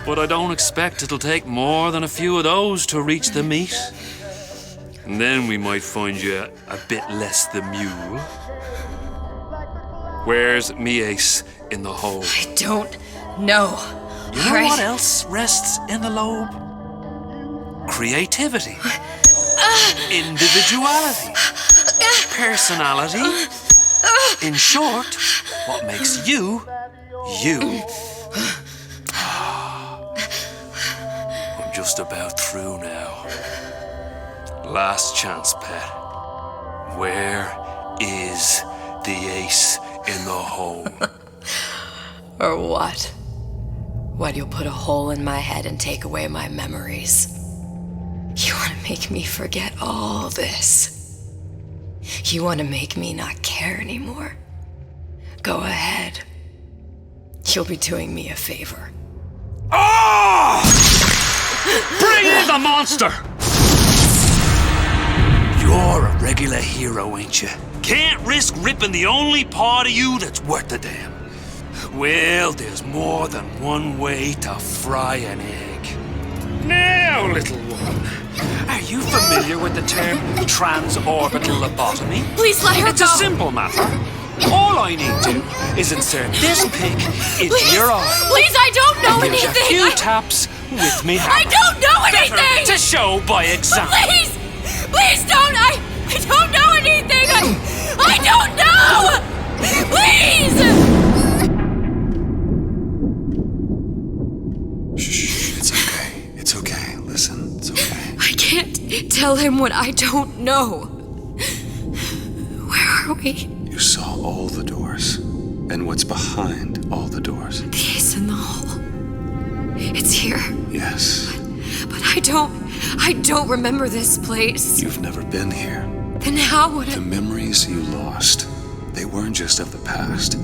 But I don't expect it'll take more than a few of those to reach the meat. And then we might find you a bit less the mule. Where's me ace in the hole? I don't know. You know what else rests in the lobe? Creativity. Individuality. Personality. In short, what makes you, you. I'm just about through now. Last chance, pet. Where is the ace in the hole? Or what? What, you'll put a hole in my head and take away my memories? You want to make me forget all this? You want to make me not care anymore? Go ahead. You'll be doing me a favor. Ah! Bring in the monster! You're a regular hero, ain't you? Can't risk ripping the only part of you that's worth a damn. Well, there's more than one way to fry an egg. Now, little one, are you familiar with the term transorbital lobotomy? Please let her It's go. a simple matter. All I need to is insert this pick into your eye. Please, I don't know and give anything. you a few taps with me. I don't know anything. Better to show by example. Please, please don't. I don't know anything. I don't know. Please. Shh, it's okay. It's okay. Listen, it's okay. I can't tell him what I don't know. Where are we? You saw all the doors. And what's behind all the doors? The ace in the hole. It's here. Yes. But I don't remember this place. You've never been here. Then how would The memories you lost, they weren't just of the past.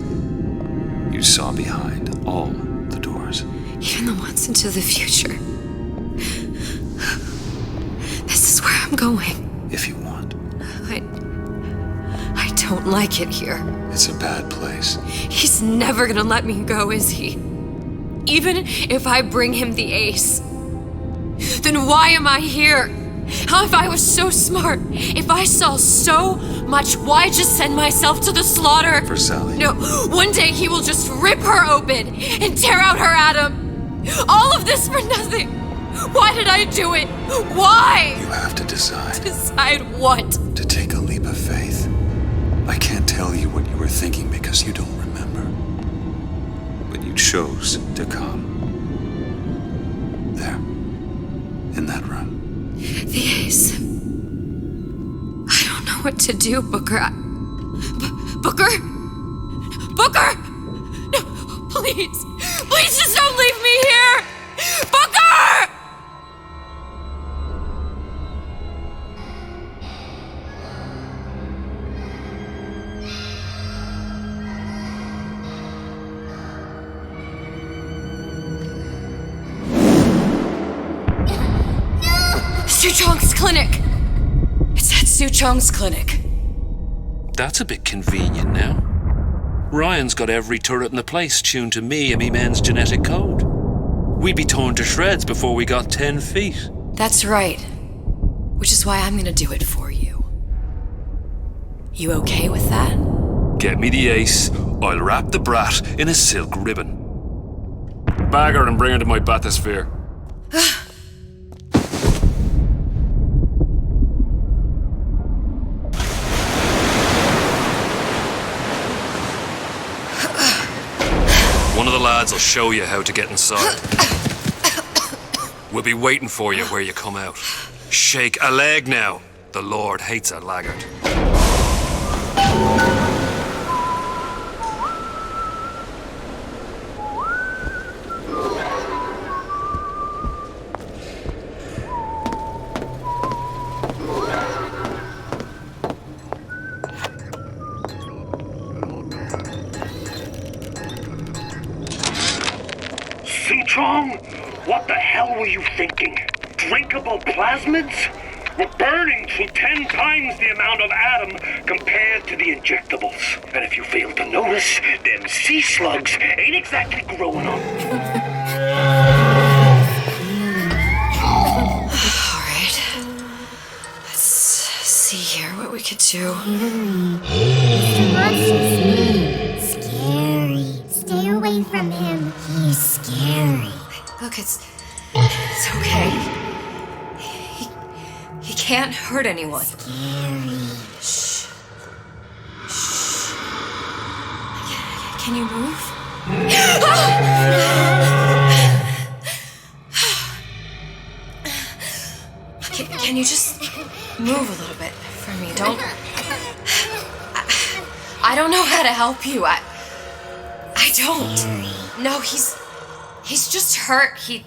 You saw behind all the doors. Even the ones into the future. This is where I'm going. If you want. I don't like it here. It's a bad place. He's never gonna let me go, is he? Even if I bring him the ace. Then why am I here? How if I was so smart? If I saw so much, why just send myself to the slaughter? For Sally. No, one day he will just rip her open and tear out her atom. All of this for nothing. Why did I do it? Why? You have to decide. Decide what? To take a leap of faith. I can't tell you what you were thinking because you don't remember. But you chose to come. There. In that room. The ace. I don't know what to do, Booker. Booker? Booker! No, please. Please just don't leave me here! Booker! Suchong's clinic! It's at Suchong's clinic. That's a bit convenient now. Ryan's got every turret in the place tuned to me and me men's genetic code. We'd be torn to shreds before we got 10 feet. That's right. Which is why I'm gonna do it for you. You okay with that? Get me the ace, I'll wrap the brat in a silk ribbon. Bag her and bring her to my bathysphere. lads will show you how to get inside. We'll be waiting for you where you come out. Shake a leg now. The Lord hates a laggard. What the hell were you thinking? Drinkable plasmids? We're burning through 10 times the amount of atom compared to the injectables. And if you fail to notice, them sea slugs ain't exactly growing up. Alright. Let's see here what we could do. Mr. Monster's mean. Scary. Stay away from him. He's scary. Look, it's okay. He can't hurt anyone. Scary. Shh. Shh. Can you move? Can you just move a little bit for me? I don't know how to help you. I don't. No, he's just hurt. He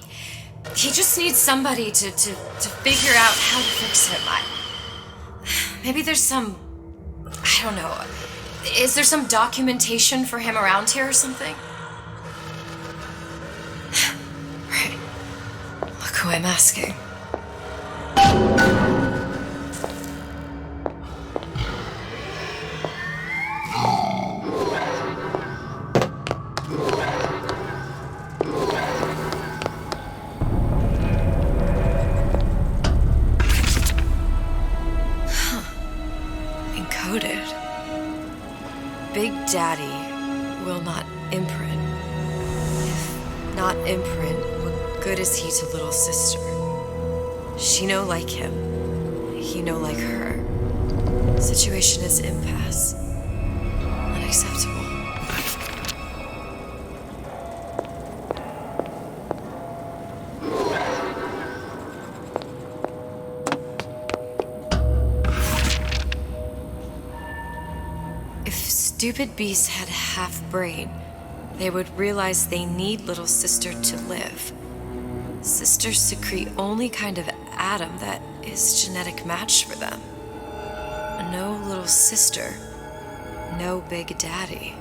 just needs somebody to figure out how to fix him. Maybe there's some, I don't know. Is there some documentation for him around here or something? Right. Look who I'm asking. Big Daddy will not imprint. If not imprint, what good is he to little sister? She no like him. He no like her. Situation is impasse. Unacceptable. Stupid beasts had half brain, they would realize they need little sister to live. Sisters secrete only kind of atom that is genetic match for them. No little sister, no Big Daddy.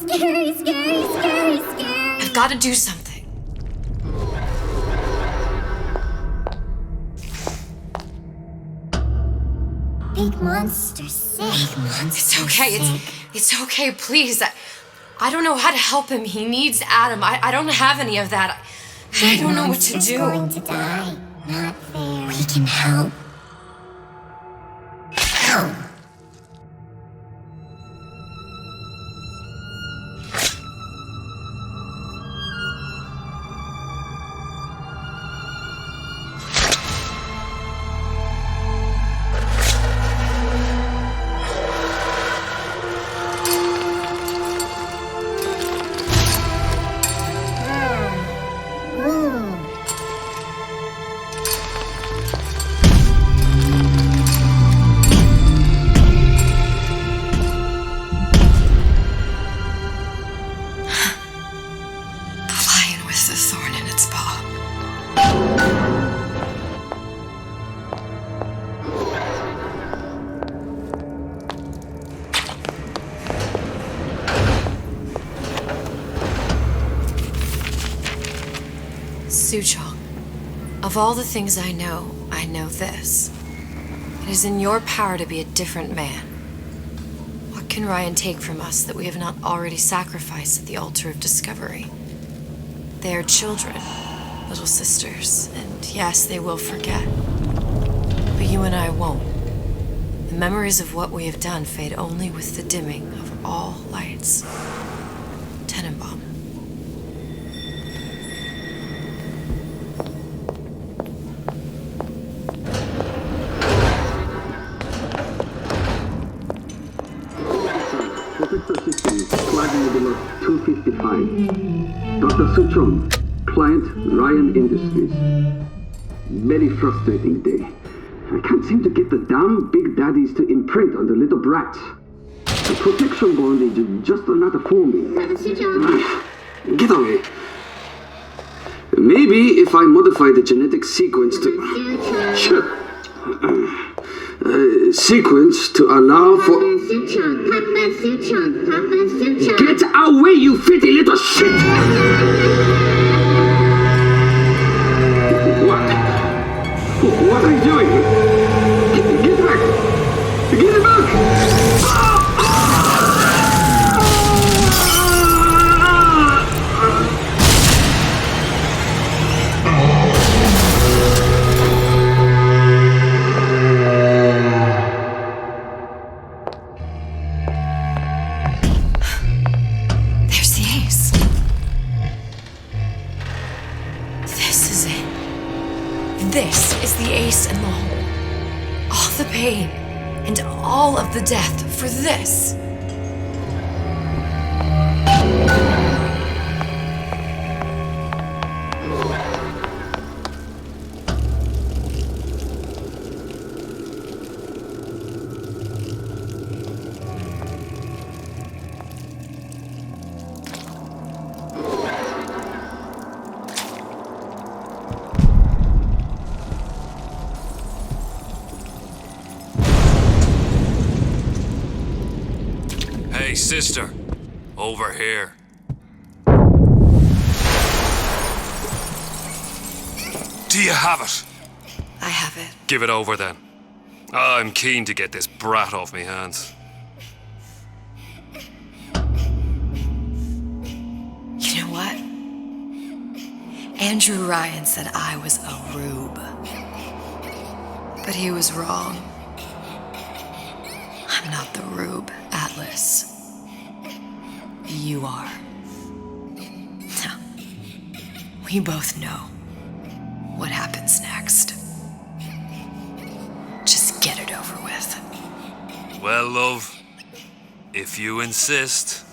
Scary, scary, scary, scary. I've got to do something. Big monster sick. Big monster It's okay. It's okay. Please. I don't know how to help him. He needs Adam. I don't have any of that. I don't know what to do. Going to die. Not fair. We can help. Help. Suchong, of all the things I know this. It is in your power to be a different man. What can Ryan take from us that we have not already sacrificed at the altar of discovery? They are children, little sisters, and yes, they will forget. But you and I won't. The memories of what we have done fade only with the dimming of all lights. Tenenbaum. number 255. Dr. Suchong, client Ryan Industries. Very frustrating day. I can't seem to get the damn big daddies to imprint on the little brats. The protection bond is just not forming. Get away. Maybe if I modify the genetic sequence to... sequence to allow for... Get away, you fitty little shit! What are you doing? Get back! Get back! There's the ace. This is it. This is the ace in the hole. All the pain and all of the death for this. Hey, sister. Over here. Do you have it? I have it. Give it over then. I'm keen to get this brat off me hands. You know what? Andrew Ryan said I was a rube. But he was wrong. I'm not the rube, Atlas. You are. Now, we both know what happens next. Just get it over with. Well, love, if you insist.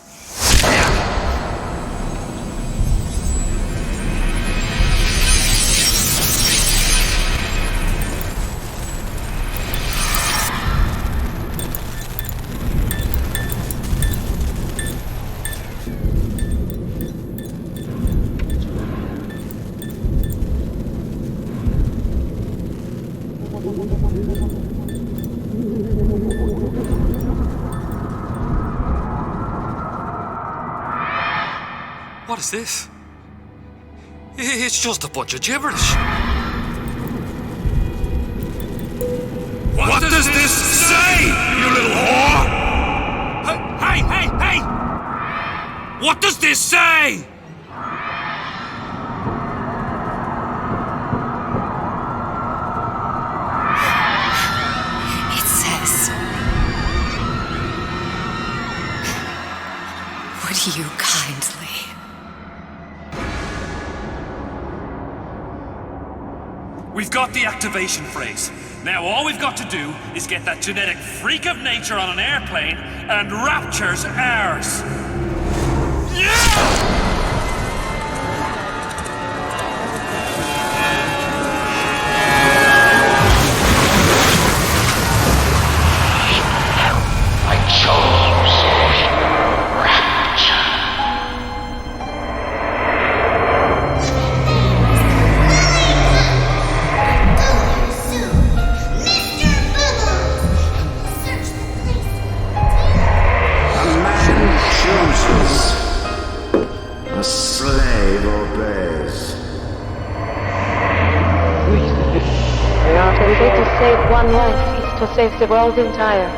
What is this? It's just a bunch of gibberish. What does this say, you little whore? Hey! What does this say? It says, would you kindly? We've got the activation phrase. Now all we've got to do is get that genetic freak of nature on an airplane and Rapture's ours. Yeah! I chose Rapture. A man chooses. A slave obeys. Not only to save one life is to save the world entire.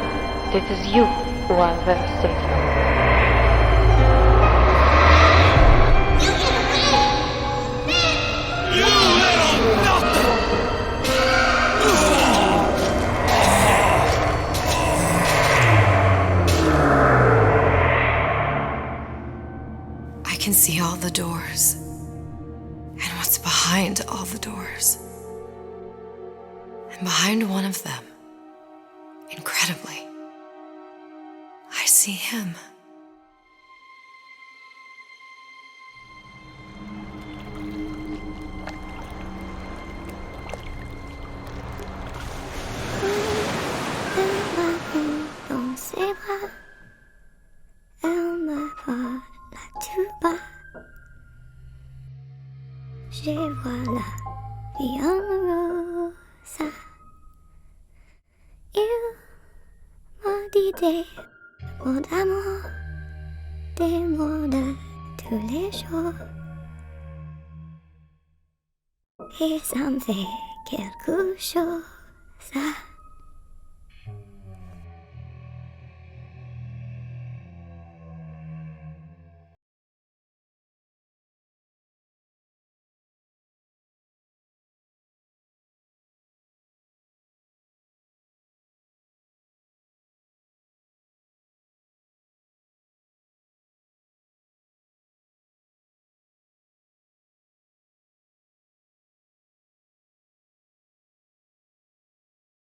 It is you who are the savior. I can see all the doors. And what's behind all the doors. And behind one of them, incredibly, I see him. j'ai voilà bien rosa. Il m'a dit des mots d'amour, des mots de tous les jours. Et ça me fait quelque chose.